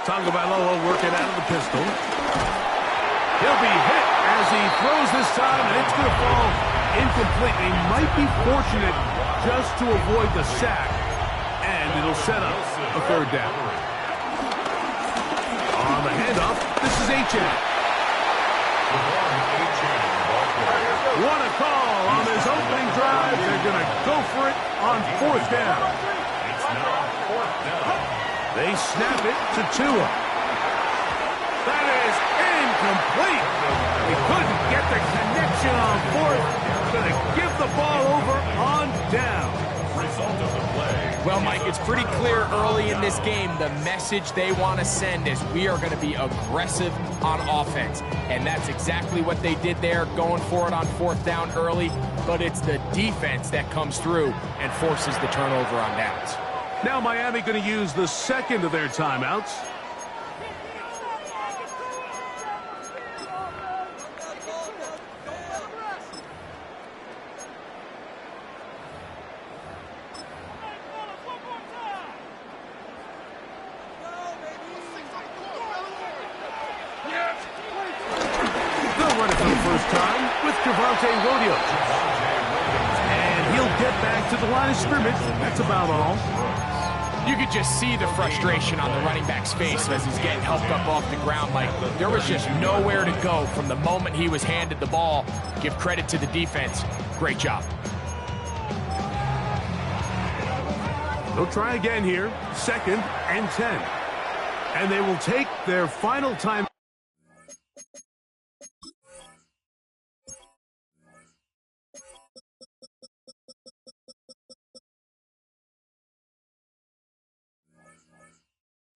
Tagovailoa working out of the pistol. He'll be hit as he throws this time, and it's going to fall incomplete. He might be fortunate just to avoid the sack, and it'll set up a third down. On the handoff, this is H.M. What a call on his opening drive. They're going to go for it on fourth down. It's now fourth down. They snap it to Tua. That is incomplete. He couldn't get the connection on fourth. Going to give the ball over on down. Result of the play. Well, Mike, it's pretty clear early in this game the message they want to send is we are going to be aggressive on offense. And that's exactly what they did there, going for it on fourth down early. But it's the defense that comes through and forces the turnover on downs. Now Miami going to use the second of their timeouts. They'll run it for the first time with Javonte Williams. And he'll get back to the line of scrimmage. That's about all. You could just see the frustration on the running back's face as he's getting helped up off the ground. Like, there was just nowhere to go from the moment he was handed the ball. Give credit to the defense. Great job. They'll try again here. 2nd and 10. And they will take their final time.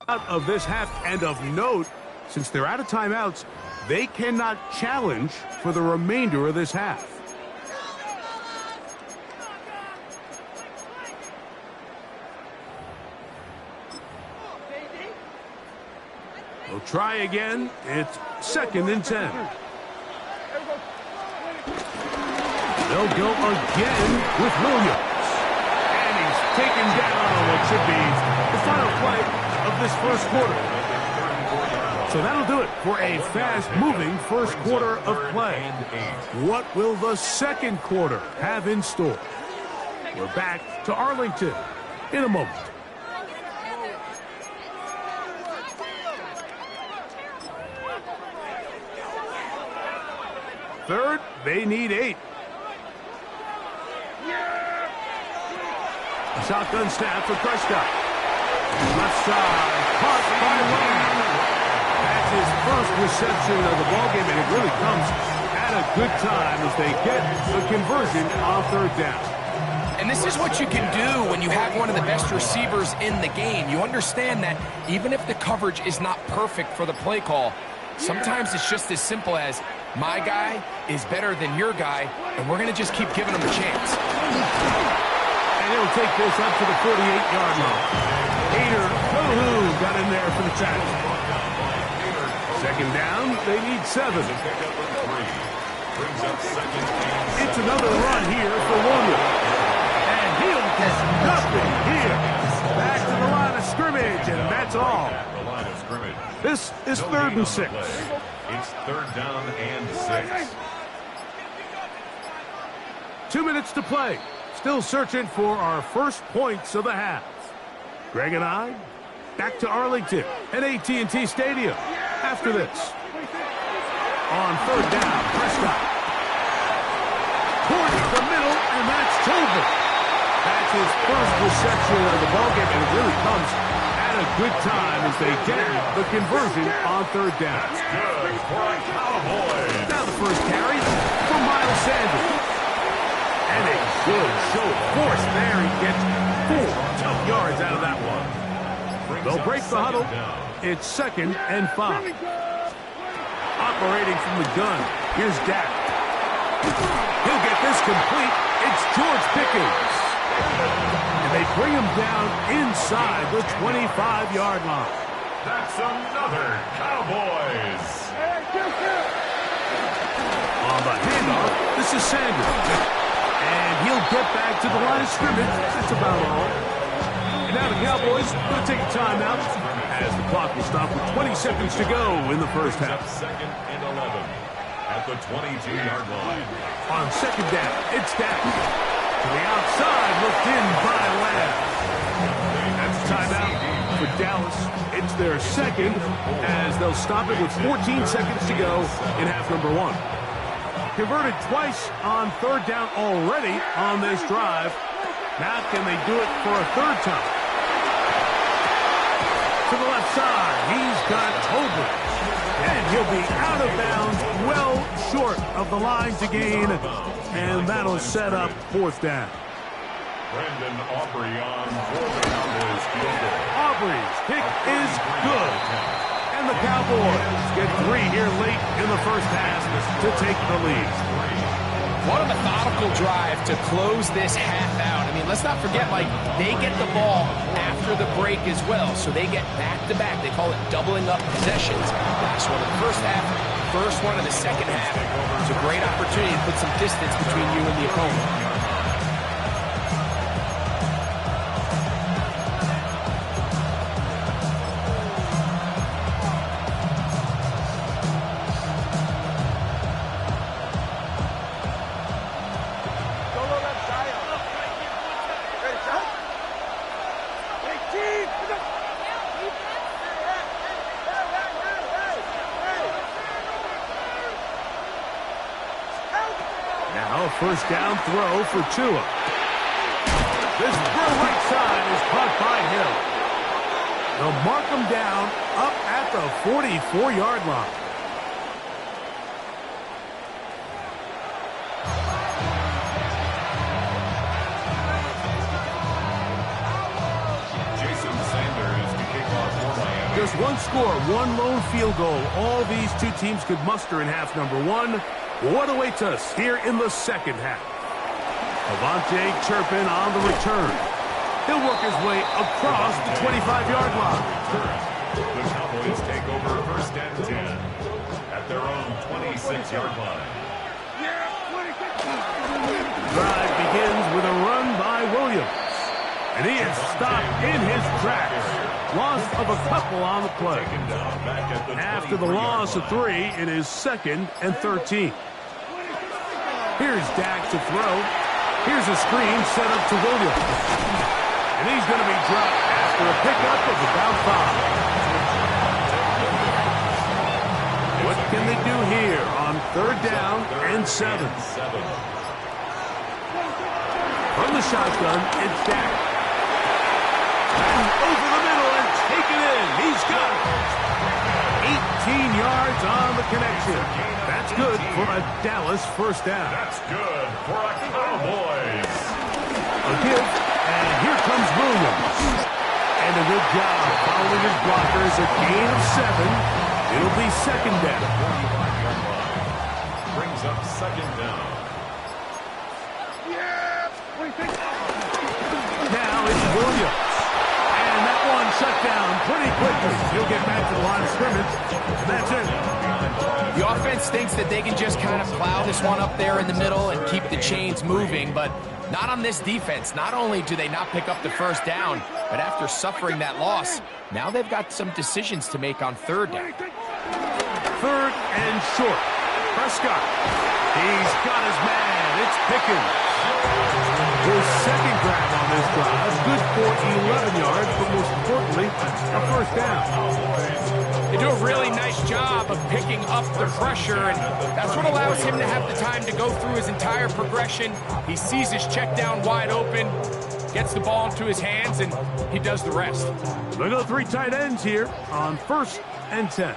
Out of this half, and of note, since they're out of timeouts, they cannot challenge for the remainder of this half. They'll try again. It's 2nd and 10. They'll go again with Williams. And he's taken down on what should be the final play of this first quarter. So that'll do it for a fast-moving first quarter of play. What will the second quarter have in store? We're back to Arlington in a moment. Third, they need 8. A shotgun snap for Prescott. Left side, caught by Lamb. That's his first reception of the ballgame, and it really comes at a good time as they get the conversion on third down. And this is what you can do when you have one of the best receivers in the game. You understand that even if the coverage is not perfect for the play call, sometimes it's just as simple as my guy is better than your guy, and we're going to just keep giving him a chance. And he'll take this up to the 48-yard line. Hader, Tohu got in there for the tackle. 2nd down, they need 7. It's another run here for Williams. And he'll get nothing here. Back to the line of scrimmage, and that's all. This is 3rd and 6. It's 3rd down and 6. 2 minutes to play. Still searching for our first points of the half. Greg and I, back to Arlington at AT&T Stadium after this. On 3rd down, Prescott. Towards the middle, and that's Tolbert. That's his first reception of the ballgame, and it really comes at a good time as they get the conversion on 3rd down. Good for a Cowboys. Now the first carry for Miles Sanders. And a good show of force there. He gets 4 tough yards out of that one. They'll break the huddle. It's 2nd and 5. Operating from the gun. Here's Dak. He'll get this complete. It's George Pickens. And they bring him down inside the 25-yard line. That's another Cowboys. On the handoff, this is Sanders. And he'll get back to the line of scrimmage. That's about all. And now the Cowboys going to take a timeout as the clock will stop with 20 seconds to go in the first half. Second and 11 at the 22-yard line. On second down, it's Dak. To the outside, looked in by Lamb. That's a timeout for Dallas. It's their second, as they'll stop it with 14 seconds to go in half number one. Converted twice on third down already on this drive. Now can they do it for a third time? To the left side, he's got Tolbert. And he'll be out of bounds, well short of the line to gain. And that'll set up fourth down. Brandon Aubrey on fourth down is field goal. Aubrey's kick is good. And the Cowboys get 3 here late in the first half to take the lead. What a methodical drive to close this half out. I mean, let's not forget, Mike, they get the ball after the break as well, so they get back-to-back. They call it doubling up possessions. Last one in the first half, first one in the second half. It's a great opportunity to put some distance between you and the opponent. First down throw for Tua. This throw right side is caught by Hill. They'll mark him down up at the 44-yard line. Jason Sanders to kick off for Miami. Just one score, one lone field goal. All these two teams could muster in half number one. What awaits us here in the second half? Avante Turpin on the return. He'll work his way across the 25-yard line. The Cowboys take over first and 10 at their own 26-yard line. Drive begins with a run by Williams. And he is stopped in his tracks. Loss of a couple on the play. After the loss of 3, it is second and 13. Here's Dak to throw. Here's a screen set up to Williams. And he's going to be dropped after a pickup of about 5. What can they do here on third down and 7? From the shotgun, it's Dak. And over the middle and take it in. He's got it. 18 yards on the connection. That's good for a Dallas first down. That's good for a Cowboys. A give, and here comes Williams. And a good job following his blockers. A gain of 7. It'll be second down. Brings up second down. Now it's Williams. And that one shut down pretty quickly. He'll get back to the line of scrimmage. And that's it. The offense thinks that they can just kind of plow this one up there in the middle and keep the chains moving, but not on this defense. Not only do they not pick up the first down, but after suffering that loss, now they've got some decisions to make on third down. Third and short. Prescott. He's got his man. It's Pickens. His second grab on this drive. Good for 11 yards, but most importantly, a first down. They do a really nice job of picking up the pressure, and that's what allows him to have the time to go through his entire progression. He sees his check down wide open, gets the ball into his hands, and he does the rest. Look at the 3 tight ends here on first and 10.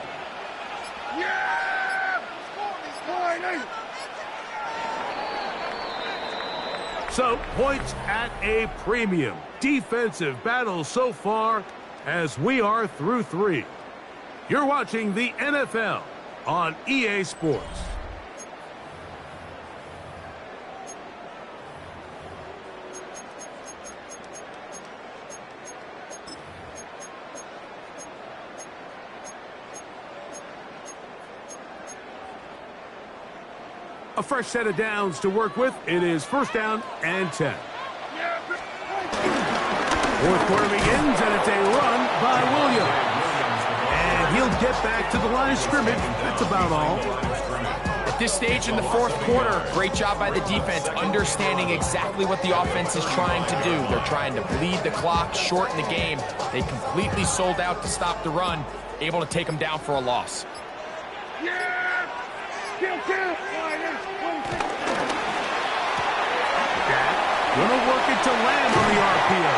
So, points at a premium. Defensive battle so far as we are through 3. You're watching the NFL on EA Sports. A fresh set of downs to work with. It is first down and 10. Fourth quarter begins, and it's a run by Williams. he'll get back to the line of scrimmage. That's about all. At this stage in the fourth quarter, great job by the defense, understanding exactly what the offense is trying to do. They're trying to bleed the clock, shorten the game. They completely sold out to stop the run, able to take them down for a loss. Gonna work it to land on the RPO.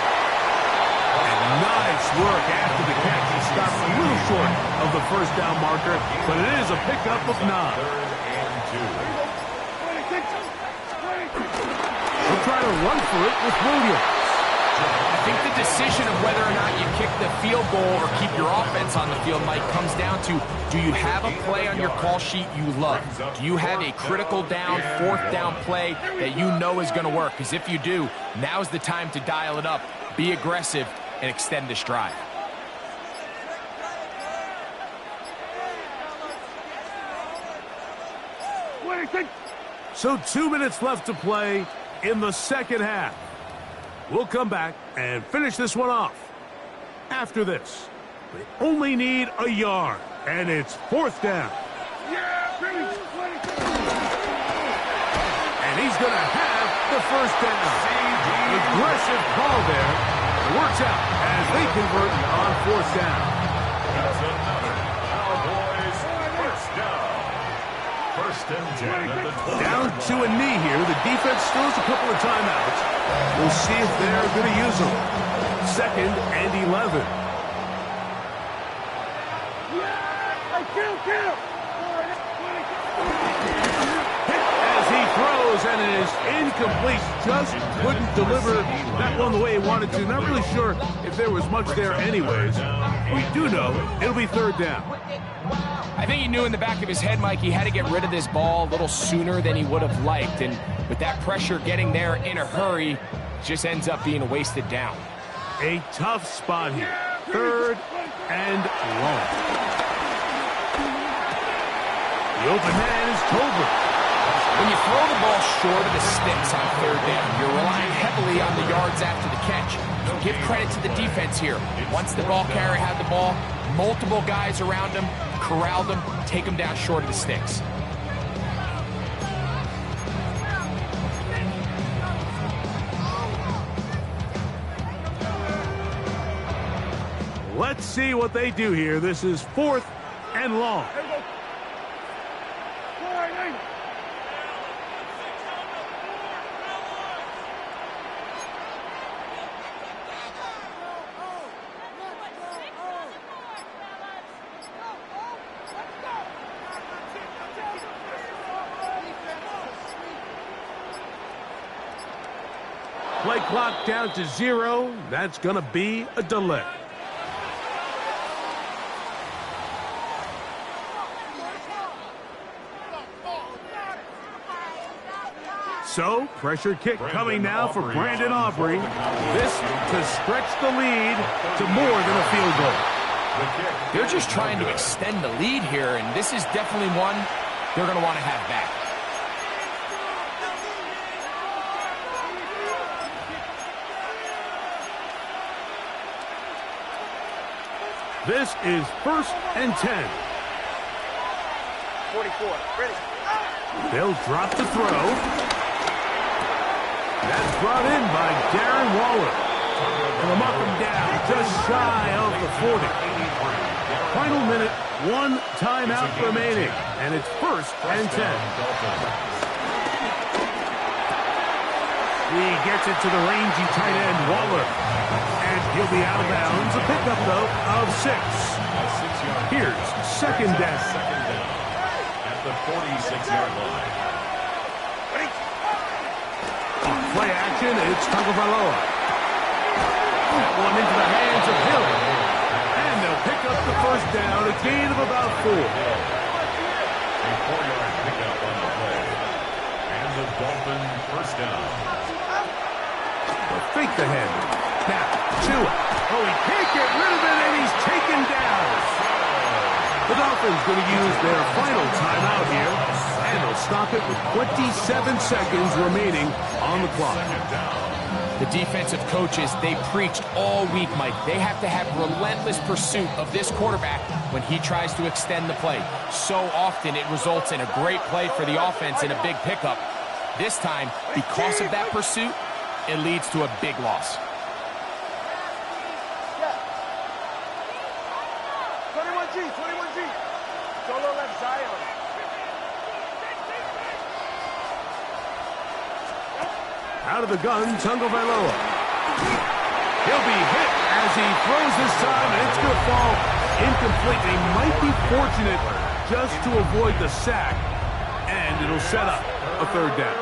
And nice work after the catch. He stops a little short of the first down marker, but it is a pickup of 9. He'll try to run for it with Williams. I think the decision of whether or not you kick the field goal or keep your offense on the field, Mike, comes down to, do you have a play on your call sheet you love? Do you have a critical down, fourth down play that you know is going to work? Because if you do, now's the time to dial it up, be aggressive, and extend this drive. So 2 minutes left to play in the second half. We'll come back and finish this one off. After this, they only need a yard, and it's fourth down. And he's going to have the first down. Aggressive call there. It works out as they convert on fourth down. That's another Cowboys first down. First and 10 at the 20. Down to a knee here. The defense still has a couple of timeouts. We'll see if they're going to use them. Second and 11. As he throws, and it is incomplete. Just couldn't deliver that one the way he wanted to. Not really sure if there was much there anyways. We do know it'll be third down. I think he knew in the back of his head, Mike, he had to get rid of this ball a little sooner than he would have liked. And with that pressure getting there in a hurry, just ends up being a wasted down. A tough spot here. Third and long. The open man is Tolbert. When you throw the ball short of the sticks on third down, you're relying heavily on the yards after the catch. So give credit to the defense here. Once the ball carrier had the ball, multiple guys around him, corralled him, take him down short of the sticks. Let's see what they do here. This is fourth and long. Play clock down to 0. That's going to be a delay. So, pressure kick coming now for Brandon Aubrey. This to stretch the lead to more than a field goal. They're just trying to extend the lead here, and this is definitely one they're going to want to have back. This is first and 10. 44, ready. They'll drop the throw. That's brought in by Darren Waller. They'll knock him down just shy of the 40. Final minute, 1 timeout remaining, and it's first and 10. He gets it to the rangy tight end, Waller. And he'll be out of bounds. A pickup, though, of 6. Here's second down. At the 46-yard line. On play action, it's Tagovailoa. That one into the hands of Hill. And they'll pick up the first down, a gain of about 4. A 4-yard pickup on the play. And the Dolphin first down. They'll fake the hand. Now, Tua. Oh, he can't get rid of it, and he's taken down. The Dolphins going to use their final timeout here, and they'll stop it with 27 seconds remaining on the clock. The defensive coaches, they preached all week, Mike. They have to have relentless pursuit of this quarterback when he tries to extend the play. So often it results in a great play for the offense and a big pickup. This time, because of that pursuit, it leads to a big loss. 21G. Solo left side. Out of the gun, Tagovailoa. He'll be hit as he throws this time, and it's going to fall incomplete. They might be fortunate just to avoid the sack, and it'll set up a third down.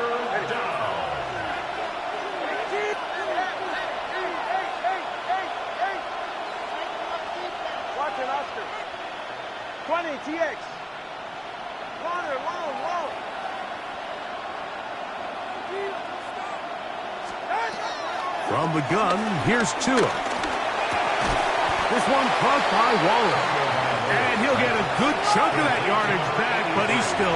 Watch it, Oscar. 20, TX. Long. From the gun, here's Tua. This one caught by Waller. And he'll get a good chunk of that yardage back, but he's still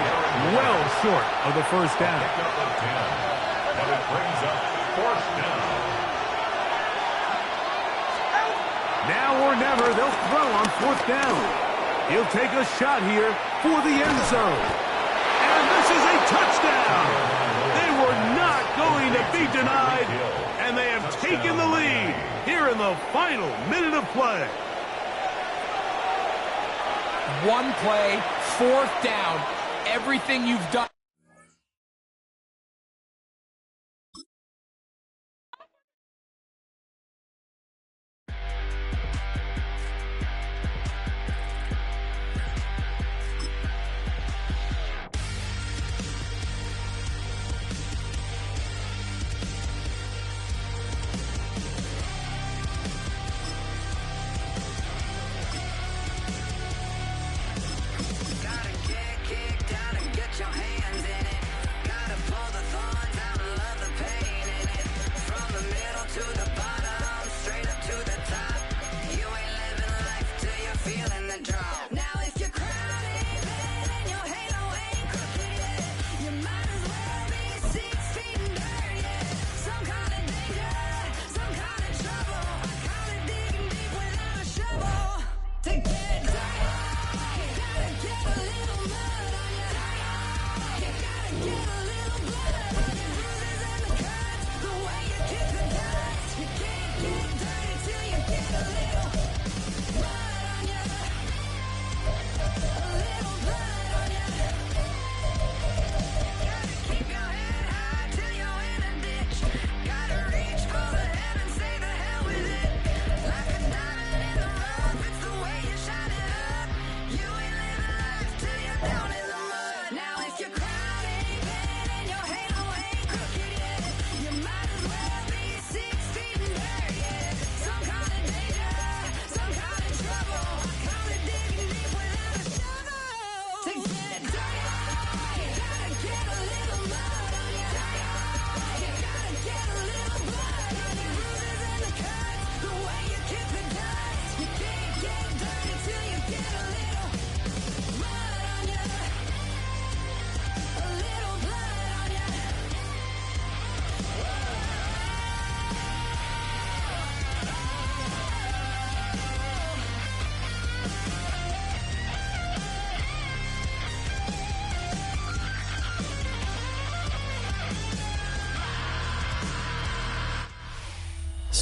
well short of the first down. And it brings up fourth down. Now or never, they'll throw on fourth down. He'll take a shot here for the end zone. And this is a touchdown. They were not going to be denied, and they have taken the lead here in the final minute of play. One play, fourth down, everything you've done.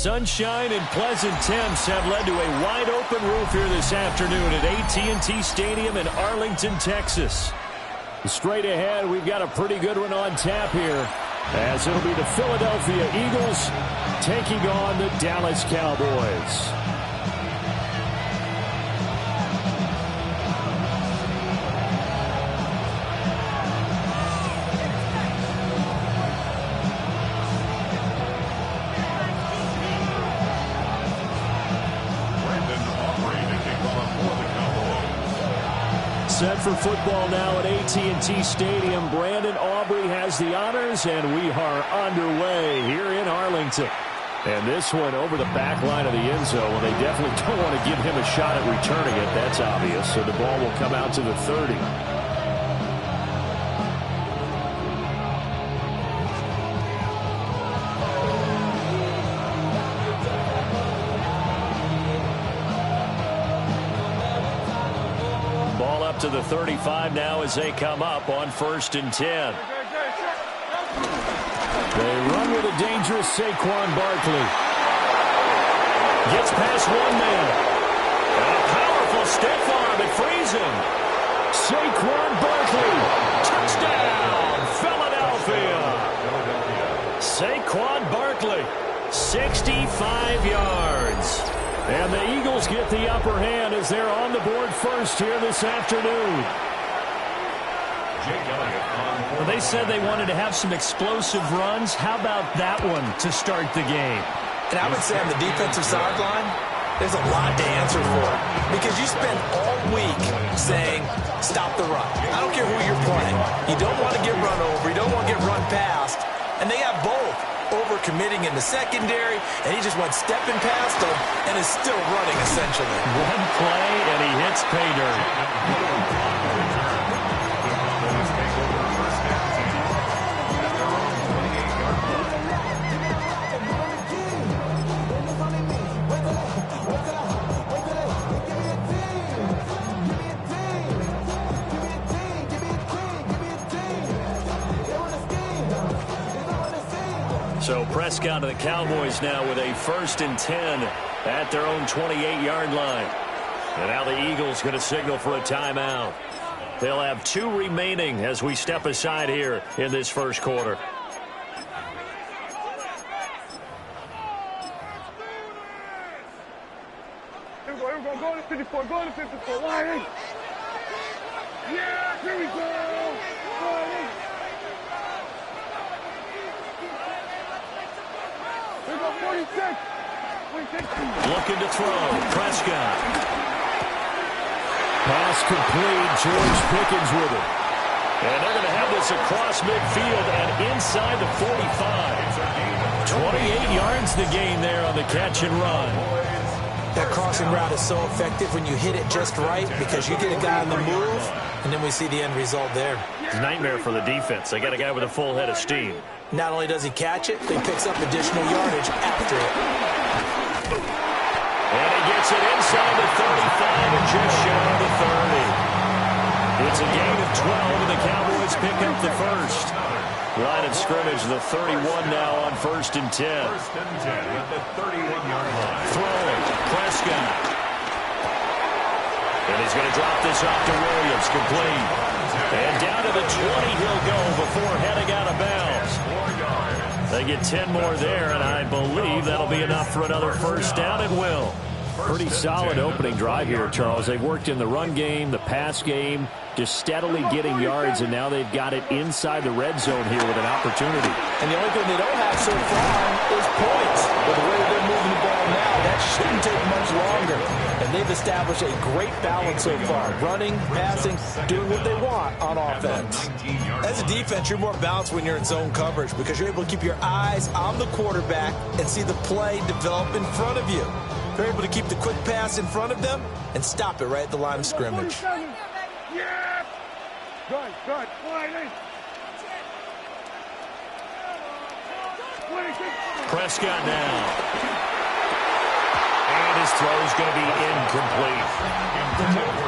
Sunshine and pleasant temps have led to a wide-open roof here this afternoon at AT&T Stadium in Arlington, Texas. Straight ahead, we've got a pretty good one on tap here, as it'll be the Philadelphia Eagles taking on the Dallas Cowboys. Set for football now at AT&T Stadium. Brandon Aubrey has the honors, and we are underway here in Arlington. And this one over the back line of the end zone. Well, they definitely don't want to give him a shot at returning it. That's obvious. So the ball will come out to the 30. up to the 35 now as they come up on 1st and 10. They run with a dangerous Saquon Barkley. Gets past one man. And a powerful stiff arm. It frees him. Saquon Barkley. Touchdown, Philadelphia. Saquon Barkley, 65 yards. And the Eagles get the upper hand as they're on the board first here this afternoon. Well, they said they wanted to have some explosive runs. How about that one to start the game? And I would say on the defensive sideline, there's a lot to answer for. Because you spend all week saying, stop the run. I don't care who you're playing. You don't want to get run over. You don't want to get run past. And they have both. Over-committing in the secondary, and he just went stepping past them and is still running, essentially. One play, and he hits pay dirt. So Prescott to the Cowboys now with a 1st and 10 at their own 28-yard line. And now the Eagles going to signal for a timeout. They'll have 2 remaining as we step aside here in this first quarter. Here we go. Go to 54. Go to 54. Lions. Yeah, here we go. Lions. Here we go, 46. 46. Looking to throw. Prescott. Pass complete. George Pickens with it. And they're going to have this across midfield and inside the 45. 28 yards the gain there on the catch and run. That crossing route is so effective when you hit it just right because you get a guy on the move, and then we see the end result there. It's a nightmare for the defense. They got a guy with a full head of steam. Not only does he catch it, he picks up additional yardage after it. And he gets it inside the 35 and just shy of the 30. It's a gain of 12, and the Cowboys pick up the first. Line of scrimmage, the 31 now on 1st and 10. 1st and 10 at the 31-yard line. Throwing, Prescott. And he's going to drop this off to Williams, complete. And down to the 20 he'll go before heading out of bounds. They get 10 more there, and I believe that'll be enough for another first down. It will. Pretty solid opening drive here, Charles. They've worked in the run game, the pass game, just steadily getting yards, and now they've got it inside the red zone here with an opportunity. And the only thing they don't have so far is points. But the way they're moving the ball now, that shouldn't take much longer. And they've established a great balance so far. Running, passing, doing what they want on offense. As a defense, you're more balanced when you're in zone coverage because you're able to keep your eyes on the quarterback and see the play develop in front of you. They're able to keep the quick pass in front of them and stop it right at the line of scrimmage. Yeah. Good. Prescott now. And his throw is going to be incomplete.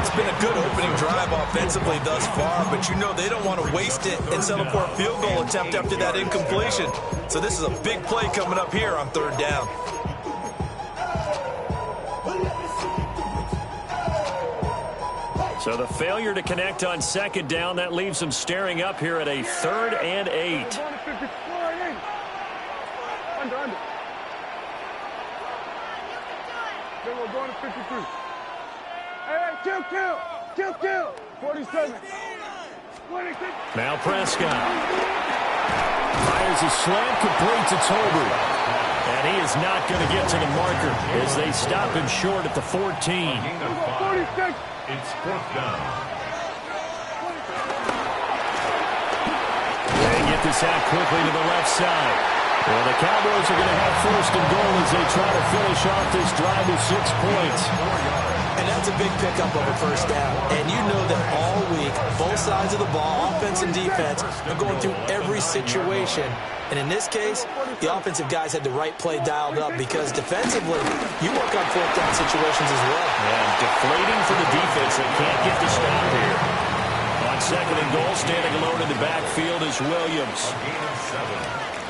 It's been a good opening drive offensively thus far, but you know they don't want to waste it and settle for a field goal attempt after that incompletion. So this is a big play coming up here on 3rd down. So the failure to connect on 2nd down, that leaves them staring up here at a 3rd and 8. Under. Then we're going to 53. Hey, kill. 47. 26. Now Prescott. Fires a slant, complete to Tolbert. And he is not going to get to the marker as they stop him short at the 14. 46. It's 4th down. They get this out quickly to the left side. Well, the Cowboys are going to have 1st and goal as they try to finish off this drive with 6 points. And that's a big pickup of a 1st down. And you know that all week, both sides of the ball, offense and defense, are going through every situation. And in this case, the offensive guys had the right play dialed up because defensively, you work on 4th down situations as well. And deflating for the defense. They can't get the stop here. goal. Standing alone in the backfield is Williams. A gain of 7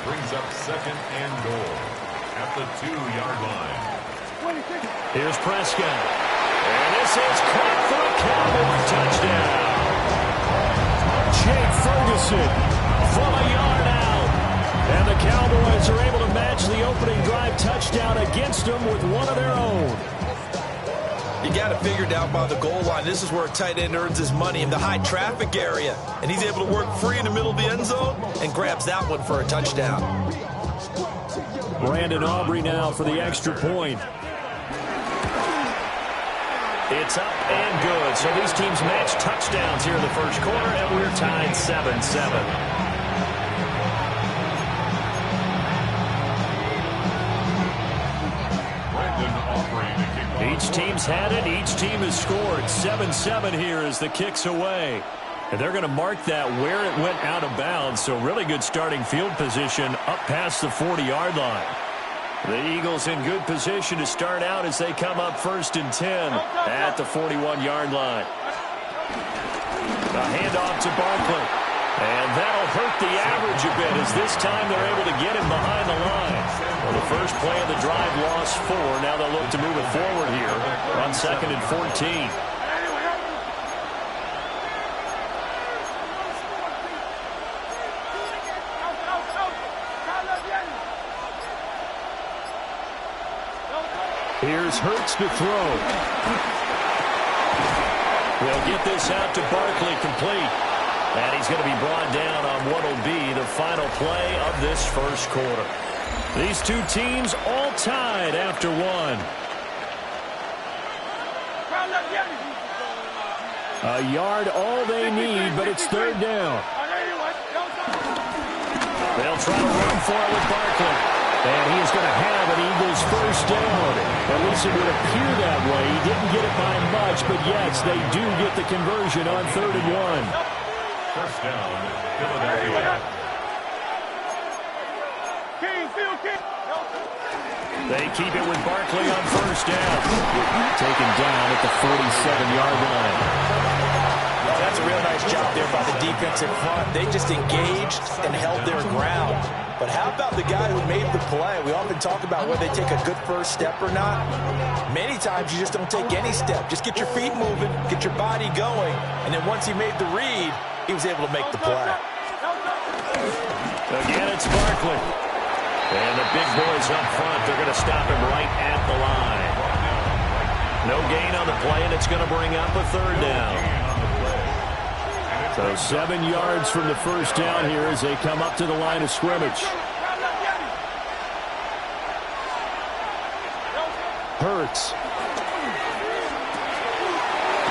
brings up 2nd and goal at the 2-yard line. Here's Prescott. And this is caught for a Cowboy touchdown. Jake Ferguson from a yard out. And the Cowboys are able to match the opening drive touchdown against them with one of their own. You got it figured out by the goal line. This is where a tight end earns his money, in the high traffic area. And he's able to work free in the middle of the end zone and grabs that one for a touchdown. Brandon Aubrey now for the extra point. It's up and good. So these teams match touchdowns here in the first quarter, and we're tied 7-7. Each team's had it. Each team has scored. 7-7 here as the kick's away. And they're going to mark that where it went out of bounds. So really good starting field position up past the 40-yard line. The Eagles in good position to start out as they come up 1st and 10 at the 41-yard line. A handoff to Barkley. And that'll hurt the average a bit as this time they're able to get him behind the line. Well, the first play of the drive lost 4. Now they'll look to move it forward here on 2nd and 14. Here's Hurts to throw. They'll get this out to Barkley, complete. And he's going to be brought down on what will be the final play of this first quarter. These two teams all tied after 1. A yard all they need, but it's 3rd down. They'll try to run for it with Barkley. And he is going to have an Eagles first down. At least it would appear that way. He didn't get it by much, but yes, they do get the conversion on 3rd and 1. First down, Philadelphia. They keep it with Barkley on first down. Taken down at the 47-yard line. Well, that's a real nice job there by the defensive front. They just engaged and held their ground. But how about the guy who made the play? We often talk about whether they take a good first step or not. Many times you just don't take any step. Just get your feet moving, get your body going, and then once he made the read, he was able to make the play. Again, it's Barkley. And the big boys up front, they're going to stop him right at the line. No gain on the play, and it's going to bring up a 3rd down. So 7 yards from the first down here as they come up to the line of scrimmage. Hurts.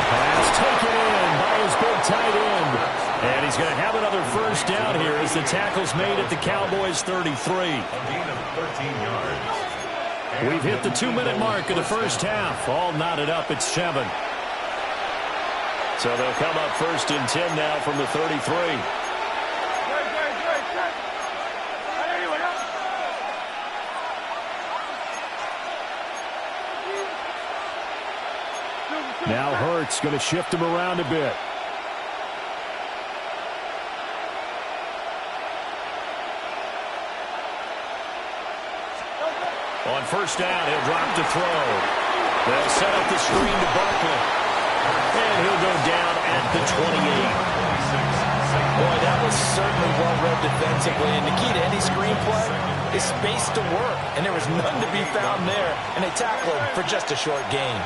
Pass taken in by his big tight end. And he's going to have another first down here as the tackle's made at the Cowboys' 33. A gain of 13 yards. We've hit the 2-minute mark of the first half. All knotted up at 7. So they'll come up 1st and 10 now from the 33. Now Hurts going to shift him around a bit. On first down, he'll drop to throw. They'll set up the screen to Barkley. And he'll go down at the 28. Boy, that was certainly well-read defensively. And the key to any screenplay is space to work. And there was none to be found there. And they tackled him for just a short gain.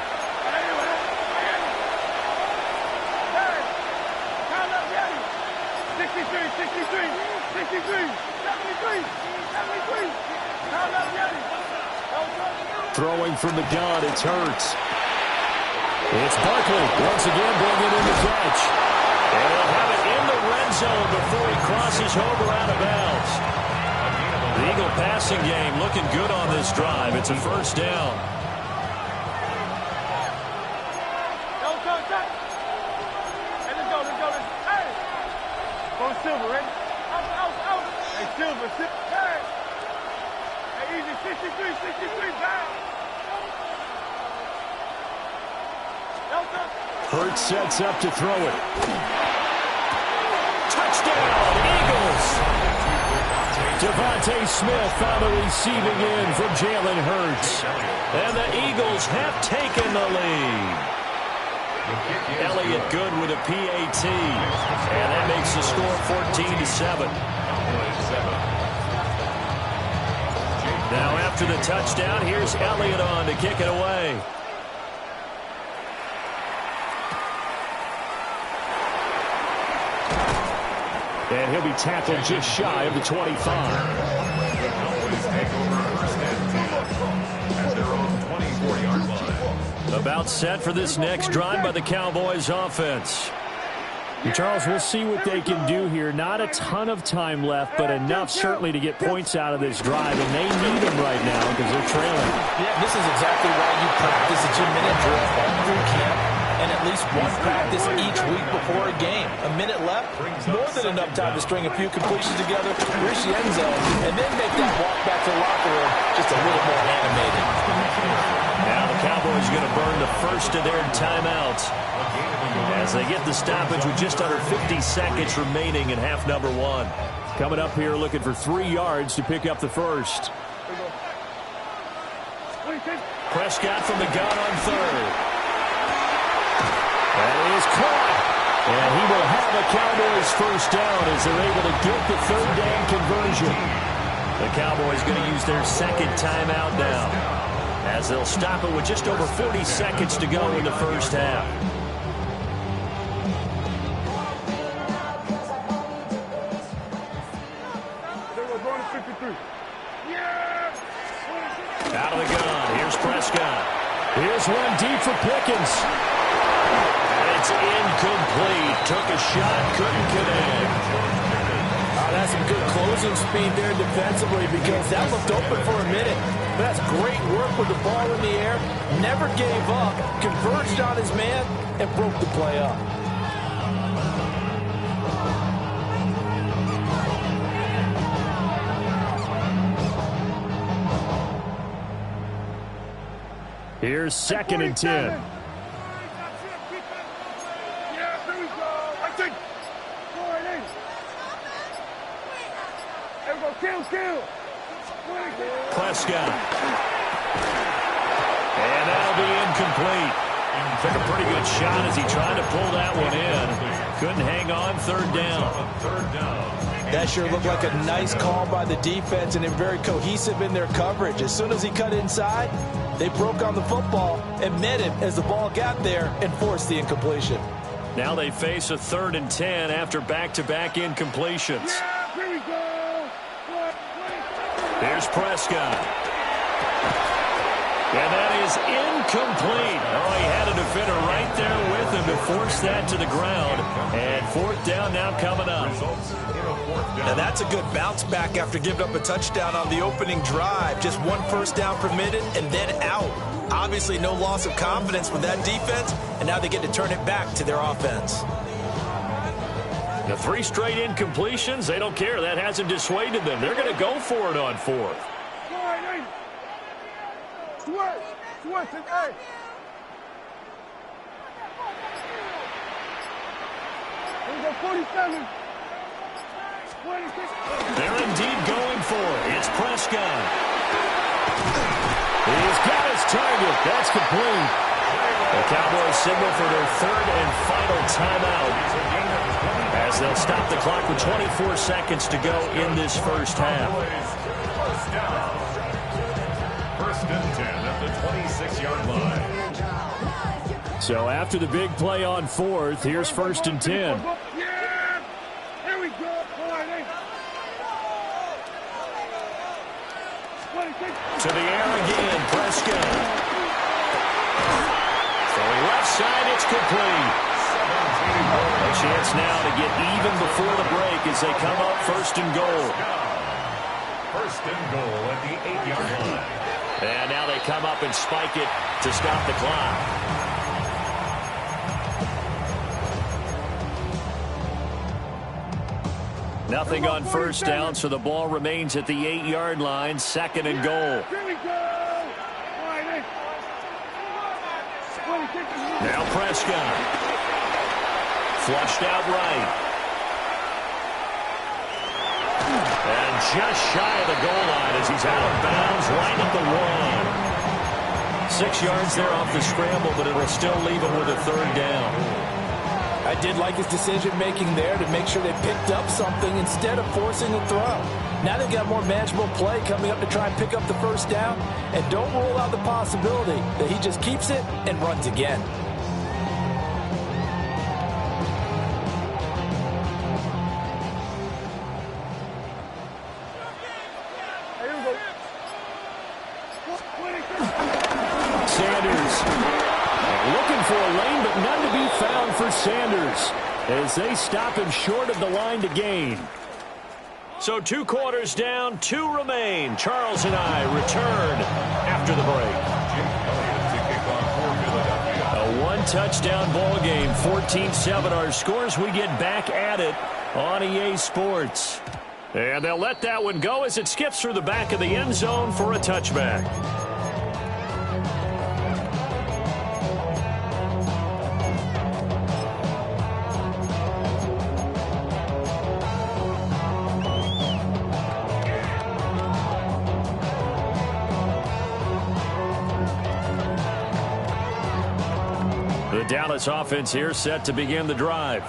Throwing from the gun, it's Hurts. It's Barkley once again bringing in the catch. And he'll have it in the red zone before he crosses over out of bounds. The Eagle passing game looking good on this drive. It's a first down. Silver, ready? Out. Hey, Silver, hey. Hey, easy, 63, down. Hurts sets up to throw it. Touchdown, Eagles. Devontae Smith on the receiving end from Jalen Hurts. And the Eagles have taken the lead. Elliott good with a PAT. And that makes the score 14-7. Now after the touchdown, here's Elliott on to kick it away. And he'll be tackled just shy of the 25. The Cowboys take over first and 10 at their own 24-yard line. About set for this next drive by the Cowboys offense. And Charles, we'll see what they can do here. Not a ton of time left, but enough certainly to get points out of this drive, and they need them right now because they're trailing. Yeah, this is exactly why you practice a 2-minute drill all through camp, and at least one practice each week before a game. A minute left, more than enough time to string a few completions together, reach the end zone, and then make that walk back to the locker room just a little more animated. Now the Cowboys are going to burn the first of their timeouts as they get the stoppage with just under 50 seconds remaining in half number one. Coming up here looking for 3 yards to pick up the first. Prescott from the gun on third. That is caught. And he will have a Cowboys first down as they're able to get the third down conversion. The Cowboys going to use their second timeout now as they'll stop it with just over 40 seconds to go in the first half. Out of the gun. Here's Prescott. Here's one deep for Pickens. And it's incomplete. Took a shot, couldn't connect. That's some good closing speed there defensively because that looked open for a minute. But that's great work with the ball in the air. Never gave up. Converged on his man and broke the play up. Here's 2nd and 10. Yeah, here we go. I think. There we go. Kill. Prescott. And that'll be incomplete. Took a pretty good shot as he tried to pull that one in. Couldn't hang on. Third down. That sure looked like a nice call by the defense, and they're very cohesive in their coverage. As soon as he cut inside, they broke on the football and met him as the ball got there and forced the incompletion. Now they face a 3rd and 10 after back-to-back incompletions. Yeah, here we go. Here's Prescott. And that is incomplete. Oh, he had a defender right there with him to force that to the ground. And 4th down now coming up. Now that's a good bounce back after giving up a touchdown on the opening drive. Just 1 first down permitted and then out. Obviously no loss of confidence with that defense, and now they get to turn it back to their offense. The 3 straight incompletions, they don't care. That hasn't dissuaded them. They're going to go for it on 4th. They're indeed going for it. It's Prescott. He's got his target. That's complete. The Cowboys signal for their 3rd and final timeout as they'll stop the clock with 24 seconds to go in this first half. First and 10 at the 26-yard line. So after the big play on 4th, here's 1st and 10. Yeah, here we go. To the air again, Prescott. Throwing left side, it's complete. A chance now to get even before the break as they come up 1st and goal. 1st and goal at the 8-yard line. And now they come up and spike it to stop the clock. Nothing on first down, so the ball remains at the 8-yard line. 2nd and goal. Now Prescott. Flushed out right. just shy of the goal line as he's out of bounds right at the 1. 6 yards there off the scramble, but it'll still leave him with a 3rd down. I did like his decision-making there to make sure they picked up something instead of forcing a throw. Now they've got more manageable play coming up to try and pick up the 1st down, and don't rule out the possibility that he just keeps it and runs again. Sanders as they stop him short of the line to gain. So 2 quarters down, 2 remain. Charles and I return after the break. A 1-touchdown ball game, 14-7 our scores. We get back at it on EA Sports. And they'll let that one go as it skips through the back of the end zone for a touchback. The Dallas offense here set to begin the drive.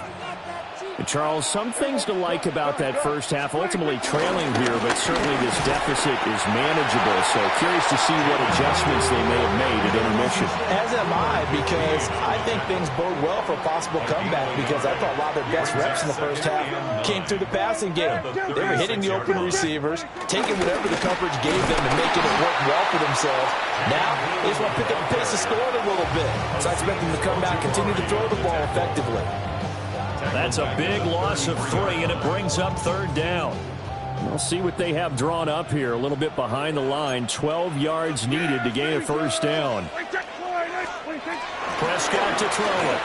And Charles, some things to like about that first half. Ultimately trailing here, but certainly this deficit is manageable. So curious to see what adjustments they may have made at intermission. As am I, because I think things bode well for a possible comeback, because I thought a lot of their best reps in the first half came through the passing game. They were hitting the open receivers, taking whatever the coverage gave them and making it work well for themselves. Now, they just want to pick up the pace of scoring a little bit. So I expect them to come back, continue to throw the ball effectively. That's a big loss of 3, and it brings up 3rd down. We'll see what they have drawn up here. A little bit behind the line. 12 yards needed to gain a 1st down. Prescott to throw it.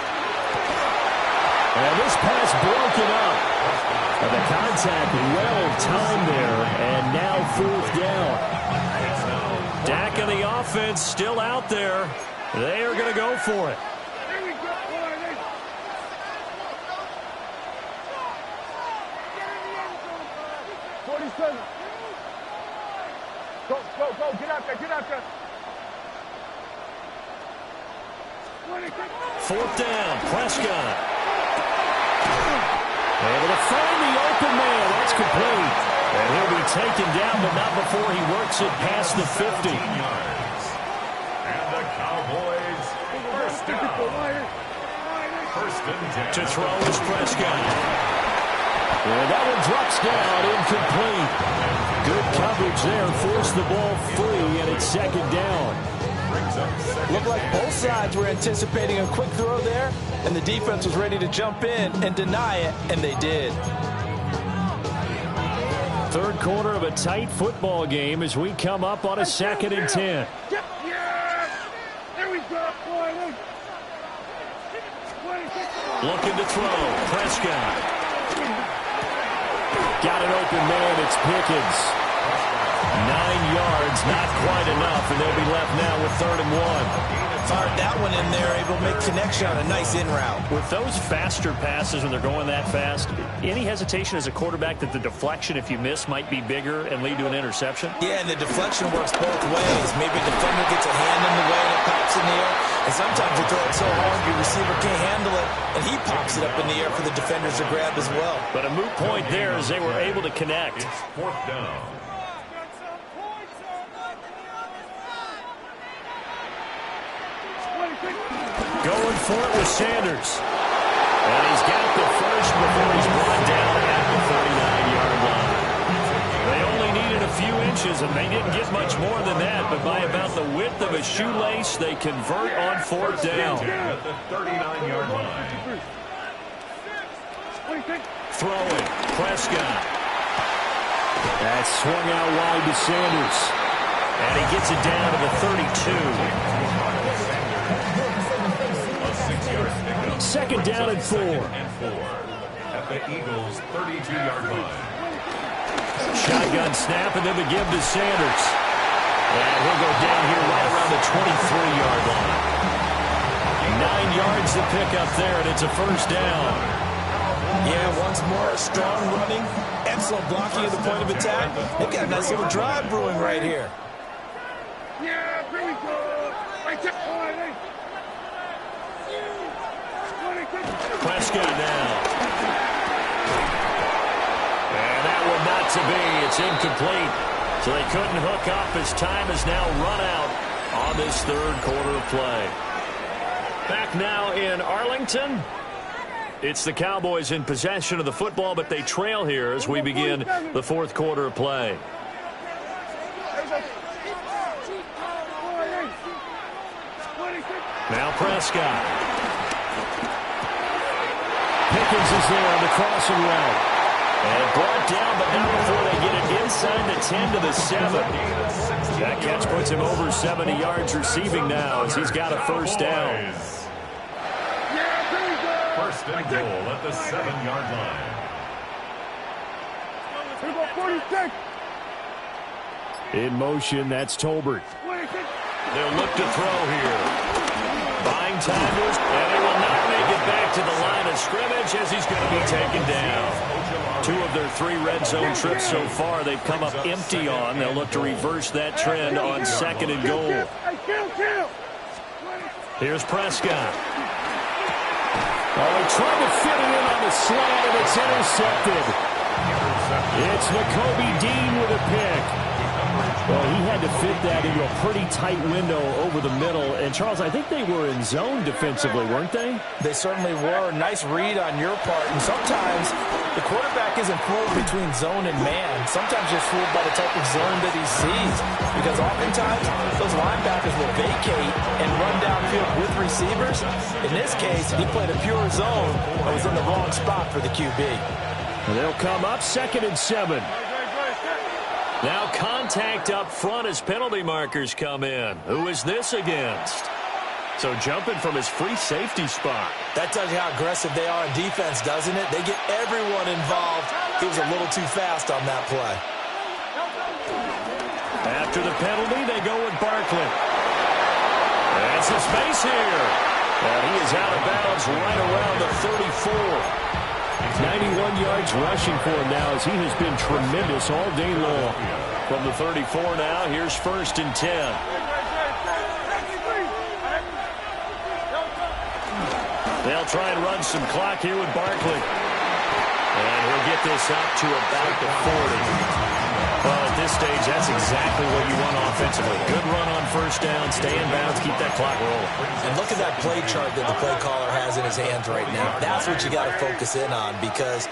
And this pass broken up. And the contact well timed there. And now 4th down. Dak and the offense still out there. They are going to go for it. 47. Go, get out there. 4th down, Prescott. Able to find the open man. That's complete. And he'll be taken down, but not before he works it past the 50. And the Cowboys first down. First and 10. To throw is Prescott. And that one drops down, incomplete. Good coverage there, forced the ball free, and it's 2nd down. Looked like both sides were anticipating a quick throw there, and the defense was ready to jump in and deny it, and they did. 3rd quarter of a tight football game as we come up on a 2nd and 10. There we go. Looking to throw, Prescott. Got an open man, it's Pickens. 9 yards, not quite enough, and they'll be left now with 3rd and 1. Fired that one in there, able to make connection on a nice in route. With those faster passes when they're going that fast, any hesitation as a quarterback that the deflection, if you miss, might be bigger and lead to an interception? Yeah, and the deflection works both ways. Maybe a defender gets a hand in the way and it pops in the air. And sometimes you throw it so hard your receiver can't handle it, and he pops it up in the air for the defenders to grab as well. But a moot point there as they were able to connect. It's 4th down. Going for it with Sanders. And he's got the first before he's brought down at the 39-yard line. They only needed a few inches, and they didn't get much more than that. But by about the width of a shoelace, they convert on 4th down. At the 39-yard line. Throwing, Prescott. That's swung out wide to Sanders. And he gets it down to the 32. 2nd down and 4. At the Eagles' 32-yard line. Shotgun snap, and then the give to Sanders. And he'll go down here right around the 23-yard line. 9 yards to pick up there, and it's a 1st down. Yeah, once more, strong running, excellent blocking at the point of attack. They've got a nice little drive brewing right here. Yeah, here we go. Right there. Prescott now. And that one not to be. It's incomplete. So they couldn't hook up as time is now run out on this third quarter of play. Back now in Arlington. It's the Cowboys in possession of the football, but they trail here as we begin the fourth quarter of play. Now Prescott. Pickens is there on the crossing route. And brought down, but not before they get it inside the 10 to the 7. That catch puts him over 70 yards receiving now as he's got a first down. First and goal at the 7-yard line. 46. In motion, that's Tolbert. They'll look to throw here. Buying time moves, and he will not make it back to the line of scrimmage as he's going to be taken down. 2 of their 3 red zone trips so far they've come up empty on. They'll look to reverse that trend on 2nd and goal. Here's Prescott. Oh, he tried to fit it in on the slant, and it's intercepted. It's Nakobe Dean with a pick. Well, he had to fit that into a pretty tight window over the middle. And, Charles, I think they were in zone defensively, weren't they? They certainly were. Nice read on your part. And sometimes the quarterback isn't fooled between zone and man. Sometimes you're fooled by the type of zone that he sees. Because oftentimes those linebackers will vacate and run downfield with receivers. In this case, he played a pure zone and was in the wrong spot for the QB. And they'll come up 2nd and 7. Now contact up front as penalty markers come in. Who is this against? So jumping from his free safety spot. That tells you how aggressive they are on defense, doesn't it? They get everyone involved. He was a little too fast on that play. After the penalty, they go with Barkley. And some space here. And he is out of bounds right around the 34. 91 yards rushing for him now as he has been tremendous all day long. From the 34 now, here's 1st and 10. They'll try and run some clock here with Barkley. And he'll get this up to about the 40. Well, at this stage, that's exactly what you want offensively. Good run on 1st down, stay in bounds, keep that clock rolling. And look at that play chart that the play caller has in his hands right now. That's what you got to focus in on because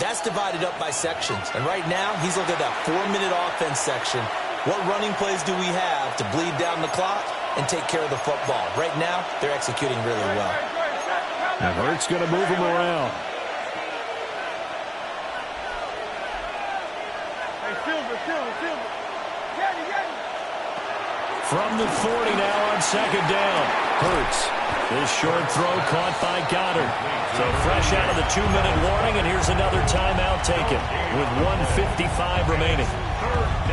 that's divided up by sections. And right now, he's looking at that 4-minute offense section. What running plays do we have to bleed down the clock and take care of the football? Right now, they're executing really well. Now Hurts going to move him around. From the 40 now on 2nd down. Hurts. This short throw caught by Goddard. So fresh out of the 2-minute warning, and here's another timeout taken with 1:55 remaining.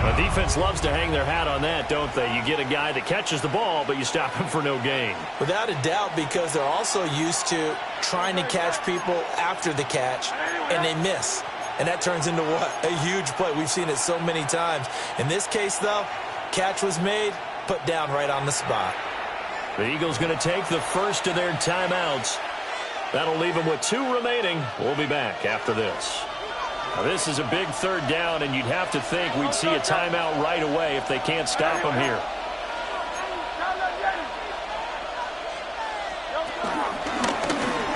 The defense loves to hang their hat on that, don't they? You get a guy that catches the ball, but you stop him for no gain. Without a doubt, because they're also used to trying to catch people after the catch, and they miss. And that turns into what? A huge play. We've seen it so many times. In this case, though, catch was made, put down right on the spot. The Eagles going to take the first of their timeouts. That'll leave them with 2 remaining. We'll be back after this. Now, this is a big 3rd down, and you'd have to think we'd see a timeout right away if they can't stop them here.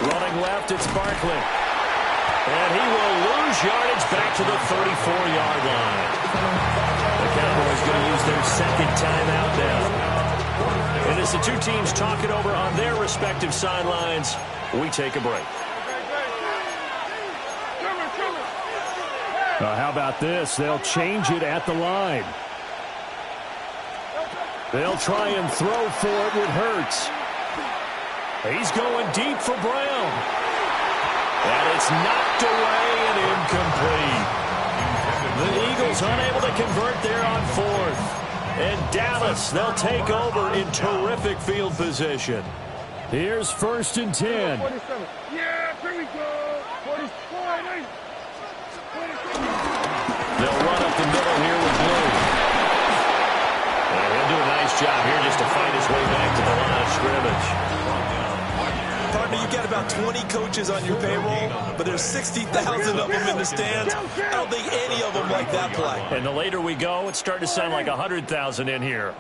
Running left, it's Barkley. And he will lose yardage back to the 34-yard line. The Cowboys going to use their 2nd timeout now. And as the 2 teams talk it over on their respective sidelines, we take a break. How about this? They'll change it at the line. They'll try and throw for it with Hurts. He's going deep for Brown. And it's knocked away and incomplete. The Eagles unable to convert there on 4th. And Dallas, they'll take over in terrific field position. Here's 1st and 10. Yeah, here we go. They'll run up the middle here with Blue. And he'll do a nice job here just to fight his way back to the line of scrimmage. Partner, you've got about 20 coaches on your payroll, but there's 60,000 of them in the stands. I don't think any of them like that play. And the later we go, it's starting to sound like 100,000 in here.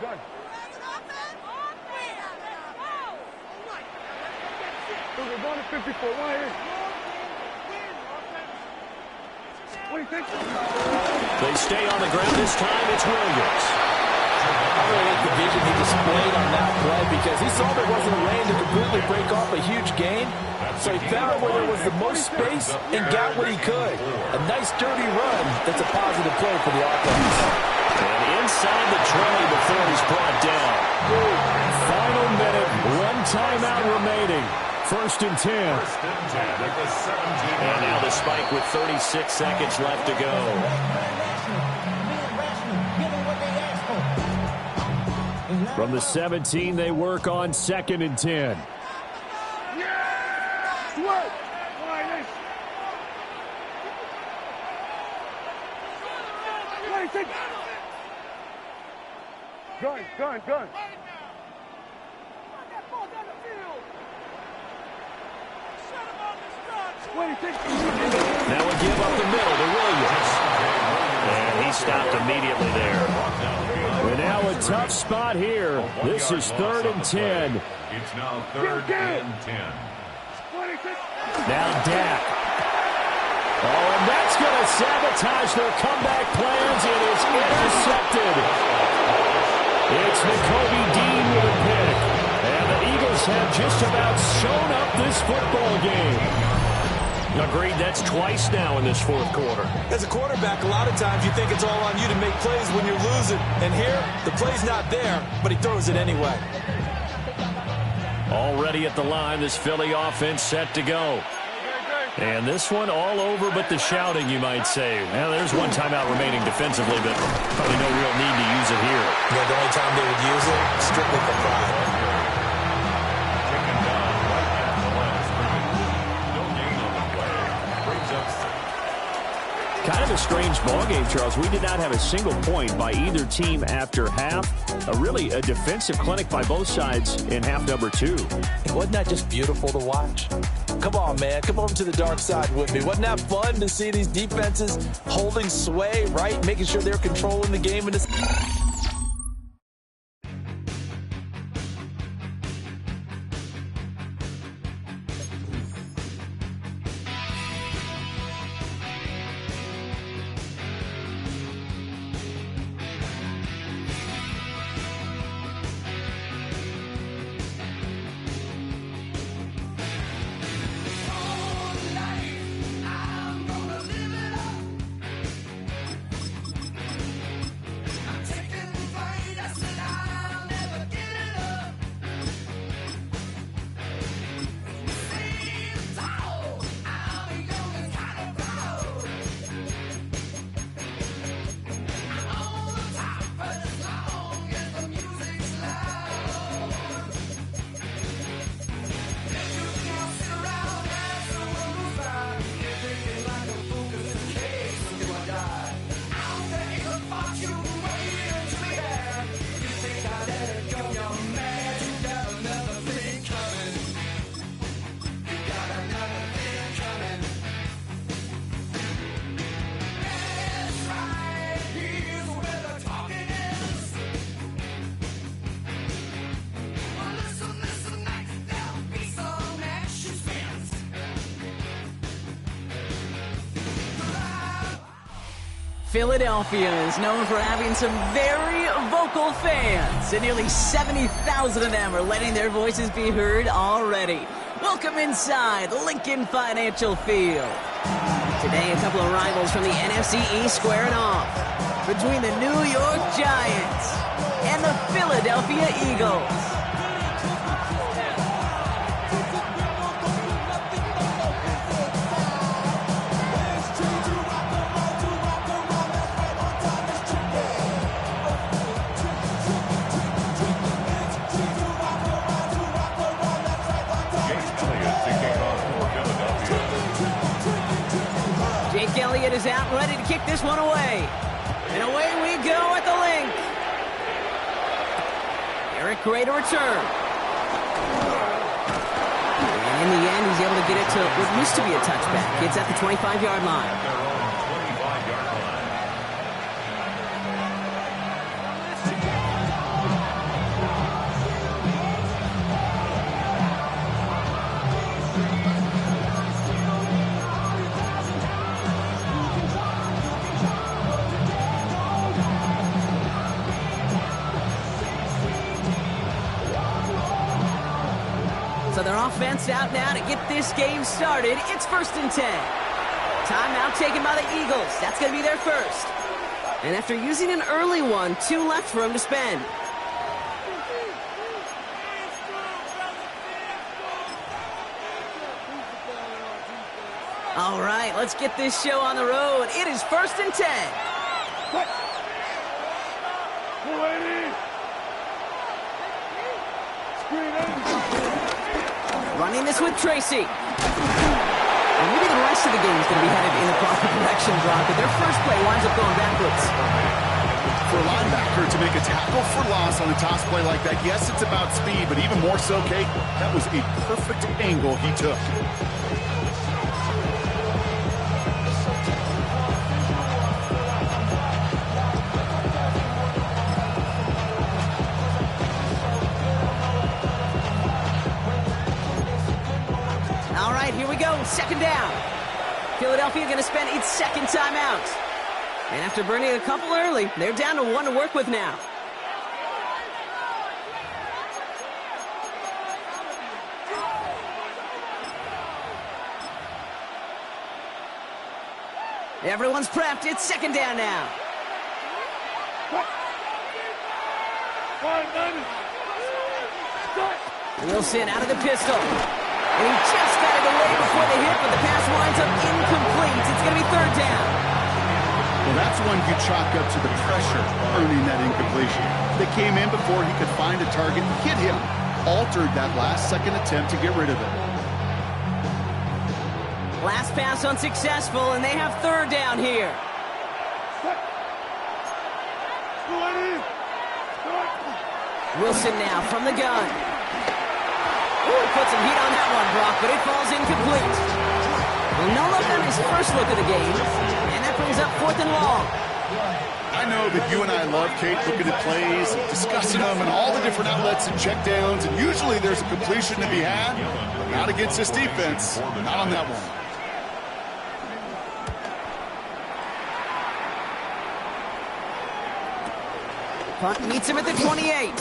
They stay on the ground this time. It's Williams. I really like the vision he displayed on that play because he saw there wasn't a lane to completely break off a huge gain. So he found where there was the most space and got what he could. A nice dirty run that's a positive play for the offense. And inside the 20 before he's brought down. Final minute, one timeout remaining. First and 10. And now the spike with 36 seconds left to go. From the 17, they work on 2nd and 10. Gun. Now a give up the middle to Williams. And he stopped immediately there. And now a tough spot here. This is 3rd and 10. It's now 3rd and 10. Now Dak. Oh, and that's going to sabotage their comeback plans. It is intercepted. It's Nakobe Dean with a pick. And the Eagles have just about shown up this football game. Agreed, that's twice now in this 4th quarter. As a quarterback, a lot of times you think it's all on you to make plays when you're losing. And here, the play's not there, but he throws it anyway. Already at the line, this Philly offense set to go. And this one all over but the shouting, you might say. Now, there's one timeout remaining defensively, but probably no real need to use it here. Yeah, the only time they would use it, strictly for pride. Kind of a strange ball game, Charles. We did not have a single point by either team after half. Really a defensive clinic by both sides in half number 2. Wasn't that just beautiful to watch? Come on, man. Come over to the dark side with me. Wasn't that fun to see these defenses holding sway, right? Making sure they're controlling the game in this. Philadelphia is known for having some very vocal fans, and nearly 70,000 of them are letting their voices be heard already. Welcome inside Lincoln Financial Field. Today, a couple of rivals from the NFC East squaring off between the New York Giants and the Philadelphia Eagles. kid is out ready to kick this one away. And away we go at the link. Eric Gray to return. And in the end, he's able to get it to what used to be a touchback. It's at the 25-yard line. So their offense out now to get this game started. It's 1st and 10. Timeout taken by the Eagles. That's going to be their first. And after using an early one, 2 left for him to spend. All right, let's get this show on the road. It is 1st and 10. Running this with Tracy. And maybe the rest of the game is going to be headed in the proper direction, Brock, but their first play winds up going backwards. For a linebacker to make a tackle for loss on a toss play like that, yes, it's about speed, but even more so, Kate, that was a perfect angle he took. Here we go, 2nd down. Philadelphia going to spend its 2nd timeout. And after burning a couple early, they're down to 1 to work with now. Everyone's prepped. It's 2nd down now. Wilson out of the pistol. And he just got it away before the hit, but the pass winds up incomplete. It's going to be 3rd down. Well, that's one you chalk up to the pressure earning that incompletion. They came in before he could find a target, hit him, altered that last-second attempt to get rid of it. Last pass unsuccessful, and they have 3rd down here. Wilson now from the gun. Ooh, put some heat on that one, Brock, but it falls incomplete. Well, no look on his first look of the game, and that brings up 4th and long. I know that you and I love, Kate, looking at plays, discussing them, and all the different outlets and checkdowns, and usually there's a completion to be had, but not against this defense, not on that one. Punt meets him at the 28.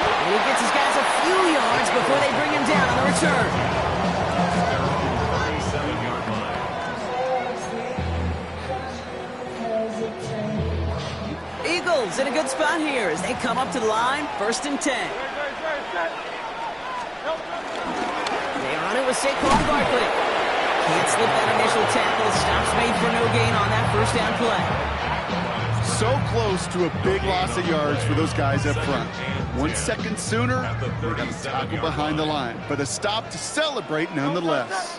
And he gets his guys a few yards before they bring him down on the return. Eagles in a good spot here as they come up to the line, 1st and 10. They run it with Saquon Barkley. Can't slip that initial tackle. Stops made for no gain on that 1st down play. So close to a big loss of yards for those guys up front. 1 second sooner, they got a tackle behind the line, but a stop to celebrate nonetheless.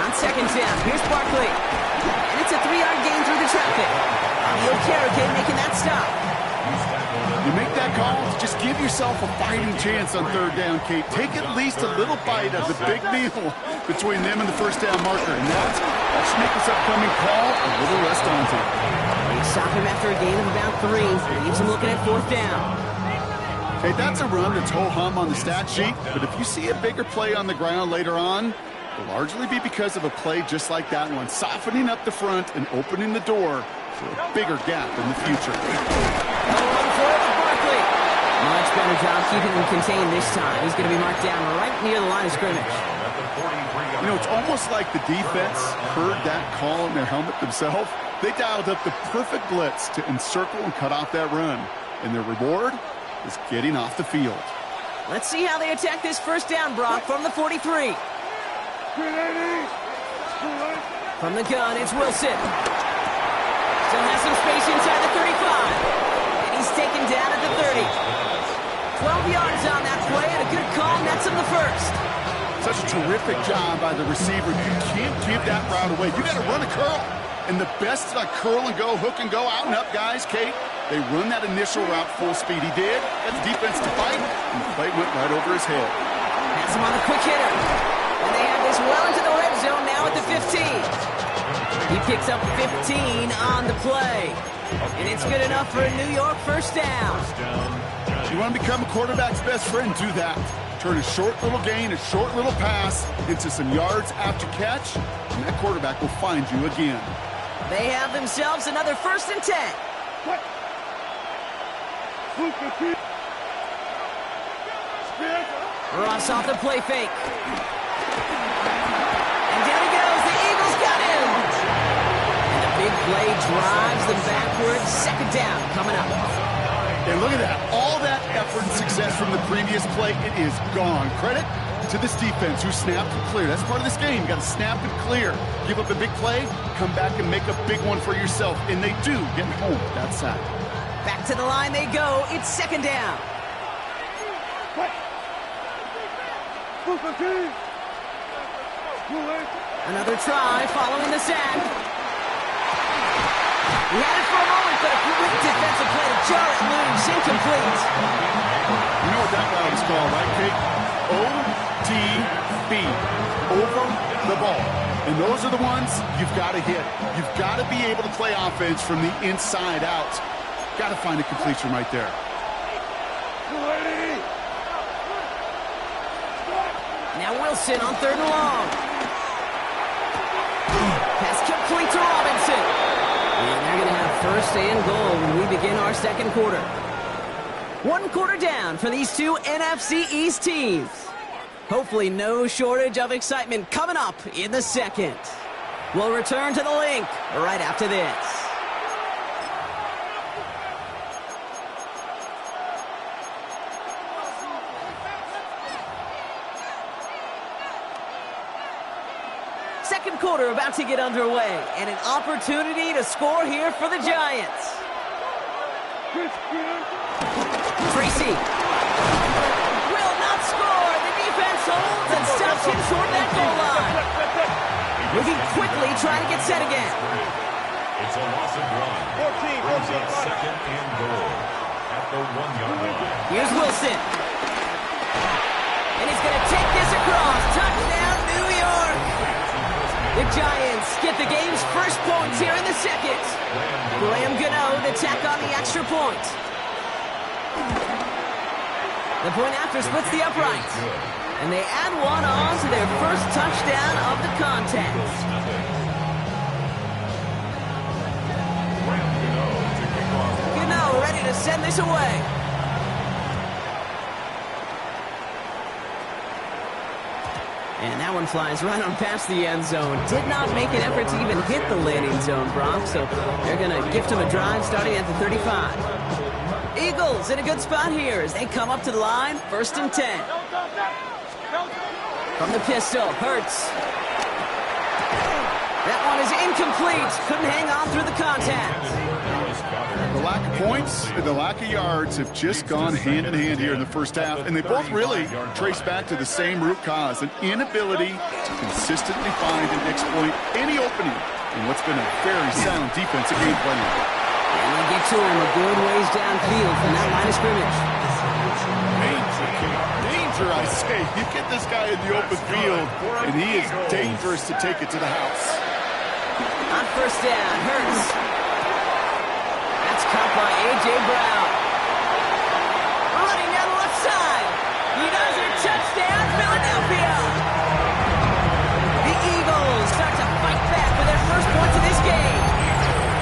On 2nd down, here's Barkley. And it's a 3-yard gain through the traffic. Amio Carrigan making that stop. You make that call to just give yourself a fighting chance on 3rd down, Kate. Take at least a little bite of the big meal between them and the 1st down marker. And that should make this upcoming call a little less daunting. They stop him after a gain of about 3. Leaves him looking at 4th down. Hey, that's a run that's ho-hum on the stat sheet, but if you see a bigger play on the ground later on, it'll largely be because of a play just like that one, softening up the front and opening the door for a bigger gap in the future. Much better job keeping him contained this time. He's going to be marked down right near the line of scrimmage. You know, it's almost like the defense heard that call in their helmet themselves. They dialed up the perfect blitz to encircle and cut off that run. And their reward is getting off the field. Let's see how they attack this 1st down, Brock, from the 43. From the gun, it's Wilson. Still has some space inside the 35. And he's taken down at the 30. 12 yards on that play, and a good call nets him the 1st. Such a terrific job by the receiver. You can't give that route away. You got to run a curl. And the best curl and go, hook and go, out and up, guys. Kate, they run that initial route full speed. He did. Got the defense to fight, and the play went right over his head. That's him on the quick hitter. And they have this well into the red zone now at the 15. He picks up 15 on the play. And it's good enough for a New York first down. You want to become a quarterback's best friend, do that. Turn a short little gain, a short little pass into some yards after catch, and that quarterback will find you again. They have themselves another 1st and 10. Ross off the play fake. And down he goes. The Eagles got him. And the big play drives them backwards. 2nd down coming up. And look at that. All that effort and success from the previous play, it is gone. Credit to this defense who snapped and cleared. That's part of this game. You got to snap and clear. Give up a big play, come back and make a big one for yourself. And they do get home that sack. Back to the line they go. It's 2nd down. Another try following the sack. He had it for a moment, but a quick defensive play to jar it loose. Incomplete. You know what that route is called, right, Kate? OTB. Over the ball. And those are the ones you've got to hit. You've got to be able to play offense from the inside out. Got to find a completion right there. Now Wilson on 3rd and long. Pass complete to Robinson. And they're going to have 1st and goal when we begin our 2nd quarter. 1 quarter down for these two NFC East teams. Hopefully no shortage of excitement coming up in the 2nd. We'll return to the link right after this. Second quarter about to get underway, and an opportunity to score here for the Giants. Tracy will not score. The defense holds and stops him short of that goal line. Moving quickly, trying to get set again. It's a loss of 1. 14. Brings up 2nd and goal at the 1-yard line. Here's Wilson. And he's going to take this across. Touchdown, New York. The Giants get the game's first points here in the 2nd. Graham Gano, the tack on the extra point. The point after splits the uprights. And they add one on to their first touchdown of the contest. Gano ready to send this away. And that one flies right on past the end zone. Did not make an effort to even hit the landing zone, Brock. So they're going to gift him a drive starting at the 35. Eagles in a good spot here as they come up to the line. 1st and 10. From the pistol, Hurts. That one is incomplete. Couldn't hang on through the contact. The lack of points and the lack of yards have just gone hand in hand here in the first half, and they both really trace back to the same root cause, an inability to consistently find and exploit any opening in what's been a very sound defensive game plan. And they get to him a good ways downfield from that line of scrimmage. Danger, I say. You get this guy in the open field, and he is dangerous to take it to the house. On 1st down, Hurts. That's caught by A.J. Brown. Running down the left side. He does it. Touchdown, Philadelphia. The Eagles start to fight back for their first points of this game.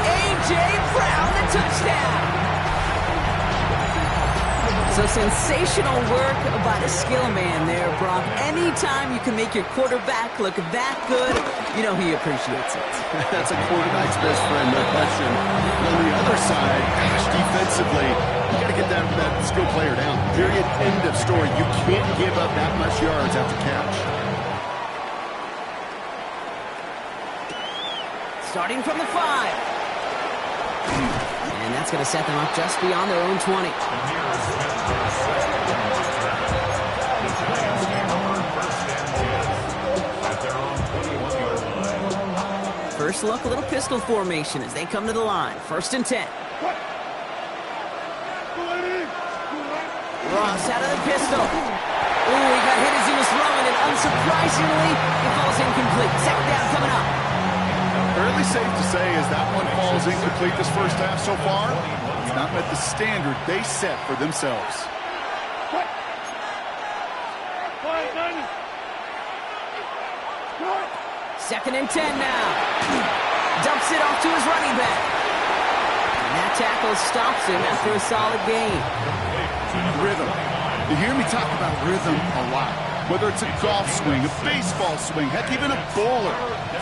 A.J. Brown, the touchdown. So sensational work by the skill man there, Brock. Anytime you can make your quarterback look that good, you know he appreciates it. That's a quarterback's best friend, no question. On the other side, gosh, defensively, you got to get that skill player down. Period, end of story. You can't give up that much yards after catch. Starting from the 5. And that's going to set them up just beyond their own 20. First look, a little pistol formation as they come to the line. 1st and 10. Ross out of the pistol. Ooh, he got hit as he was throwing, and unsurprisingly, it falls incomplete. 2nd down coming up. Fairly safe to say as that one falls incomplete this first half so far, it's not met the standard they set for themselves. 2nd and 10 now. Dumps it off to his running back. And that tackle stops him after a solid gain. Rhythm. You hear me talk about rhythm a lot. Whether it's a golf swing, a baseball swing, heck, even a bowler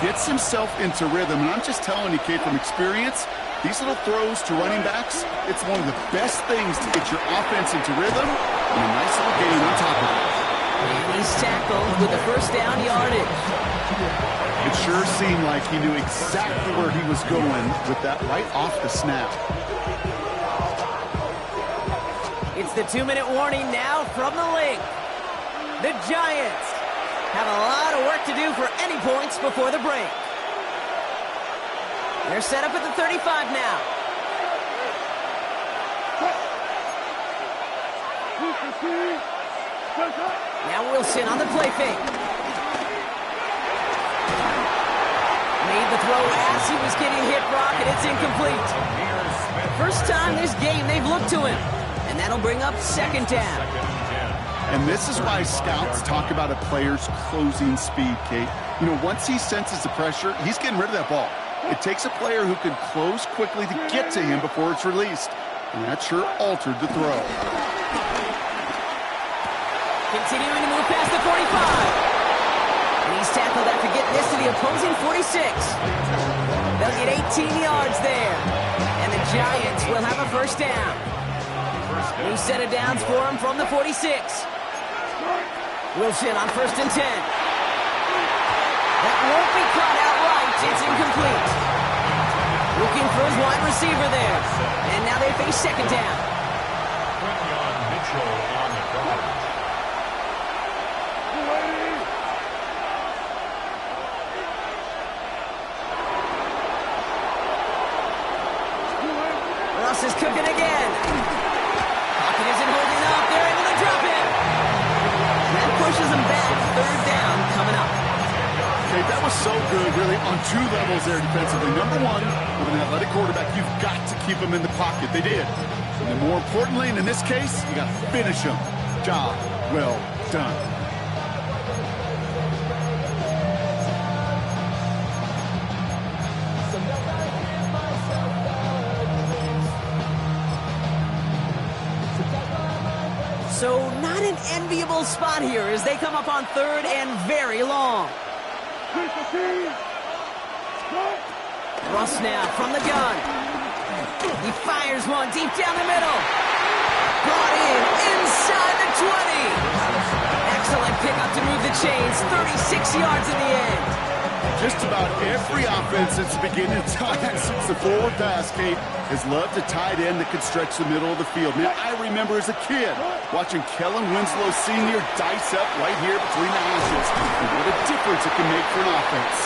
gets himself into rhythm. And I'm just telling you, kid, from experience, these little throws to running backs, it's one of the best things to get your offense into rhythm and a nice little gain on top of it. And he's tackled with the 1st down yardage. It sure seemed like he knew exactly where he was going with that right off the snap. It's the 2-minute warning now from the link. The Giants have a lot of work to do for any points before the break. They're set up at the 35 now. Now Wilson on the play fake. Made the throw as he was getting hit, Brock, and it's incomplete. First time this game they've looked to him. And that'll bring up 2nd down. And this is why scouts talk about a player's closing speed, Kate. You know, once he senses the pressure, he's getting rid of that ball. It takes a player who can close quickly to get to him before it's released. And that sure altered the throw. Continuing to move past the 45. And he's tackled after getting this to the opposing 46. They'll get 18 yards there. And the Giants will have a 1st down. New set of downs for him from the 46. Wilson on 1st and 10. That won't be caught outright. It's incomplete. Looking for his wide receiver there. And now they face 2nd down. Mitchell on the drive. Russ is cooking again. Pocket isn't holding up. They're able to drop it. That pushes them back. 3rd down coming up. Okay, that was so good, really, on 2 levels there defensively. Number one, with an athletic quarterback, you've got to keep him in the pocket. They did. And then more importantly, and in this case, you got to finish him. Job well done. So not an enviable spot here as they come up on 3rd and very long. Russ now from the gun. He fires one deep down the middle. Brought in inside the 20. Excellent pickup to move the chains. 36 yards in the end. Just about every offense since the beginning of time, since the forward pass, Kate, has loved a tight end that could stretch the middle of the field. Man, I remember as a kid watching Kellen Winslow Sr. dice up right here between the hashes. And what a difference it can make for an offense.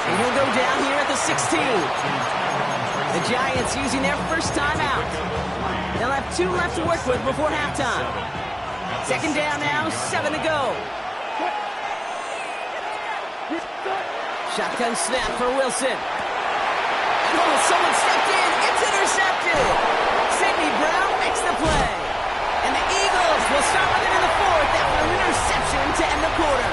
And he'll go down here at the 16. The Giants using their first time out. They'll have 2 left to work with before halftime. 2nd down now, 7 to go. Shotgun snap for Wilson. Oh, someone stepped in. It's intercepted. Sidney Brown makes the play. And the Eagles will start with it in the 4th after an interception to end the quarter.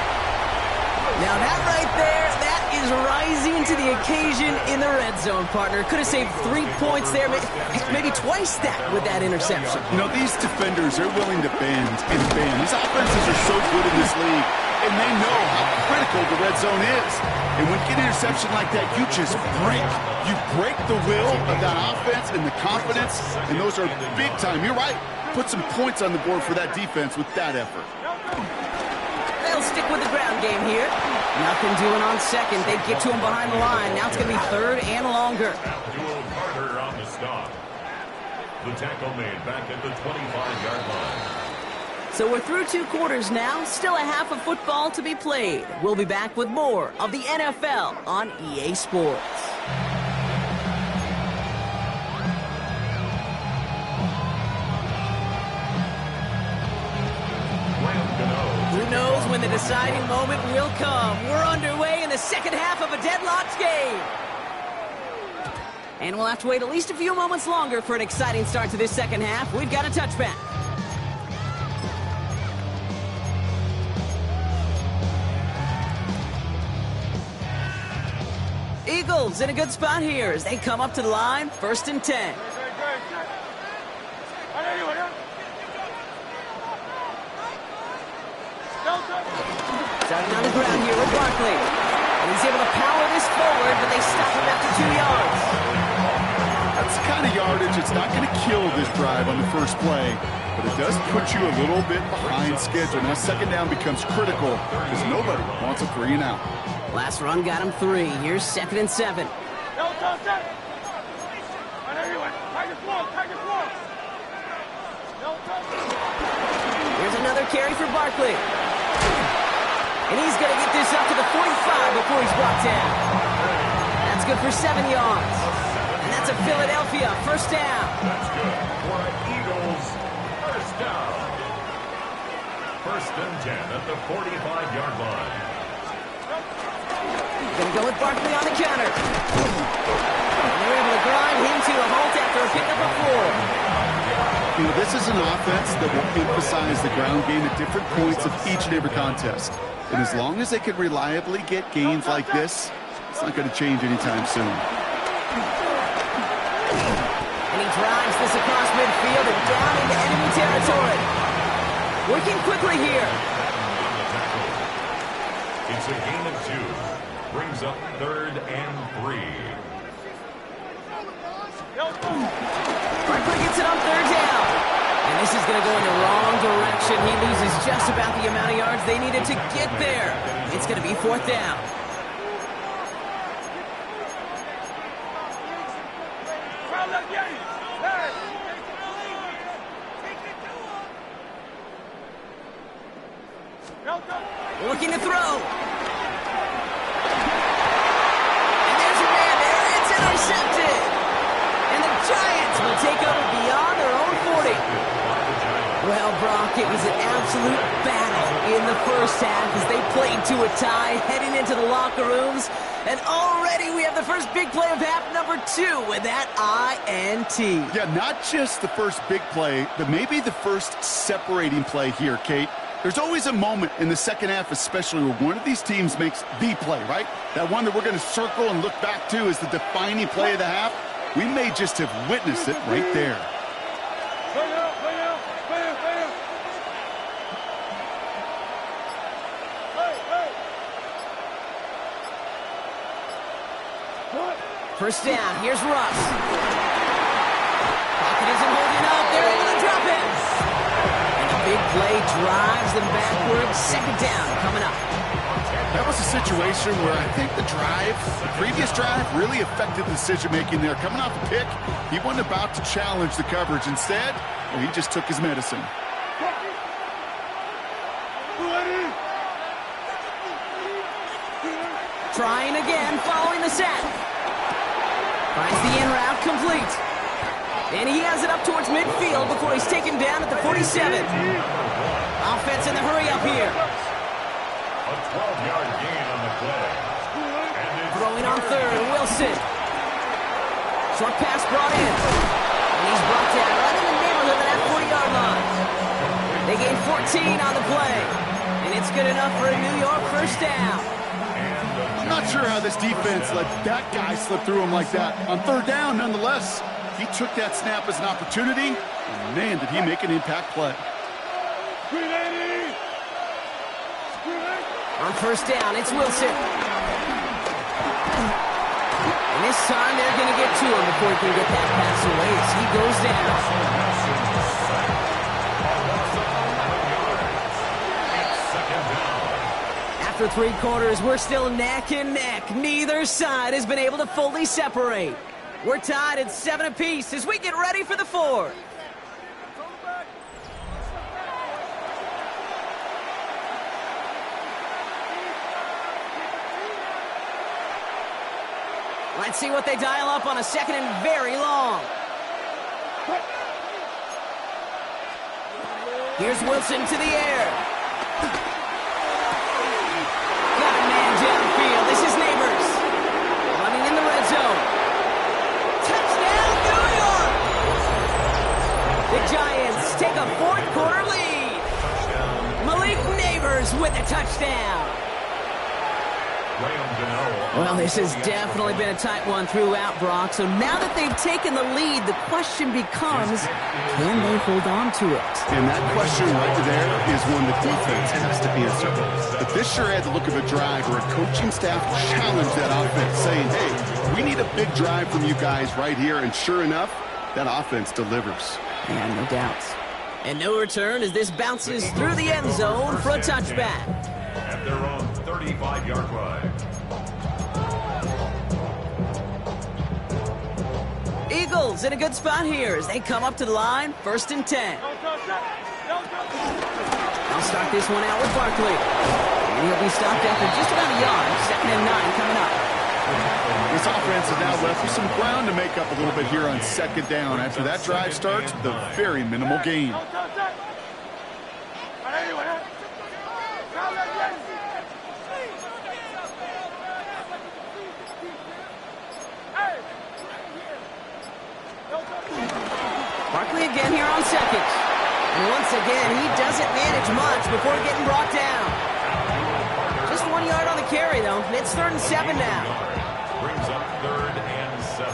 Now that right there, that is rising to the occasion in the red zone, partner. Could have saved 3 points there, maybe twice that with that interception. You know, these defenders are willing to bend and bend. These offenses are so good in this league, and they know how critical the red zone is. And when you get an interception like that, you just break. You break the will of that offense and the confidence, and those are big time. You're right. Put some points on the board for that defense with that effort. They'll stick with the ground game here. Nothing doing on 2nd. They get to him behind the line. Now it's going to be 3rd and longer. Duo Carter on the stop. The tackle made back at the 25-yard line. So we're through 2 quarters now, still a half of football to be played. We'll be back with more of the NFL on EA Sports. Who knows when the deciding moment will come? We're underway in the second half of a deadlocked game. And we'll have to wait at least a few moments longer for an exciting start to this second half. We've got a touchback. Eagles in a good spot here as they come up to the line, 1st and 10. Starting on the ground here with Barkley. And he's able to power this forward, but they stop him after 2 yards. That's the kind of yardage it's not going to kill this drive on the first play, but it does put you a little bit behind schedule. Now second down becomes critical because nobody wants a 3 and out. Last run got him 3. Here's 2nd and 7. Here's another carry for Barkley. And he's going to get this up to the 45 before he's brought down. That's good for 7 yards. And that's a Philadelphia 1st down. That's good for an Eagles 1st down. 1st and 10 at the 45-yard line. Going to go with Barkley on the counter. And they're able to grind him to a halt after a pickup of 4. You know, this is an offense that will emphasize the ground game at different points of each and every contest. And as long as they can reliably get gains like this, it's not going to change anytime soon. And he drives this across midfield and down into enemy territory. Working quickly here. It's a gain of 2. Brings up 3rd and 3. Barkley gets it on 3rd down. And this is going to go in the wrong direction. He loses just about the amount of yards they needed to get there. It's going to be 4th down. Looking to throw. And there's a man there. It's intercepted. And the Giants will take over beyond their own 40. Well, Brock, it was an absolute battle in the first half as they played to a tie, heading into the locker rooms. And already we have the first big play of half number 2 with that INT. Yeah, not just the first big play, but maybe the first separating play here, Kate. There's always a moment in the second half, especially where one of these teams makes the play, right? That one that we're going to circle and look back to as the defining play of the half. We may just have witnessed it right there. First down, here's Russ. Pocket isn't holding up, they're able to drop it. And a big play drives them backwards. 2nd down coming up. That was a situation where I think the previous drive, really affected the decision-making there. Coming off a pick, he wasn't about to challenge the coverage. Instead, he just took his medicine. Trying again, following the set. Finds the in route complete. And he has it up towards midfield before he's taken down at the 47. Offense in the hurry up here. A 12-yard gain on the play. Throwing on 3rd, Wilson. Short pass brought in. And he's brought down right in the neighborhood of that 40-yard line. They gain 14 on the play. And it's good enough for a New York 1st down. I'm not sure how this defense let that guy slip through him like that. On 3rd down, nonetheless, he took that snap as an opportunity, and man, did he make an impact play. On 1st down, it's Wilson. And this time, they're going to get to him before he can get that pass away as he goes down. After 3 quarters, we're still neck and neck. Neither side has been able to fully separate. We're tied at 7 apiece as we get ready for the 4th. Let's see what they dial up on a second and very long. Here's Wilson to the air. Got a man downfield. This is Neighbors. Running in the red zone. Touchdown, New York! The Giants take a fourth-quarter lead. Malik Neighbors with a touchdown. Well, this has definitely been a tight one throughout, Brock. So now that they've taken the lead, the question becomes, can they hold on to it? And that question right there is one the defense has to answer. But this sure had the look of a drive where a coaching staff challenged that offense, saying, hey, we need a big drive from you guys right here. And sure enough, that offense delivers. Yeah, no doubts. And no return as this bounces through the end zone for a touchback. At their own 35-yard line. Eagles in a good spot here as they come up to the line, 1st and 10. I'll start this one out with Barkley. And he'll be stopped after just about a yard. 2nd and 9 coming up. This offense is now left with some ground to make up a little bit here on 2nd down. After that drive starts, the very minimal gain. Barkley again here on 2nd. And once again, he doesn't manage much before getting brought down. Just 1 yard on the carry, though. It's 3rd and 7 now. Brings up 3rd and 7.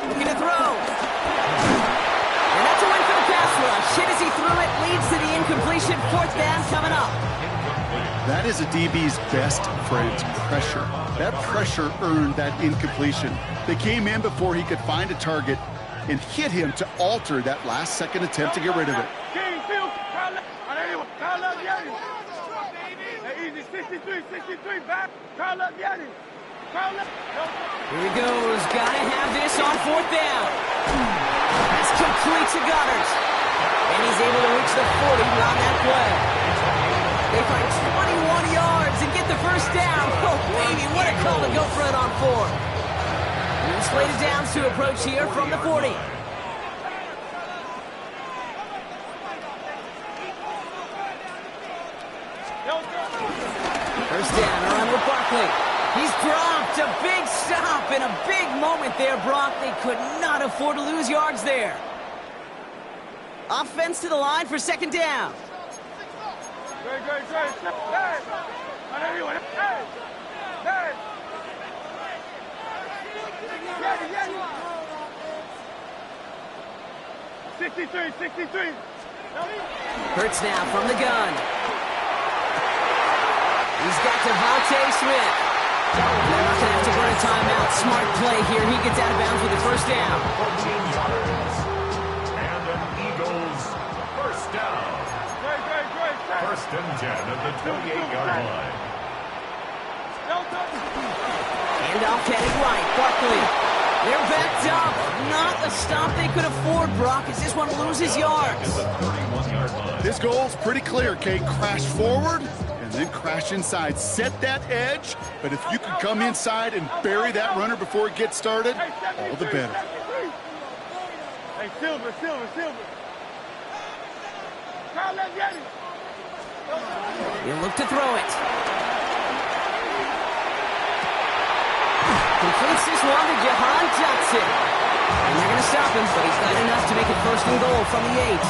Looking to throw. And that's a win for the pass rush. Hit as he threw it, leads to the incompletion. 4th down coming up. That is a DB's best friend, pressure. That pressure earned that incompletion. They came in before he could find a target and hit him to alter that last-second attempt to get rid of it. Here he goes. Gotta have this on 4th down. That's complete to Goddard. And he's able to reach the 40 on that play. They find 21 yards and get the 1st down. Oh, baby, what a call to go for it on 4. And slated downs to approach here from the 40. 1st down, around with Barkley. He's dropped. A big stop and a big moment there, Brock. They could not afford to lose yards there. Offense to the line for 2nd down. Great. Hey! 63. Hurts now from the gun. He's got Devontae Smith. They're not going to have to burn a timeout. Smart play here. He gets out of bounds with a 1st down. 14 yards. And an Eagles 1st down. 1st and 10 at the 28-yard line. And off headed right. Barkley. They're backed up. Not a stop they could afford, Brock, as this one loses yards. This goal's pretty clear, Kate. Crash forward and then crash inside. Set that edge, but if you can come inside and bury that runner before it gets started, all the better. Hey, Silver. You look to throw it. Completes this one to Jahan Johnson. And they're going to stop him, but he's got enough to make it 1st and goal from the 8.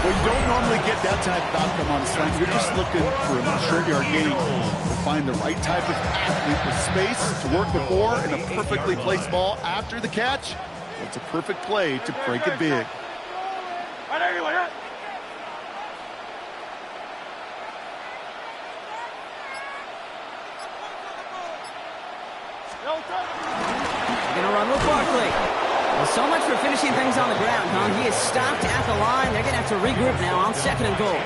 Well, you don't normally get that type of outcome on a slant. You're just looking for a short yard gain to find the right type of athlete with space to work before and a perfectly placed ball after the catch. Well, it's a perfect play to break it big. Gonna run with Barkley. Well, so much for finishing things on the ground, huh? He is stopped at the line. They're gonna have to regroup now on 2nd and goal.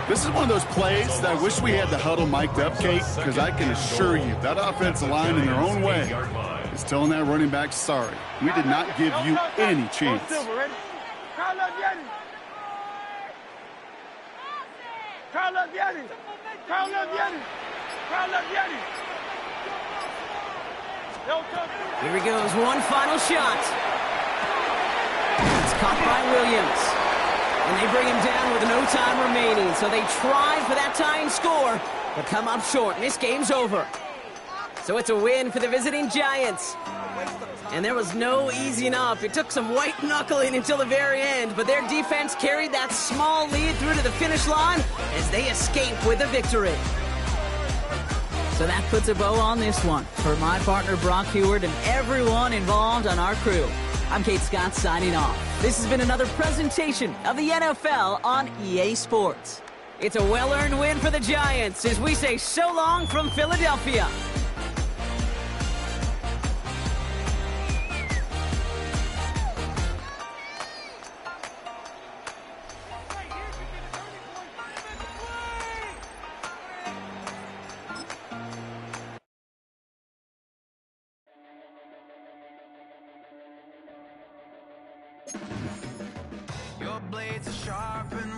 This is one of those plays that I wish we had the huddle mic'd up, Kate, because I can assure you that offensive line in their own way is telling that running back, sorry, we did not give you any chance. Carla Vieri. Carla Vieri. Carla Vieri. Carla Vieri. Here he goes, one final shot. It's caught by Williams. And they bring him down with no time remaining. So they tried for that tying score, but come up short. And this game's over. So it's a win for the visiting Giants. And there was no easing up. It took some white knuckling until the very end, but their defense carried that small lead through to the finish line as they escape with a victory. So that puts a bow on this one. For my partner Brock Heward and everyone involved on our crew, I'm Kate Scott signing off. This has been another presentation of the NFL on EA Sports. It's a well-earned win for the Giants as we say so long from Philadelphia. Your blades are sharp and